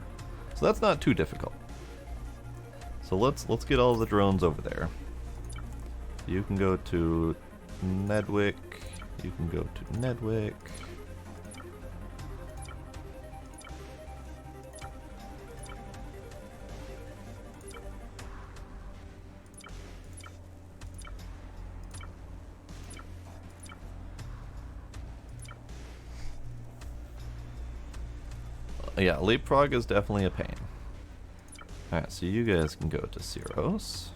So that's not too difficult. So let's get all the drones over there. You can go to Nedwick. You can go to Nedwick. Yeah, leapfrog is definitely a pain. Alright, so you guys can go to Ceros.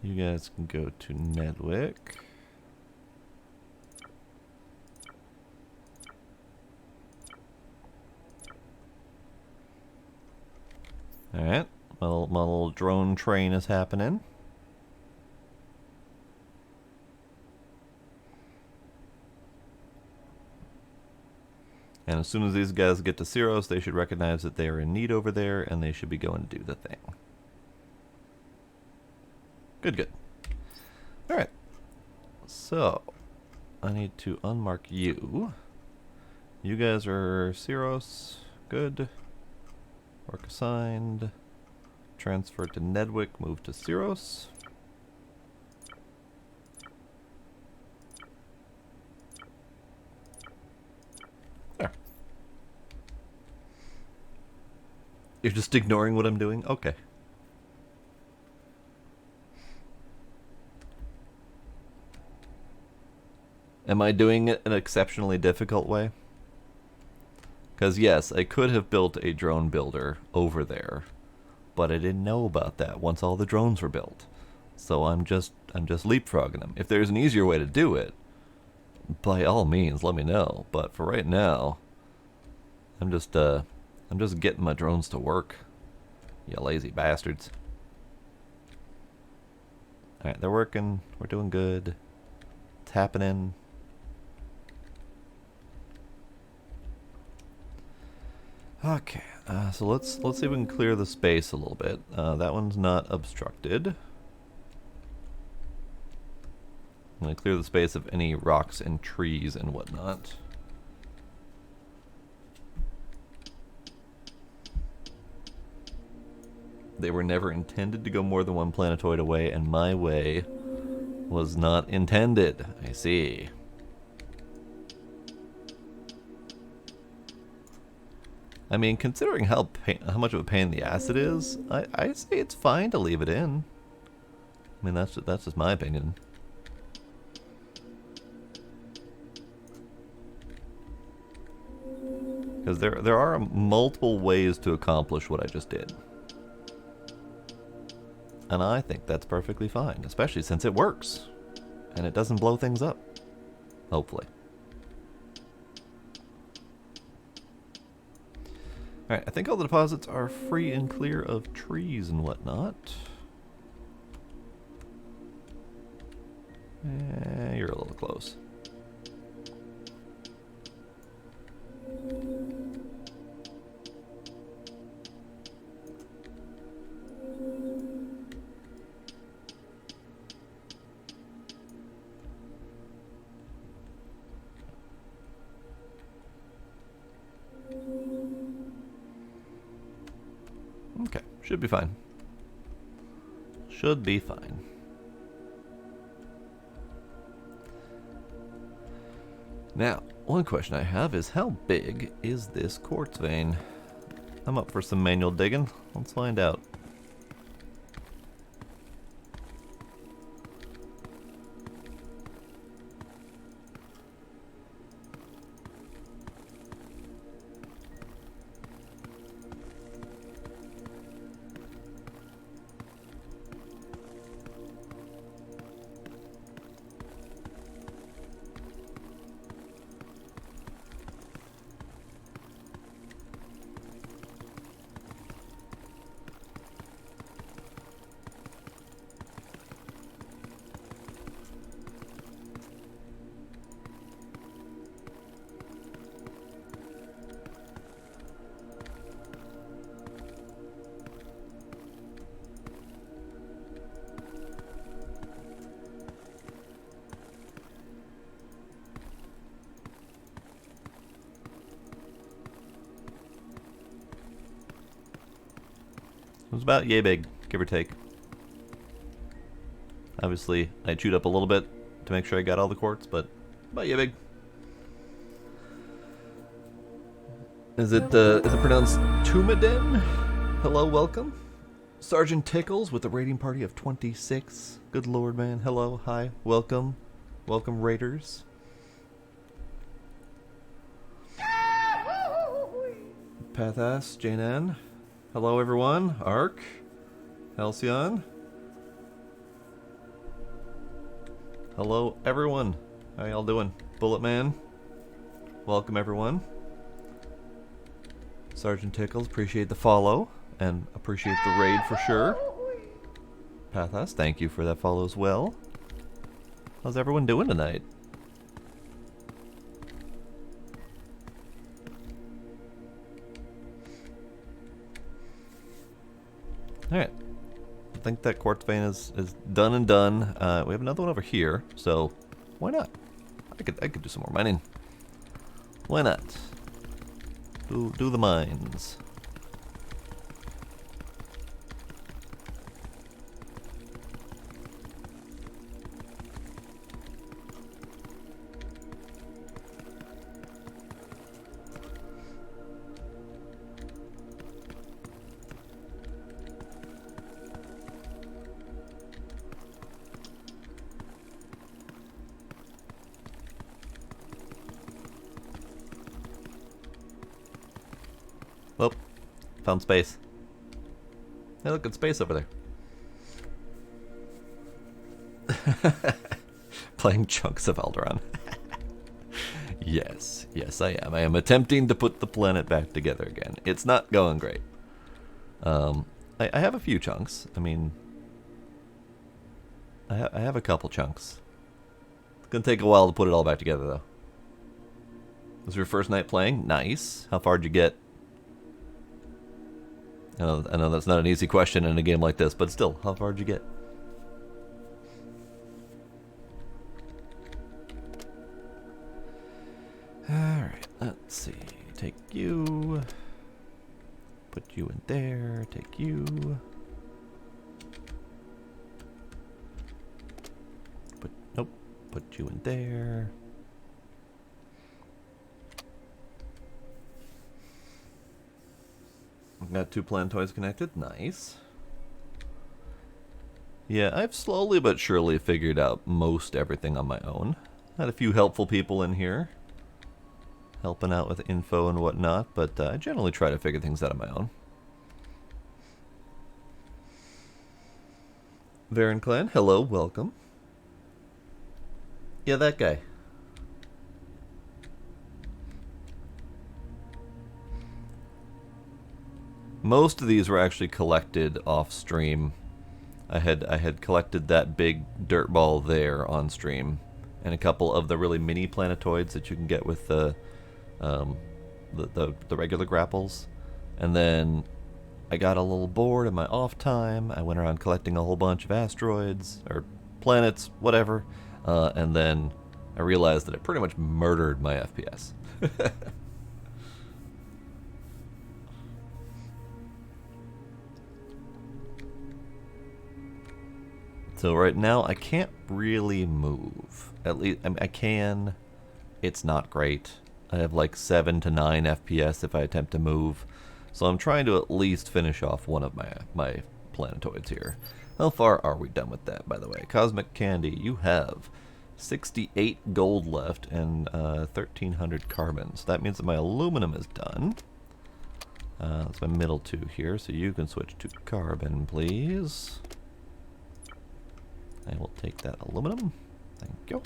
You guys can go to Nedwick. Alright, my little drone train is happening. And as soon as these guys get to Ceros, they should recognize that they are in need over there, and they should be going to do the thing. Good, good. Alright. So, I need to unmark you. You guys are Ceros. Good. Work assigned. Transfer to Nedwick. Move to Ceros. There. You're just ignoring what I'm doing? Okay. Am I doing it in an exceptionally difficult way? Because yes, I could have built a drone builder over there, but I didn't know about that once all the drones were built. So I'm just leapfrogging them. If there's an easier way to do it, by all means, let me know. But for right now, I'm just getting my drones to work. You lazy bastards. All right, they're working. We're doing good. It's happening. Okay, so let's see if we can clear the space a little bit. That one's not obstructed. I'm going to clear the space of any rocks and trees and whatnot. They were never intended to go more than one planetoid away, and my way was not intended. I see. I mean, considering how much of a pain in the ass it is, I say it's fine to leave it in. I mean, that's just my opinion. Because there are multiple ways to accomplish what I just did. And I think that's perfectly fine, especially since it works. And it doesn't blow things up. Hopefully. Alright, I think all the deposits are free and clear of trees and whatnot. You're a little close. Okay, should be fine. Should be fine. Now, one question I have is how big is this quartz vein? I'm up for some manual digging. Let's find out. It was about yay big, give or take. Obviously, I chewed up a little bit to make sure I got all the quartz, but about yay big. Is it pronounced Tumaden? Hello, welcome. Sergeant Tickles with a raiding party of 26. Good lord, man. Hello, hi, welcome. Welcome, raiders. Pathas, Jane Ann. Hello, everyone. Ark. Halcyon. Hello, everyone. How y'all doing? Bullet Man. Welcome, everyone. Sergeant Tickles, appreciate the follow and appreciate the raid for sure. Pathas, thank you for that follow as well. How's everyone doing tonight? Alright. I think that quartz vein is done and done. We have another one over here, so why not? I could do some more mining. Why not? Do the mines. Oh, found space. Hey, look at space over there. Playing chunks of Alderaan. Yes, I am. I am attempting to put the planet back together again. It's not going great. I have a few chunks. I mean, I have a couple chunks. It's gonna take a while to put it all back together, though. Was your first night playing? Nice. How far did you get? I know that's not an easy question in a game like this, but still, how far did you get? Alright, let's see. Take you. Put you in there. Take you. Nope. Put you in there. Got 2 planetoids connected. Nice. Yeah, I've slowly but surely figured out most everything on my own. Had a few helpful people in here helping out with info and whatnot, but I generally try to figure things out on my own. Varen Clan, hello, welcome. Yeah, that guy. Most of these were actually collected off stream. I had collected that big dirt ball there on stream, and a couple of the really mini planetoids that you can get with the regular grapples. And then I got a little bored in my off time. I went around collecting a whole bunch of asteroids or planets, whatever, and then I realized that it pretty much murdered my FPS. So right now I can't really move. At least I mean, I can. It's not great. I have like 7 to 9 FPS if I attempt to move. So I'm trying to at least finish off one of my planetoids here. How far are we done with that, by the way? Cosmic Candy, you have 68 gold left and 1,300 carbon. So that means that my aluminum is done. That's my middle two here, so you can switch to carbon, please. I will take that aluminum. Thank you.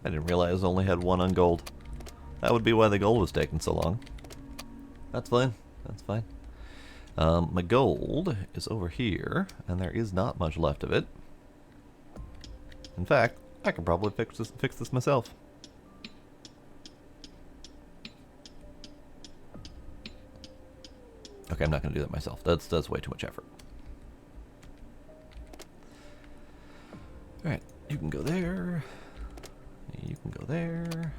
I didn't realize I only had one on gold. That would be why the gold was taking so long. That's fine. That's fine. My gold is over here, and there is not much left of it. In fact, I can probably fix this myself. Okay, I'm not going to do that myself. That's way too much effort. Alright, you can go there. You can go there.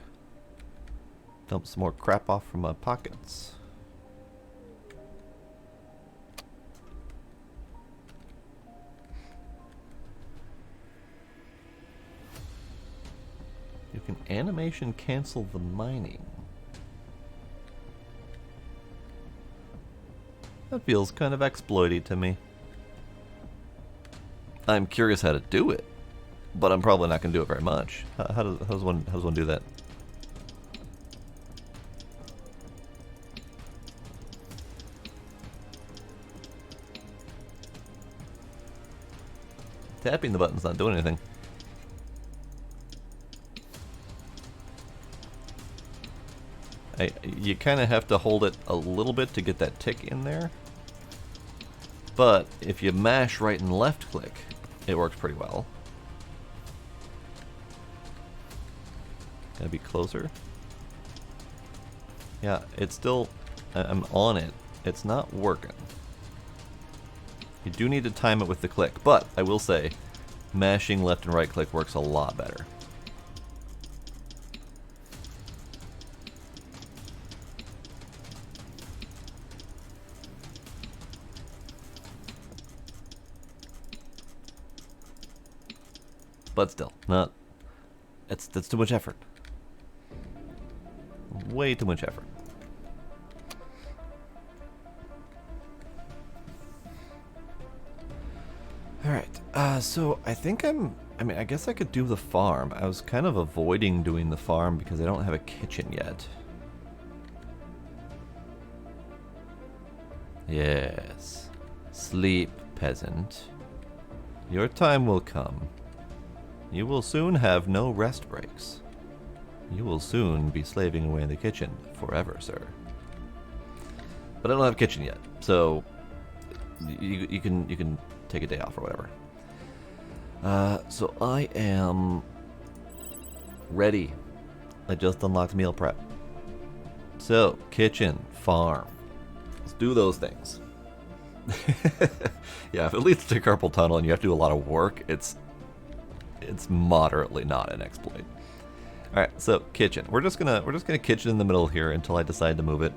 Dump some more crap off from my pockets. You can animation cancel the mining. That feels kind of exploity to me. I'm curious how to do it, but I'm probably not going to do it very much. How does one do that? Tapping the button's not doing anything. You kind of have to hold it a little bit to get that tick in there. But if you mash right and left click, it works pretty well. Gotta be closer. Yeah, it's still... I'm on it. It's not working. You do need to time it with the click, but I will say, mashing left and right click works a lot better. But still, not... That's too much effort. Way too much effort. Alright, so I think I mean, I guess I could do the farm. I was kind of avoiding doing the farm because I don't have a kitchen yet. Yes. Sleep, peasant. Your time will come. You will soon have no rest breaks. You will soon be slaving away in the kitchen forever, sir. But I don't have a kitchen yet, so you can take a day off or whatever. So I am ready. I just unlocked meal prep. So kitchen, farm. Let's do those things. Yeah, if it leads to carpal tunnel and you have to do a lot of work, it's moderately not an exploit. All right, so kitchen. We're just gonna kitchen in the middle here until I decide to move it.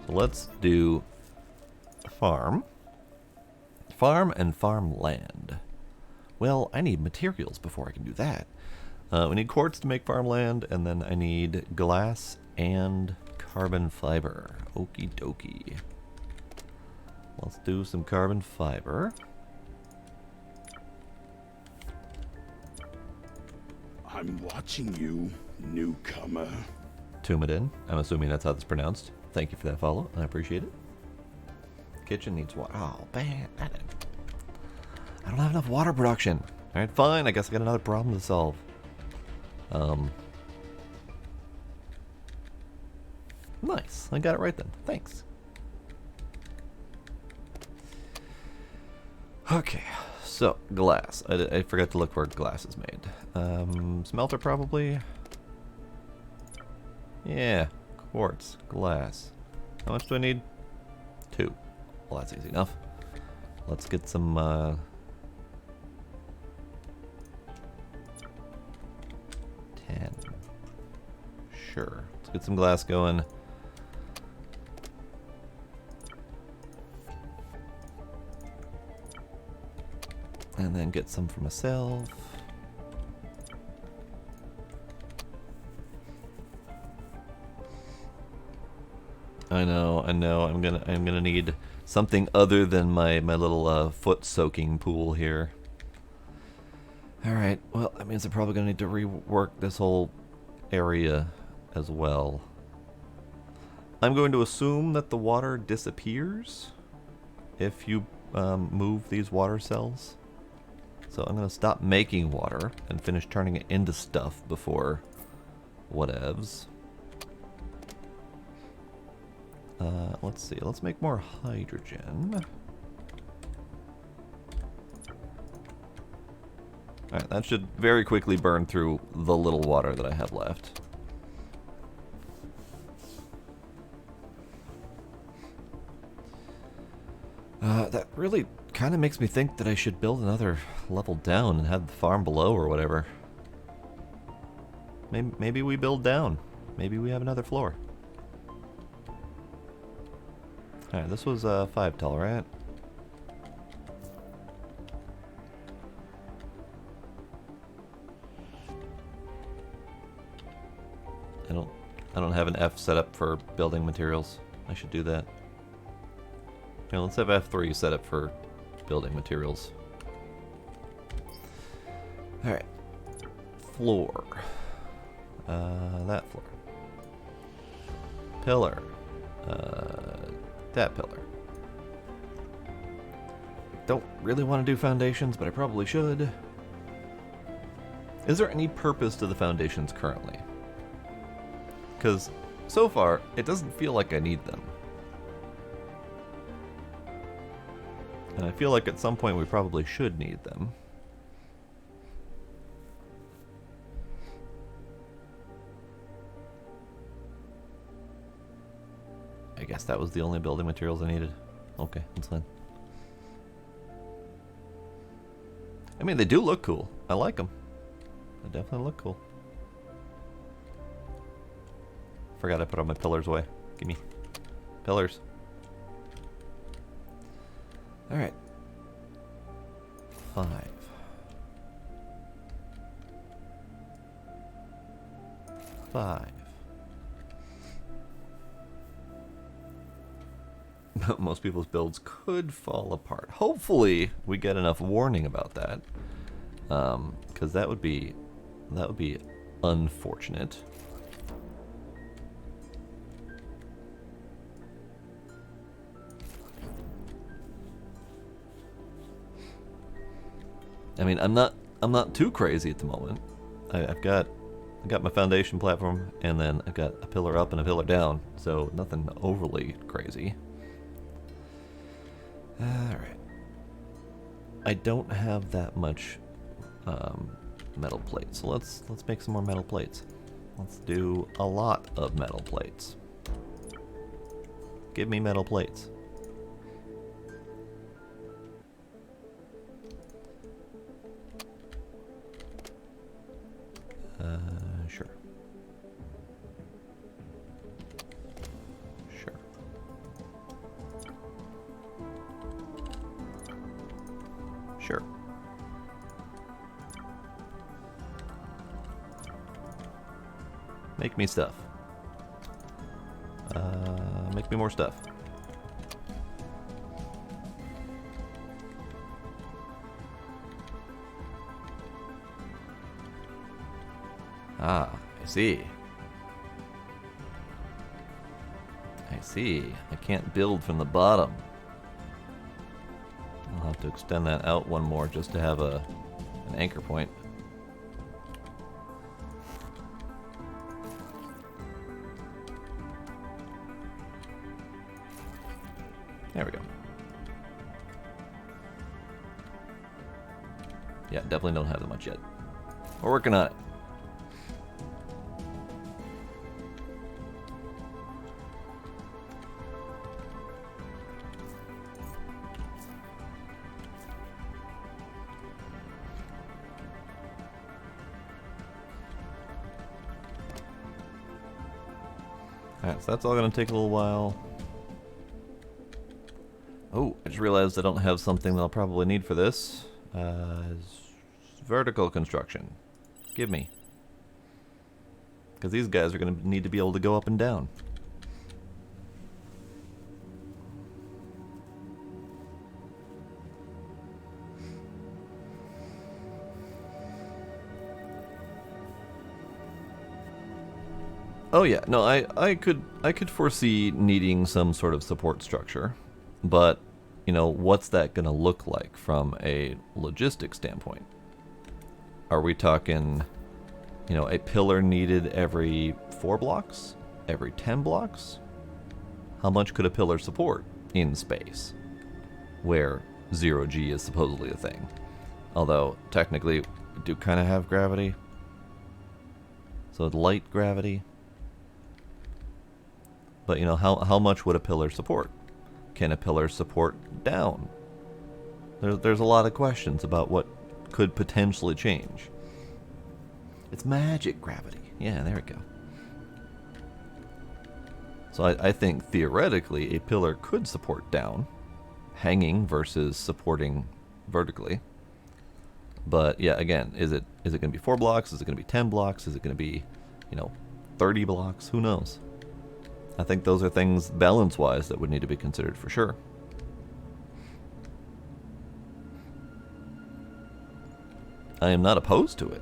So let's do farm and farmland. Well, I need materials before I can do that. We need quartz to make farmland, and then I need glass and carbon fiber. Okie dokie. Let's do some carbon fiber. I'm watching you, newcomer. Tumadin. I'm assuming that's how it's pronounced. Thank you for that follow. I appreciate it. Kitchen needs water. Oh, man. I don't have enough water production. Alright, fine. I guess I got another problem to solve. Nice. I got it right then. Thanks. Okay. So, glass. I forgot to look where glass is made. Smelter probably. Yeah. Quartz. Glass. How much do I need? 2. Well, that's easy enough. Let's get some, 10. Sure. Let's get some glass going. And then get some for myself. I know. I'm gonna need something other than my little foot soaking pool here. All right. Well, that means I'm probably gonna need to rework this whole area as well. I'm going to assume that the water disappears if you move these water cells. So I'm going to stop making water and finish turning it into stuff before whatevs. Let's see. Let's make more hydrogen. Alright, that should very quickly burn through the little water that I have left. That really kind of makes me think that I should build another level down and have the farm below or whatever. Maybe we build down. Maybe we have another floor. Alright, this was 5 tall, right? I don't have an F set up for building materials. I should do that. Okay, let's have F3 set up for building materials. Alright. Floor. That floor. Pillar. That pillar. Don't really want to do foundations, but I probably should. Is there any purpose to the foundations currently? Because so far, it doesn't feel like I need them. And I feel like at some point we probably should need them. I guess that was the only building materials I needed. Okay, that's fine. I mean, they do look cool. I like them. They definitely look cool. Forgot I put all my pillars away. Give me pillars. Alright. 5. 5. Most people's builds could fall apart. Hopefully, we get enough warning about that, because that would be unfortunate. I mean, I'm not too crazy at the moment. I've got my foundation platform, and then I've got a pillar up and a pillar down, so nothing overly crazy. Alright. I don't have that much metal plates, so let's make some more metal plates. Let's do a lot of metal plates. Give me metal plates. Sure. Sure. Sure. Make me stuff. Make me more stuff. Ah, I see. I see. I can't build from the bottom. I'll have to extend that out one more just to have an anchor point. There we go. Yeah, definitely don't have that much yet. We're working on it. Alright, so that's all going to take a little while. Oh, I just realized I don't have something that I'll probably need for this. Vertical construction. Give me. Because these guys are going to need to be able to go up and down. Oh yeah, no, I could foresee needing some sort of support structure, but you know, what's that gonna look like from a logistics standpoint? Are we talking, you know, a pillar needed every 4 blocks? Every 10 blocks? How much could a pillar support in space? Where 0G is supposedly a thing. Although, technically, we do kind of have gravity. So light gravity. But, you know, how much would a pillar support? Can a pillar support down? There's a lot of questions about what could potentially change. It's magic gravity. Yeah, there we go. So I think, theoretically, a pillar could support down, hanging versus supporting vertically. But, yeah, again, is it going to be 4 blocks? Is it going to be 10 blocks? Is it going to be, you know, 30 blocks? Who knows? I think those are things, balance-wise, that would need to be considered for sure. I am not opposed to it,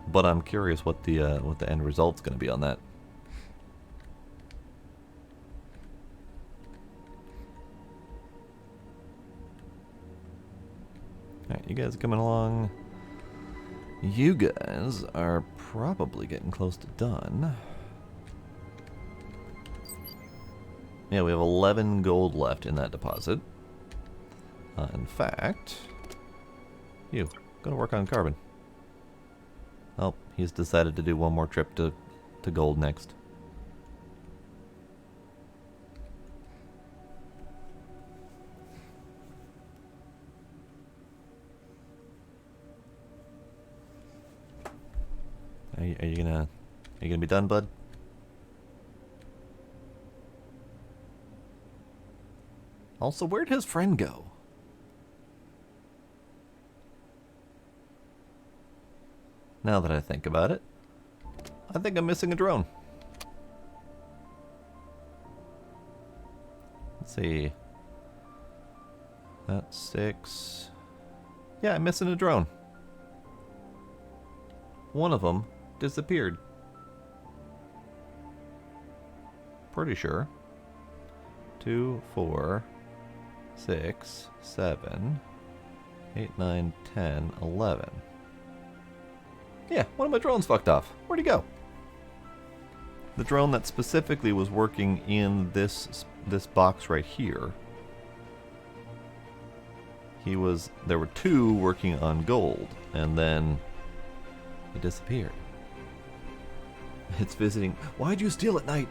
but I'm curious what the end result's going to be on that. All right, you guys are coming along. You guys are probably getting close to done. Yeah, we have 11 gold left in that deposit. In fact, you, gonna work on carbon. Oh, he's decided to do one more trip to gold next. Are you gonna be done, bud? Also, where'd his friend go? Now that I think about it, I think I'm missing a drone. Let's see. That's 6. Yeah, I'm missing a drone. One of them disappeared. Pretty sure. 2, 4, 6, 7, 8, 9, 10, 11. Yeah, one of my drones fucked off. Where'd he go? The drone that specifically was working in this box right here. There were 2 working on gold, and then he disappeared. It's visiting. Why'd you steal at night?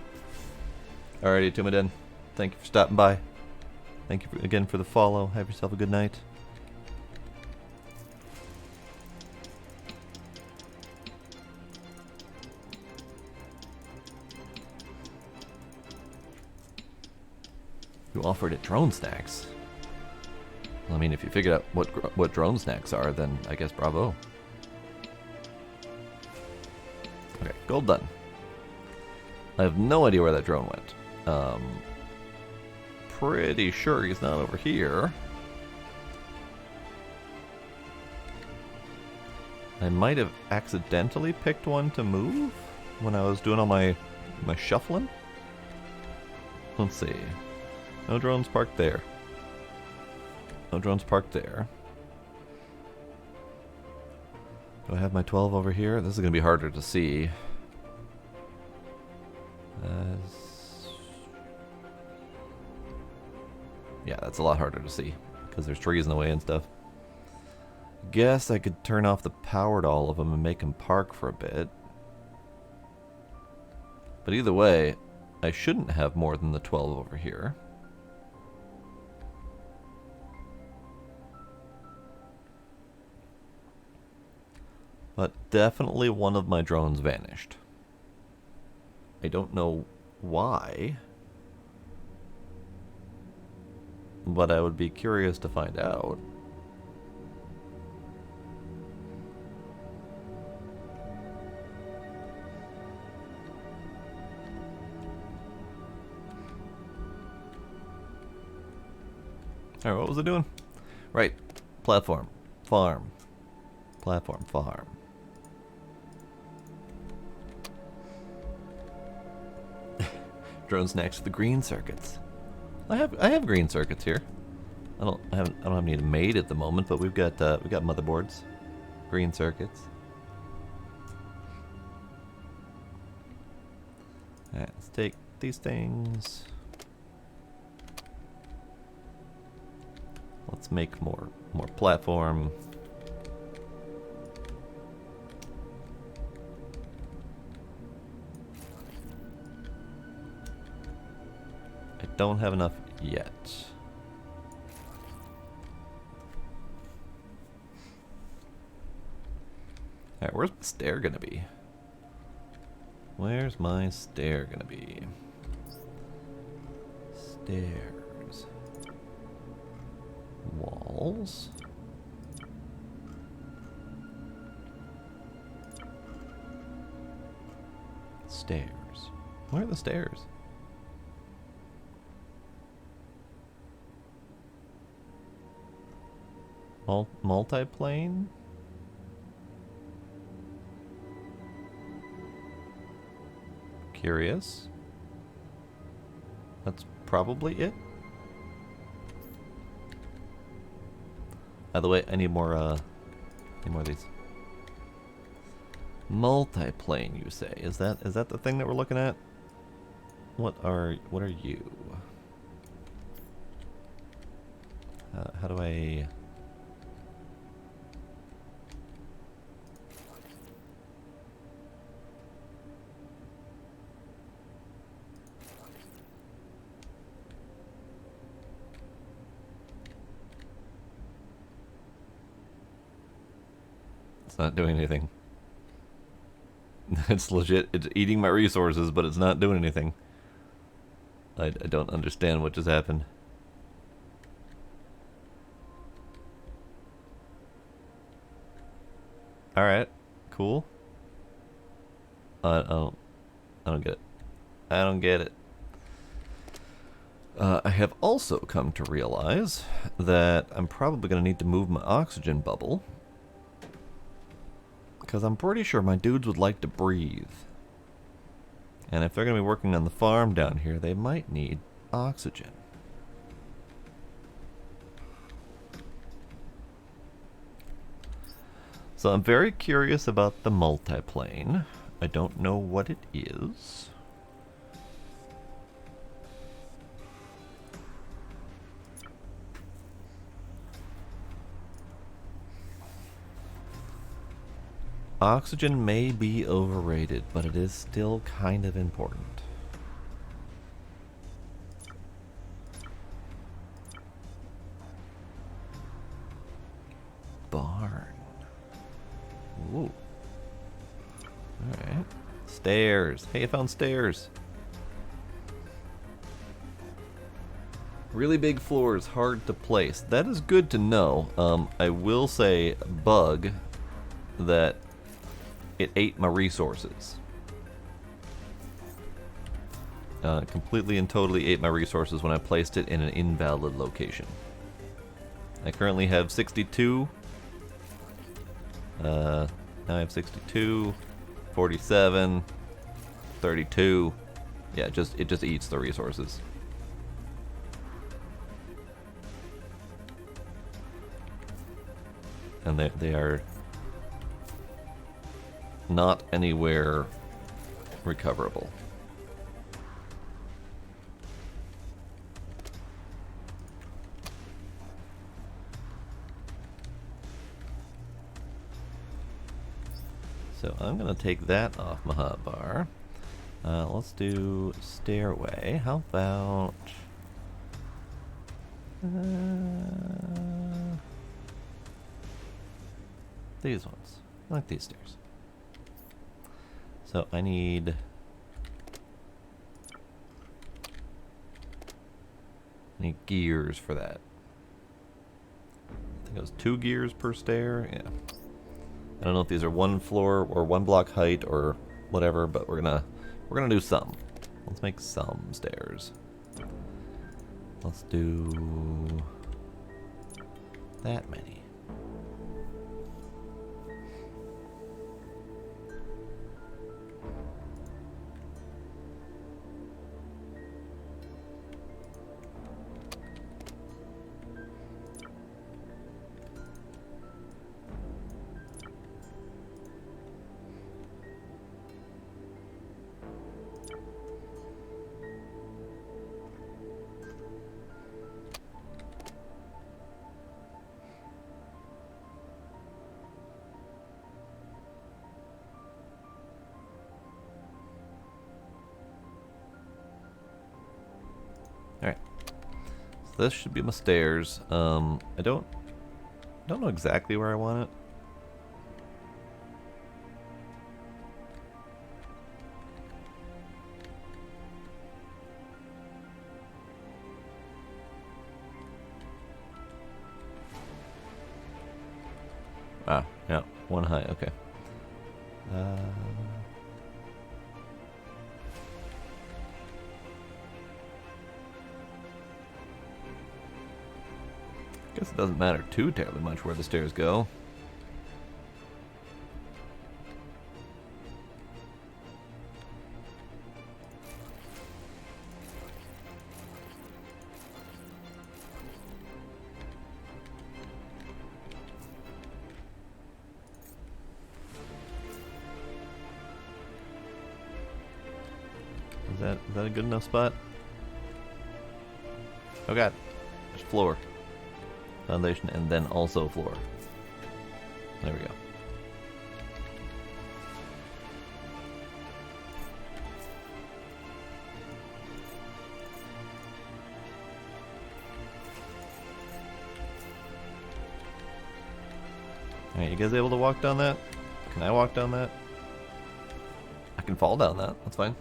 Alrighty, Tumaden. Thank you for stopping by. Thank you again for the follow. Have yourself a good night. You offered it drone snacks. Well, I mean, if you figured out what drone snacks are, then I guess bravo. Okay, gold done. I have no idea where that drone went. Pretty sure he's not over here. I might have accidentally picked one to move when I was doing all my shuffling. Let's see. No drones parked there. No drones parked there. Do I have my 12 over here? This is going to be harder to see. Yeah, that's a lot harder to see because there's trees in the way and stuff. Guess I could turn off the power to all of them and make them park for a bit. But either way, I shouldn't have more than the 12 over here. But definitely one of my drones vanished. I don't know why, but I would be curious to find out. Alright, what was it doing? Right. Platform. Farm. Platform. Farm. Drone snacks for the green circuits. I have green circuits here. I don't have any made at the moment, but we've got motherboards, green circuits. Alright, let's take these things. Let's make more platform. I don't have enough yet. Alright, where's my stair gonna be? Where's my stair gonna be? Stairs. Walls. Stairs. Where are the stairs? Multiplane? Curious. That's probably it. By the way, I need more of these. Multiplane, you say? Is that the thing that we're looking at? What are you? How do I? It's not doing anything. It's legit. It's eating my resources, but it's not doing anything. I don't understand what just happened. Alright. Cool. I don't get it. I don't get it. I have also come to realize that I'm probably going to need to move my oxygen bubble. Because I'm pretty sure my dudes would like to breathe. And if they're going to be working on the farm down here, they might need oxygen. So I'm very curious about the multiplane. I don't know what it is. Oxygen may be overrated, but it is still kind of important. Barn. Ooh. Alright. Stairs. Hey, I found stairs. Really big floors, hard to place. That is good to know. I will say, bug, that it ate my resources. Completely and totally ate my resources when I placed it in an invalid location. I currently have 62. Now I have 62, 47, 32. Yeah, it just eats the resources. And they are not anywhere recoverable. So I'm going to take that off my hotbar. Let's do stairway. How about... these ones. I like these stairs. So I need Any gears for that? I think it was 2 gears per stair. Yeah. I don't know if these are 1 floor or 1 block height or whatever, but we're gonna do some. Let's make some stairs. Let's do that many. Alright. So this should be my stairs. I don't know exactly where I want it. Ah, yeah, 1 high, okay. Guess it doesn't matter too terribly much where the stairs go. Is that a good enough spot? Oh god, there's floor. Foundation and then also floor. There we go. Alright, you guys able to walk down that? Can I walk down that? I can fall down that, that's fine.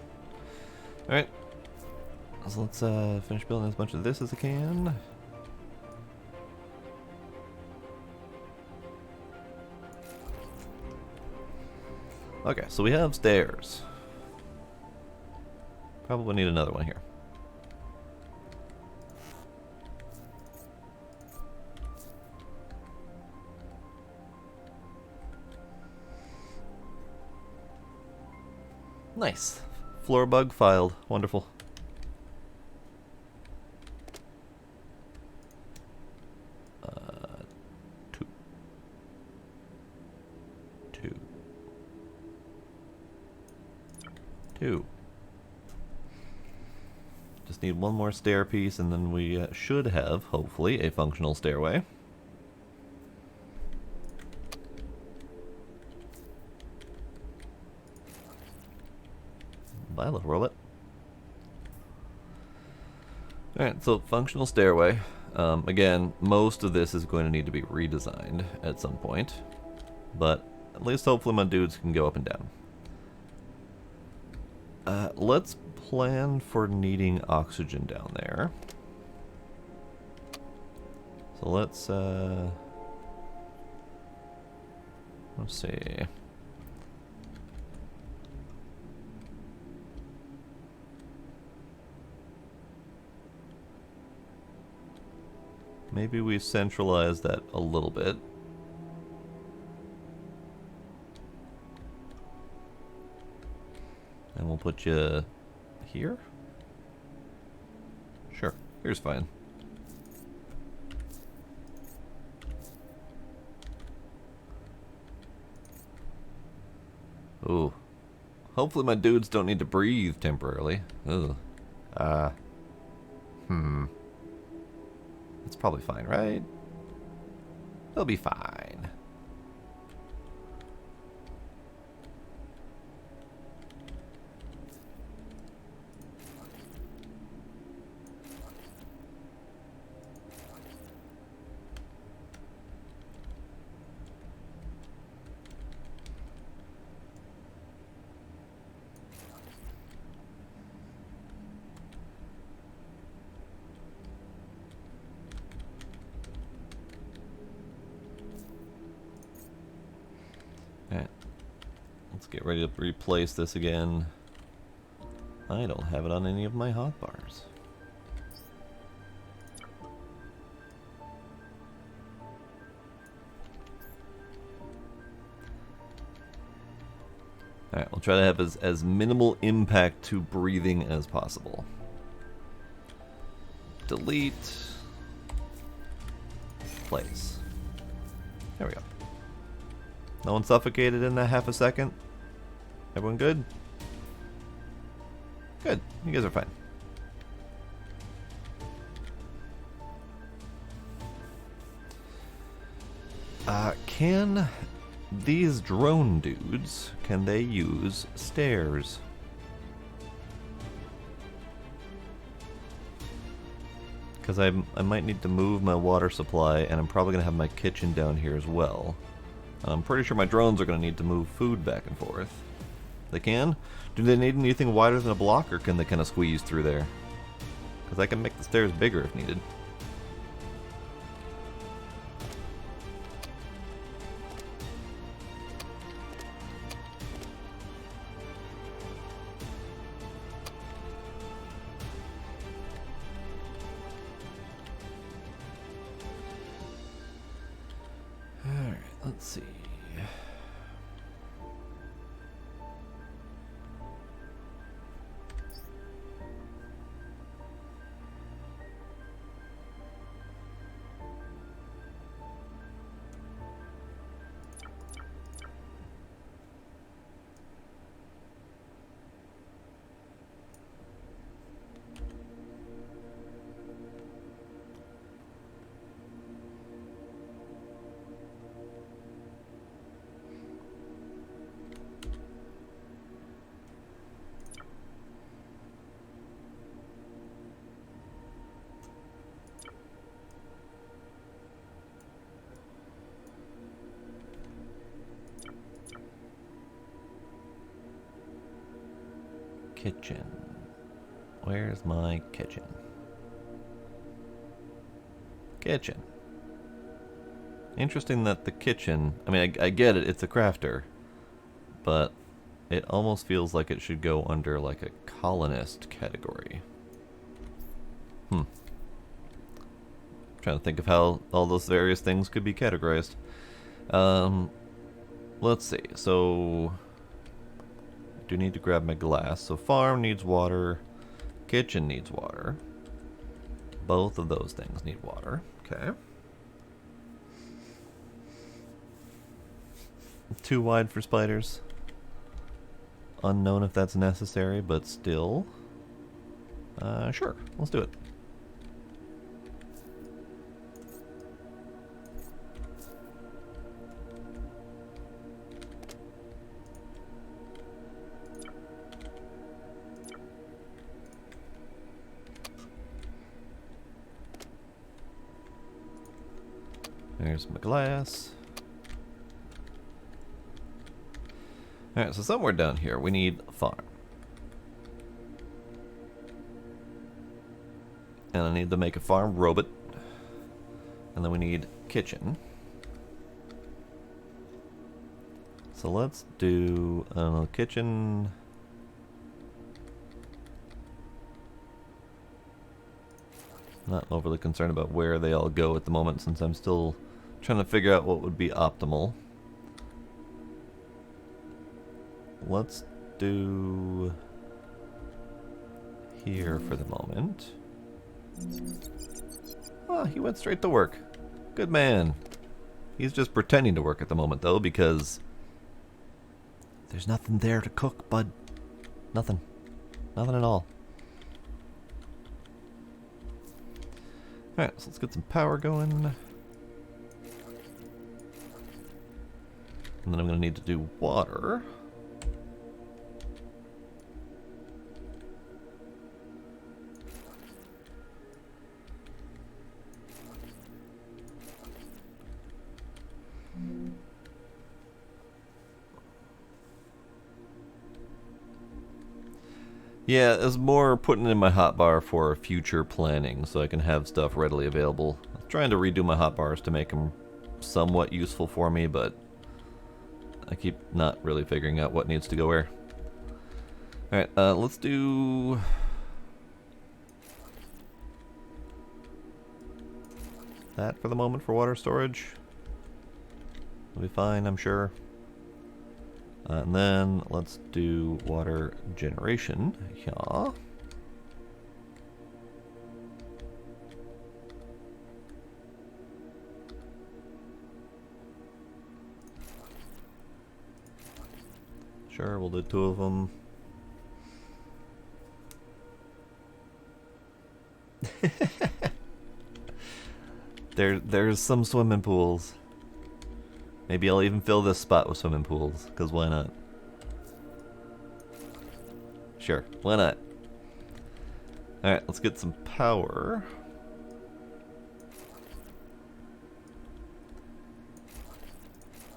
Alright. So let's finish building as much of this as I can. Okay, so we have stairs. Probably need another one here. Nice. Floor bug filed. Wonderful. Two. Just need one more stair piece and then we should have, hopefully, a functional stairway. Bye, little robot. Alright, so functional stairway. Again, most of this is going to need to be redesigned at some point. But at least hopefully my dudes can go up and down. Let's plan for needing oxygen down there. So let's see. Maybe we centralize that a little bit. And we'll put you here? Sure, here's fine. Ooh. Hopefully my dudes don't need to breathe temporarily. Ugh. It's probably fine, right? They'll be fine. Alright. Let's get ready to replace this again. I don't have it on any of my hotbars. Alright, we'll try to have as minimal impact to breathing as possible. Delete. Place. There we go. No one suffocated in that half a second? Everyone good? Good. You guys are fine. Can these drone dudes, can they use stairs? Because I might need to move my water supply, and I'm probably going to have my kitchen down here as well. I'm pretty sure my drones are going to need to move food back and forth. They can? Do they need anything wider than a block, or can they kind of squeeze through there? Because I can make the stairs bigger if needed. Alright, let's see. Kitchen. Where's my kitchen? Kitchen. Interesting that the kitchen, I mean, I get it, it's a crafter, but it almost feels like it should go under like a colonist category. Trying to think of how all those various things could be categorized. Let's see, so I do need to grab my glass. So farm needs water, kitchen needs water. Both of those things need water. Okay. Too wide for spiders. Unknown if that's necessary, but still. Sure, let's do it. There's my glass. Alright, so somewhere down here we need a farm. And I need to make a farm robot. And then we need kitchen. So let's do, I don't know, kitchen. Not overly concerned about where they all go at the moment, since I'm still trying to figure out what would be optimal. Let's do here for the moment. Ah, he went straight to work. Good man. He's just pretending to work at the moment, though, because there's nothing there to cook, bud. Nothing. Nothing at all. Alright, so let's get some power going. And then I'm going to need to do water. Yeah, it's more putting in my hotbar for future planning so I can have stuff readily available. I'm trying to redo my hotbars to make them somewhat useful for me, but I keep not really figuring out what needs to go where. Alright, let's do... that for the moment for water storage. It'll be fine, I'm sure. And then let's do water generation. Yeah. Sure, we'll do 2 of them. There's some swimming pools. Maybe I'll even fill this spot with swimming pools, because why not? Sure, why not? Alright, let's get some power.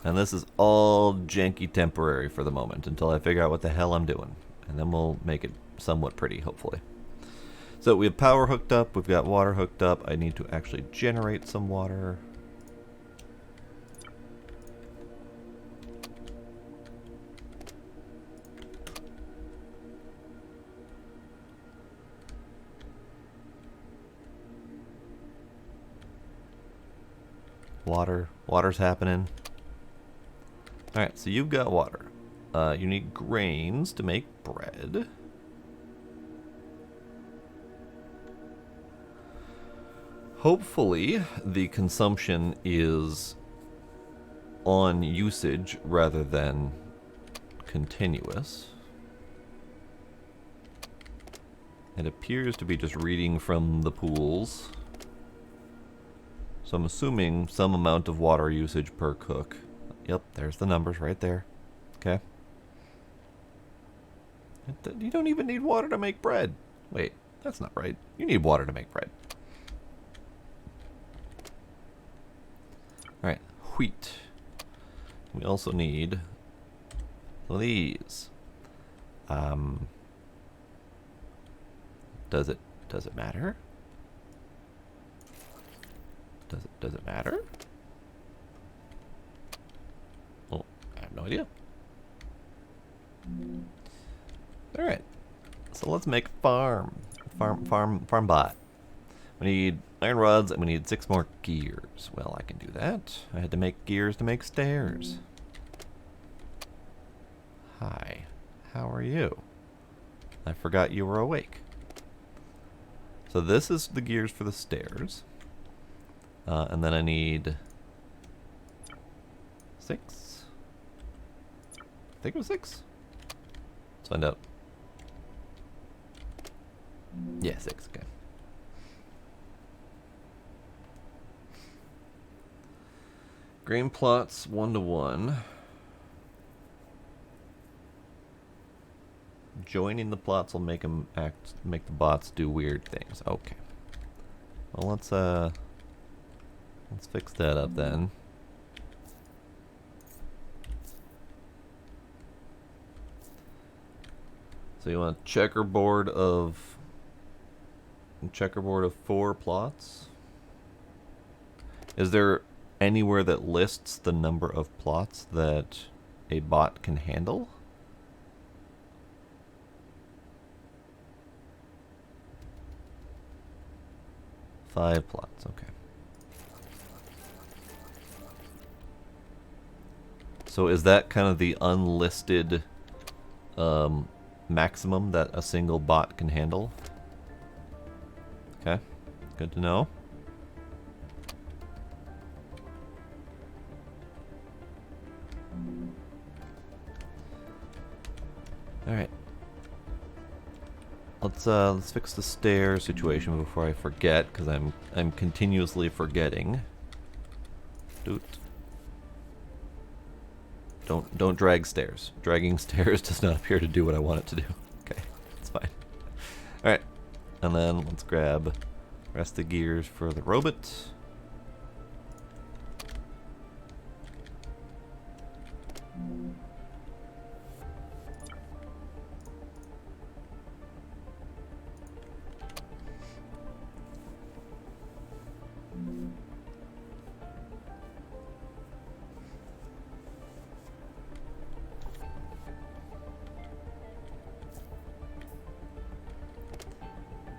And this is all janky temporary for the moment until I figure out what the hell I'm doing. And then we'll make it somewhat pretty, hopefully. So we have power hooked up, we've got water hooked up. I need to actually generate some water. Water's happening. Alright, so you've got water. You need grains to make bread. Hopefully, the consumption is on usage rather than continuous. It appears to be just reading from the pools. So I'm assuming some amount of water usage per cook. Yep, there's the numbers right there. Okay. You don't even need water to make bread. Wait, that's not right. You need water to make bread. Alright, wheat. We also need some of these. Does it matter? Does it matter? Oh, I have no idea. Alright. So let's make farm bot. We need iron rods and we need 6 more gears. Well, I can do that. I had to make gears to make stairs. Hi. How are you? I forgot you were awake. So this is the gears for the stairs. And then I need 6. I think it was 6. Let's find out. Yeah, 6. Okay. Grain plots 1 to 1. Joining the plots will make them make the bots do weird things. Okay. Well, let's fix that up then. So you want a checkerboard of 4 plots? Is there anywhere that lists the number of plots that a bot can handle? Five plots, okay. So is that kind of the unlisted maximum that a single bot can handle? Okay, good to know. All right. Let's fix the stair situation before I forget, because I'm continuously forgetting. Doot. Don't drag stairs. Dragging stairs does not appear to do what I want it to do. Okay, it's fine. All right, and then let's grab the rest of the gears for the robot.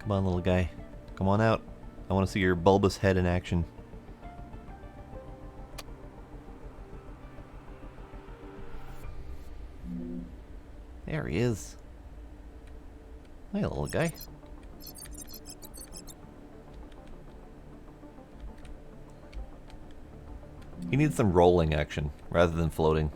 Come on, little guy. Come on out. I want to see your bulbous head in action. There he is. Hey, little guy. He needs some rolling action rather than floating.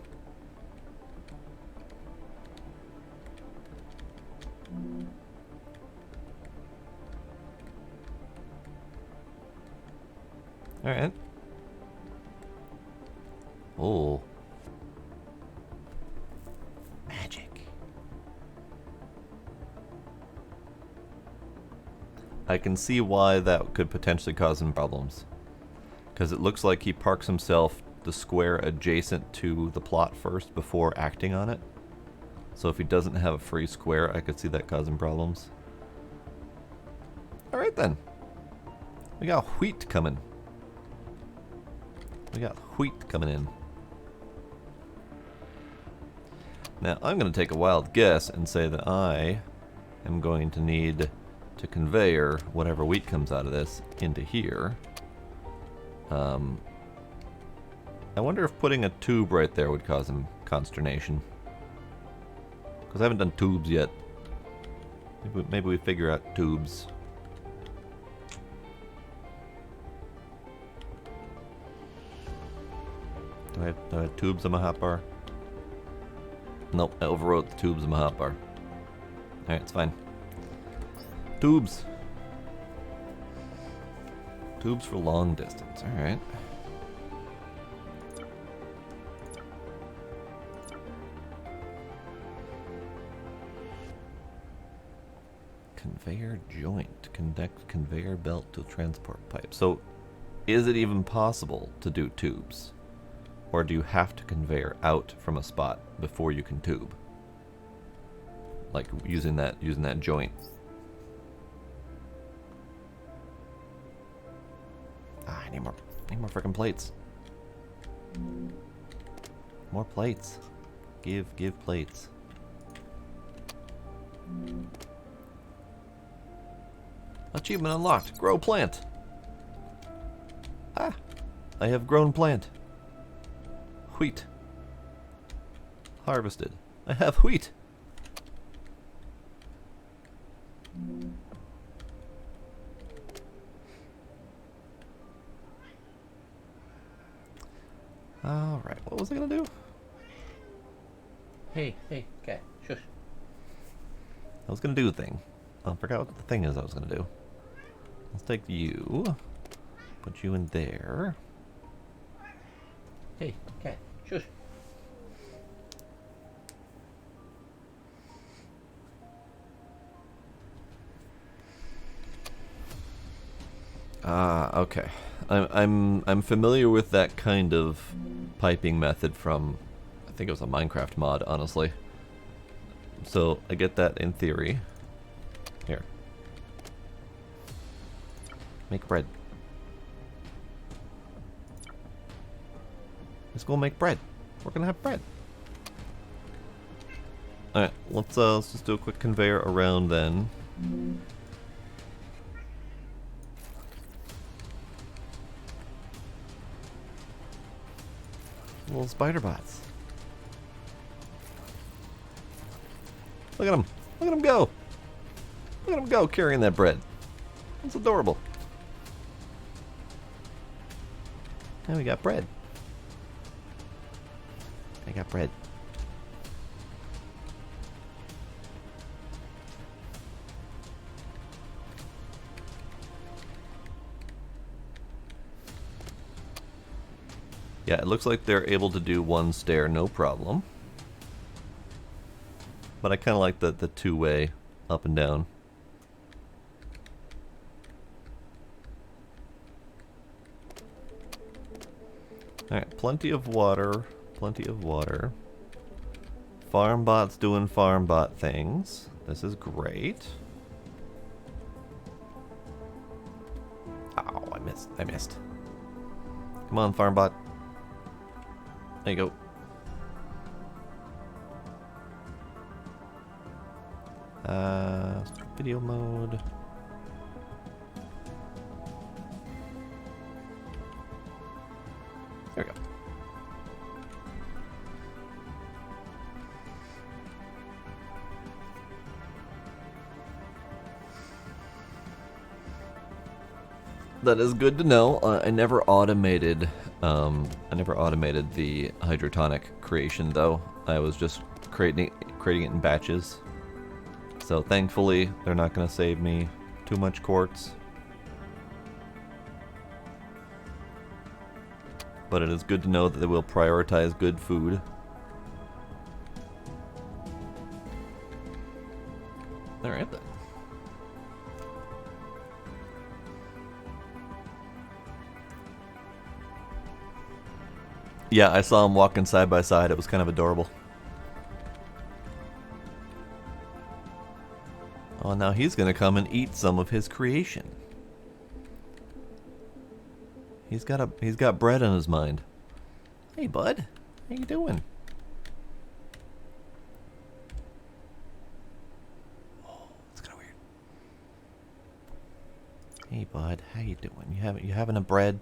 Alright. Oh. Magic. I can see why that could potentially cause him problems. Because it looks like he parks himself the square adjacent to the plot first before acting on it. So if he doesn't have a free square, I could see that causing problems. Alright then. We got wheat coming. We got wheat coming in. Now I'm going to take a wild guess and say that I am going to need to conveyor whatever wheat comes out of this into here. I wonder if putting a tube right there would cause him consternation. Because I haven't done tubes yet. Maybe we figure out tubes. Do I have tubes on my hotbar? Nope, I overwrote the tubes on my hotbar. Alright, it's fine. Tubes. Tubes for long distance, alright. Conveyor joint. Connect conveyor belt to transport pipe. So, is it even possible to do tubes? Or do you have to conveyor out from a spot before you can tube? Like using that joint. Ah, I need more freaking plates. More plates. Give plates. Achievement unlocked. Grow plant. Ah, I have grown plant. Wheat. Harvested. I have wheat. Alright, what was I gonna do? Hey, okay, shush. I was gonna do a thing. I forgot what the thing is I was gonna do. Let's take you. Put you in there. Hey, okay, shush. Okay. I'm familiar with that kind of piping method from, I think it was a Minecraft mod, honestly. So I get that in theory. Here. Make bread. Let's go make bread. We're gonna have bread. Alright, let's just do a quick conveyor around then. Little spider bots. Look at him. Look at him go. Look at him go carrying that bread. That's adorable. Now we got bread. I got bread. Yeah, it looks like they're able to do one stair, no problem. But I kind of like the two-way up and down. Alright, plenty of water. Plenty of water. Farm bots doing farm bot things. This is great. Oh, I missed. Come on, farm bot. There you go. Video mode. That is good to know. I never automated. I never automated the hydrotonic creation, though. I was just creating it in batches. So thankfully, they're not going to save me too much quartz. But it is good to know that they will prioritize good food. All right then. Yeah, I saw them walking side by side. It was kind of adorable. Oh, now he's gonna come and eat some of his creation. He's got bread on his mind. Hey, bud, how you doing? Oh, it's kind of weird. Hey, bud, how you doing? You having a bread?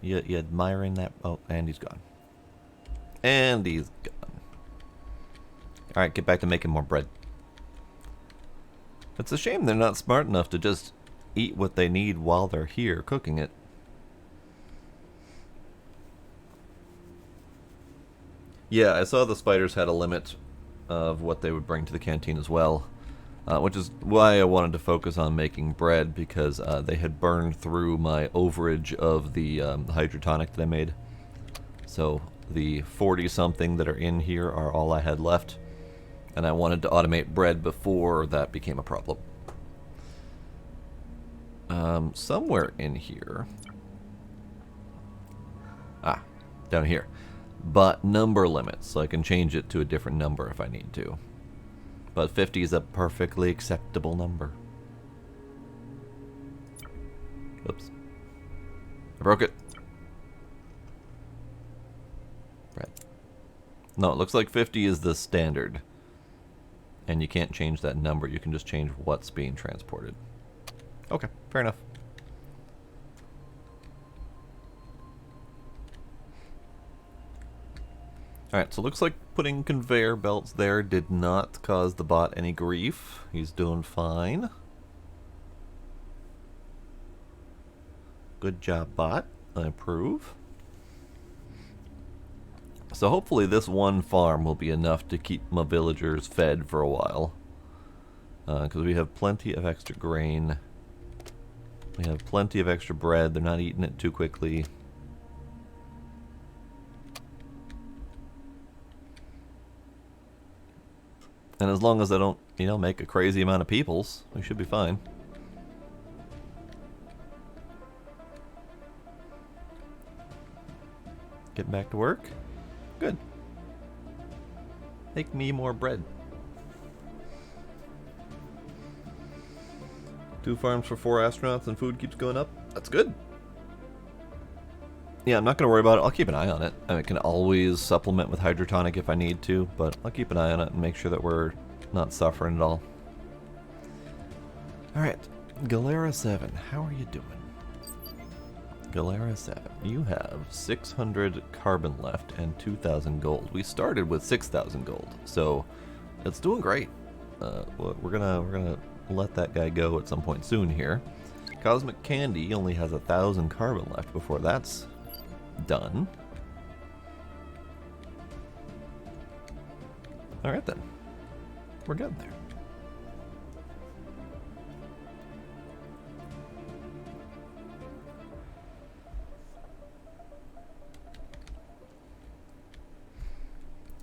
You admiring that? Oh, and he's gone. And he's gone. All right, get back to making more bread. It's a shame they're not smart enough to just eat what they need while they're here cooking it. Yeah, I saw the spiders had a limit of what they would bring to the canteen as well, which is why I wanted to focus on making bread, because they had burned through my overage of the hydrotonic that I made. So the 40-something that are in here are all I had left, and I wanted to automate bread before that became a problem. Somewhere in here... Ah, down here. But number limits, so I can change it to a different number if I need to. But 50 is a perfectly acceptable number. Oops. I broke it. Right. No, it looks like 50 is the standard. And you can't change that number, you can just change what's being transported. Okay, fair enough. Alright, so looks like putting conveyor belts there did not cause the bot any grief. He's doing fine. Good job, bot. I approve. So hopefully this one farm will be enough to keep my villagers fed for a while. Because we have plenty of extra grain. We have plenty of extra bread. They're not eating it too quickly. And as long as I don't, make a crazy amount of peoples, we should be fine. Getting back to work? Good. Make me more bread. 2 farms for 4 astronauts and food keeps going up. That's good. Yeah, I'm not going to worry about it. I'll keep an eye on it. I can always supplement with hydrotonic if I need to, but I'll keep an eye on it and make sure that we're not suffering at all. Alright, Galera 7, how are you doing? Galera 7, you have 600 carbon left and 2,000 gold. We started with 6,000 gold, so it's doing great. We're gonna let that guy go at some point soon here. Cosmic Candy only has 1,000 carbon left before that's done. Alright then. We're good there.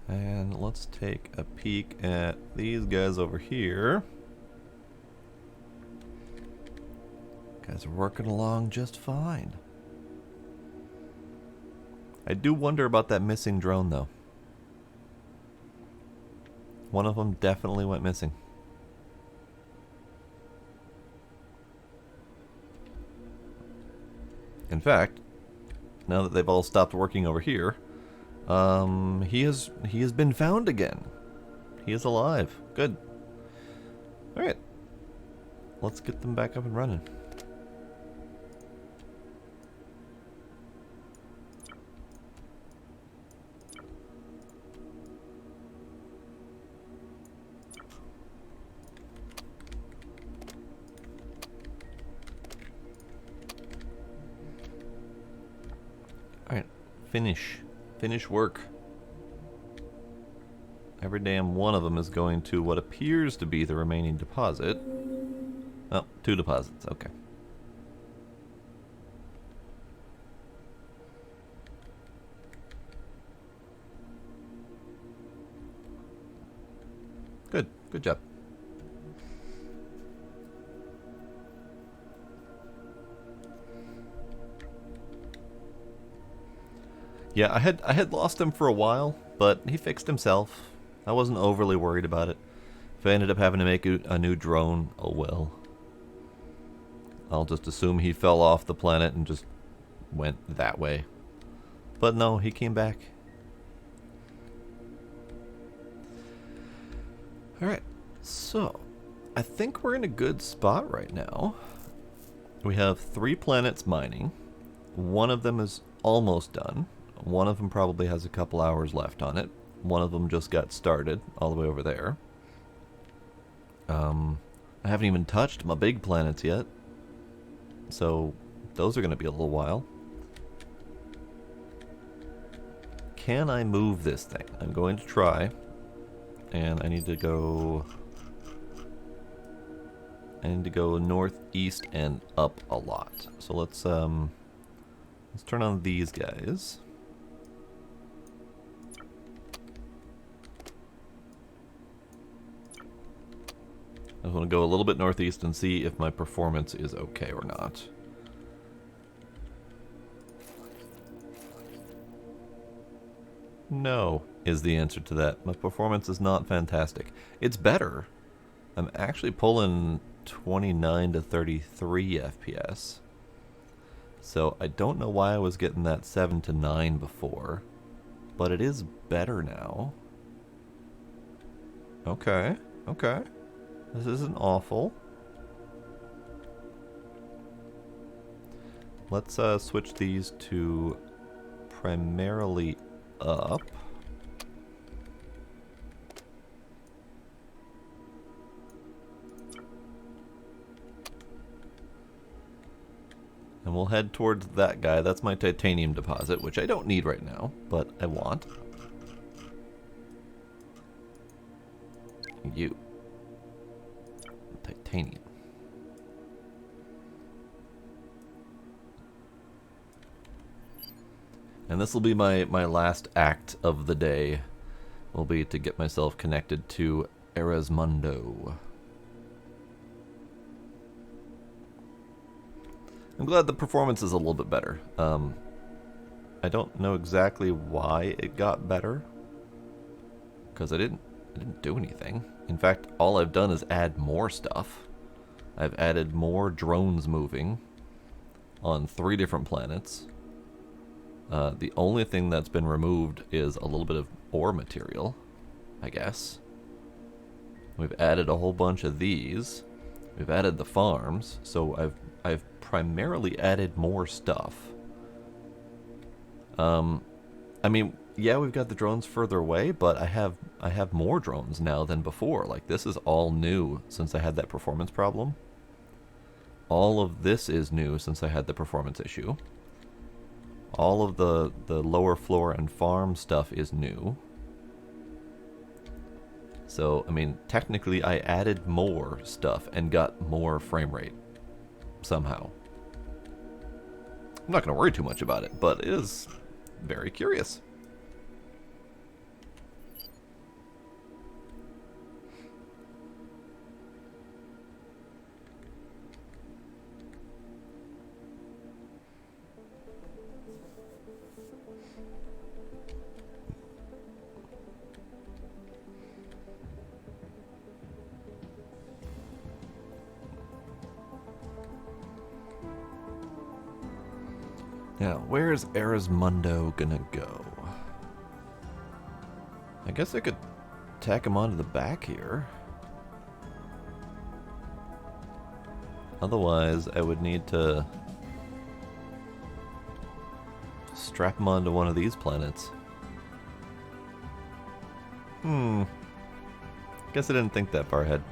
And let's take a peek at these guys over here. Guys are working along just fine. I do wonder about that missing drone, though. One of them definitely went missing. In fact, now that they've all stopped working over here, he has been found again. He is alive. Good. All right. Let's get them back up and running. finish. Finish work. Every damn one of them is going to what appears to be the remaining deposit. Oh, 2 deposits. Okay. Good. Good job. Yeah, I had lost him for a while, but he fixed himself. I wasn't overly worried about it. If I ended up having to make a new drone, oh well. I'll just assume he fell off the planet and just went that way. But no, he came back. Alright, so I think we're in a good spot right now. We have 3 planets mining. One of them is almost done. One of them probably has a couple hours left on it. One of them just got started, all the way over there. I haven't even touched my big planets yet. So, those are going to be a little while. Can I move this thing? I'm going to try. And I need to go northeast and up a lot. So let's turn on these guys. I want to go a little bit northeast and see if my performance is okay or not. No, is the answer to that. My performance is not fantastic. It's better. I'm actually pulling 29 to 33 FPS. So I don't know why I was getting that 7 to 9 before. But it is better now. Okay, okay. This isn't awful. Let's switch these to primarily up. And we'll head towards that guy. That's my titanium deposit, which I don't need right now, but I want. You. Titanium. And this will be my last act of the day. Will be to get myself connected to Erismundo. I'm glad the performance is a little bit better. I don't know exactly why it got better, because I didn't do anything. In fact, all I've done is add more stuff. I've added more drones moving on 3 different planets. The only thing that's been removed is a little bit of ore material, I guess. We've added a whole bunch of these. We've added the farms, so I've primarily added more stuff. I mean, yeah, we've got the drones further away, but I have more drones now than before. Like, this is all new since I had that performance problem. All of this is new since I had the performance issue. All of the lower floor and farm stuff is new. So, I mean, technically I added more stuff and got more frame rate. Somehow. I'm not going to worry too much about it, but it is very curious. Now, where's Erismundo gonna go? I guess I could tack him onto the back here. Otherwise, I would need to strap him onto one of these planets. Guess I didn't think that far ahead.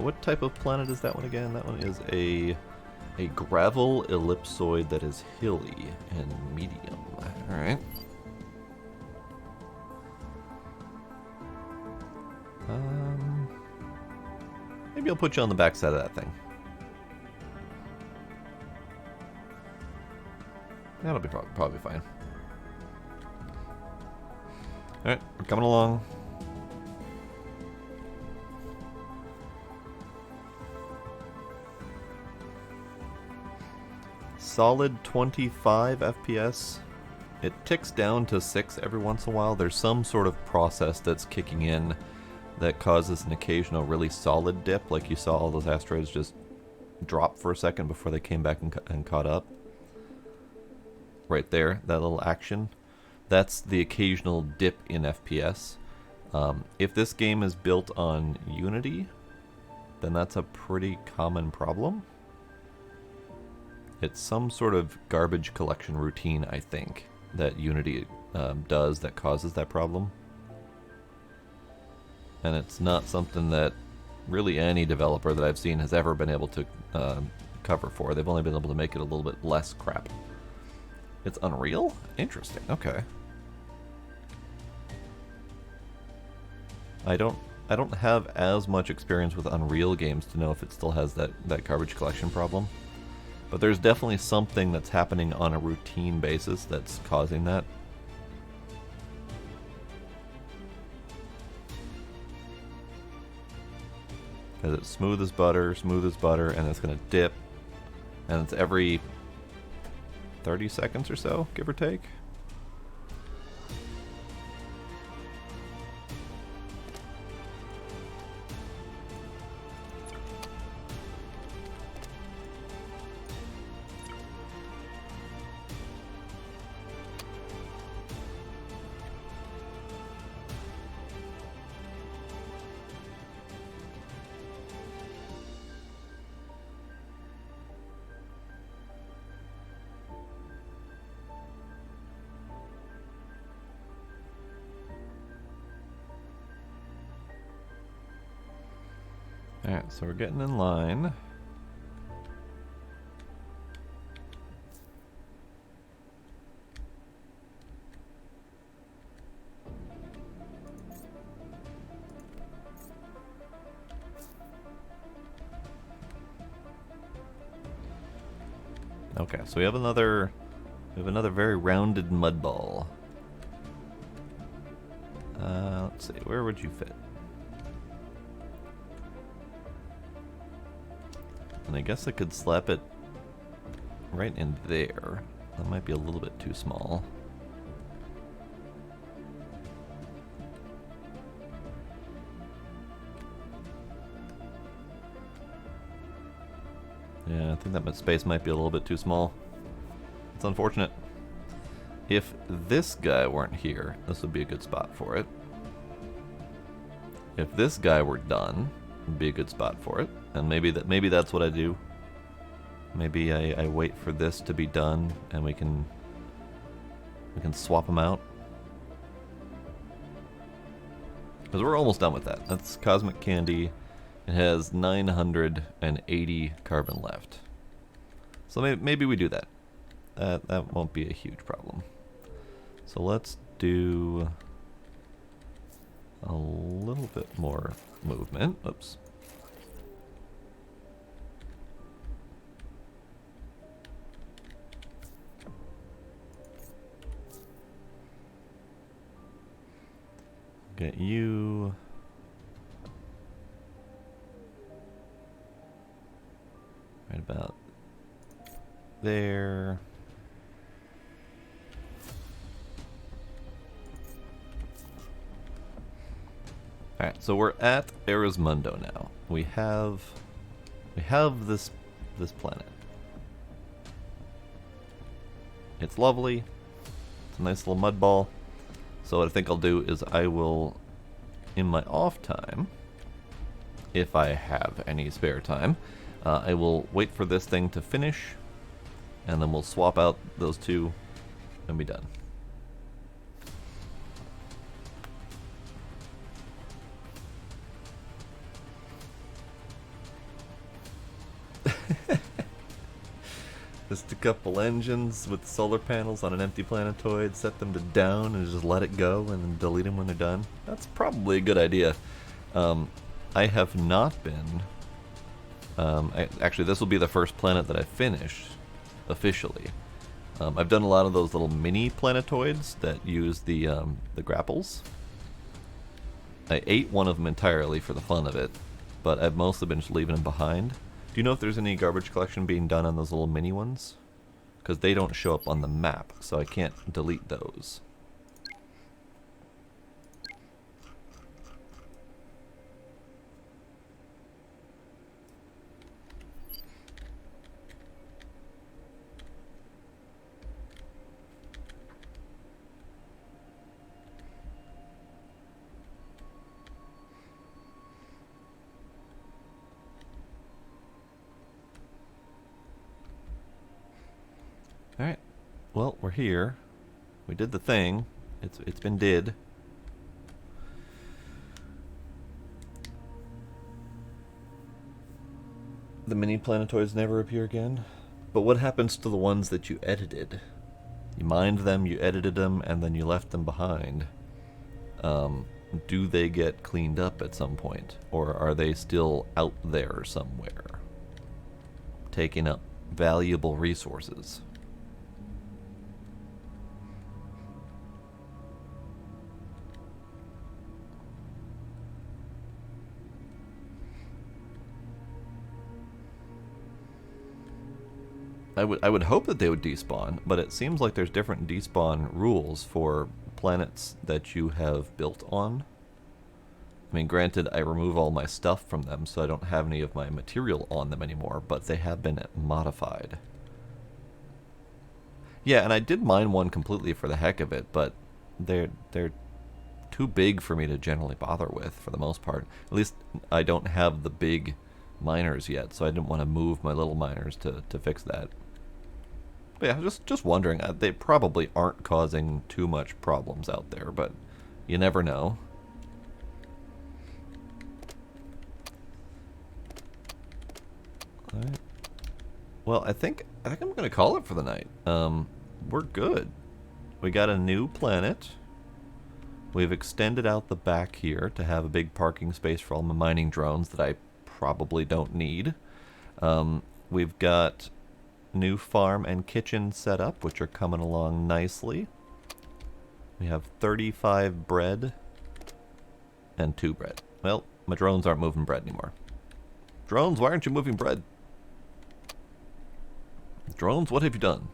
What type of planet is that one again? That one is a gravel ellipsoid that is hilly and medium. Alright. Maybe I'll put you on the back side of that thing. That'll be probably fine. Alright, we're coming along. Solid 25 FPS. It ticks down to 6 every once in a while. There's some sort of process that's kicking in that causes an occasional really solid dip, like you saw all those asteroids just drop for a second before they came back and caught up. Right there, that little action. That's the occasional dip in FPS. If this game is built on Unity, then that's a pretty common problem. It's some sort of garbage collection routine, I think, that Unity does that causes that problem. And it's not something that really any developer that I've seen has ever been able to cover for. They've only been able to make it a little bit less crap. It's Unreal? Interesting, okay. I don't have as much experience with Unreal games to know if it still has that garbage collection problem. But there's definitely something that's happening on a routine basis that's causing that. Because it's smooth as butter, and it's going to dip. And it's every 30 seconds or so, give or take. Alright, so we're getting in line. Okay, so we have another very rounded mud ball. Let's see, where would you fit? And I guess I could slap it right in there. That might be a little bit too small. Yeah, I think that space might be a little bit too small. It's unfortunate. If this guy weren't here, this would be a good spot for it. If this guy were done, would be a good spot for it. And maybe that's what I do. Maybe I wait for this to be done and we can swap them out. Because we're almost done with that. That's Cosmic Candy. It has 980 carbon left. So maybe we do that. That won't be a huge problem. So let's do a little bit more movement. Oops. Get you. Right about there. Alright, so we're at Erismundo now. We have this planet. It's lovely. It's a nice little mud ball. So what I think I'll do is I will, in my off time, if I have any spare time, I will wait for this thing to finish, and then we'll swap out those two and be done. Just a couple engines with solar panels on an empty planetoid, set them to down and just let it go and then delete them when they're done. That's probably a good idea. I have not been... actually, this will be the first planet that I finish officially. I've done a lot of those little mini planetoids that use the grapples. I ate one of them entirely for the fun of it, but I've mostly been just leaving them behind. Do you know if there's any garbage collection being done on those little mini ones? Because they don't show up on the map, so I can't delete those. Alright, well, we're here. We did the thing. It's been did. The mini planetoids never appear again. But what happens to the ones that you edited? You mined them, you edited them, and then you left them behind. Do they get cleaned up at some point? Or are they still out there somewhere? Taking up valuable resources. I would hope that they would despawn, but it seems like there's different despawn rules for planets that you have built on. I mean, granted, I remove all my stuff from them, so I don't have any of my material on them anymore, but they have been modified. Yeah, and I did mine one completely for the heck of it, but they're too big for me to generally bother with, for the most part. At least I don't have the big miners yet, so I didn't want to move my little miners to fix that. But yeah, just wondering. They probably aren't causing too much problems out there, but you never know. Alright. Well, I think I'm gonna call it for the night. We're good. We got a new planet. We've extended out the back here to have a big parking space for all my mining drones that I probably don't need. We've got new farm and kitchen set up, which are coming along nicely. We have 35 bread and 2 bread. Well, my drones aren't moving bread anymore. Drones, why aren't you moving bread? Drones, what have you done?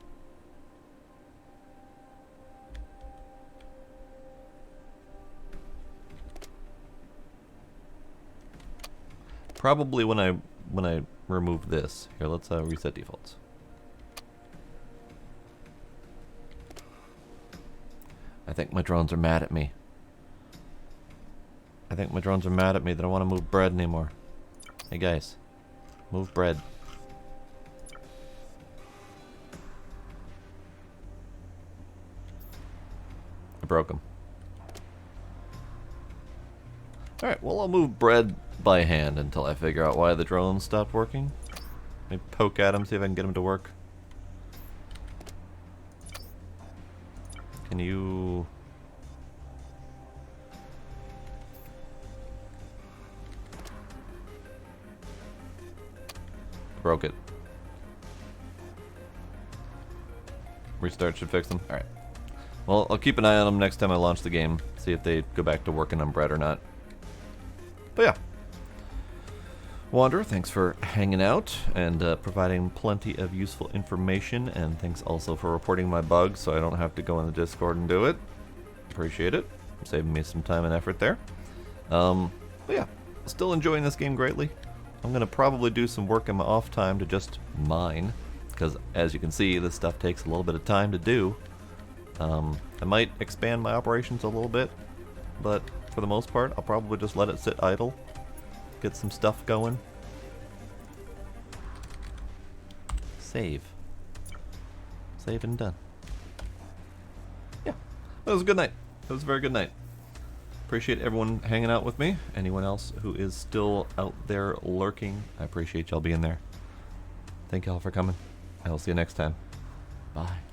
Probably when I remove this. Here, let's reset defaults. I think my drones are mad at me. I think my drones are mad at me that I don't want to move bread anymore. Hey guys, move bread. I broke them. Alright, well I'll move bread by hand until I figure out why the drones stopped working. Maybe poke at them, see if I can get them to work. Can you... Broke it. Restart should fix them. Alright. Well, I'll keep an eye on them next time I launch the game. See if they go back to working on bread or not. But yeah. Wander, thanks for hanging out and providing plenty of useful information, and thanks also for reporting my bugs so I don't have to go in the Discord and do it. Appreciate it. Saving me some time and effort there. But yeah, still enjoying this game greatly. I'm going to probably do some work in my off time to just mine, because as you can see, this stuff takes a little bit of time to do. I might expand my operations a little bit, but for the most part, I'll probably just let it sit idle. Get some stuff going. Save. Save and done. Yeah. It was a good night. It was a very good night. Appreciate everyone hanging out with me. Anyone else who is still out there lurking, I appreciate y'all being there. Thank y'all for coming. I will see you next time. Bye.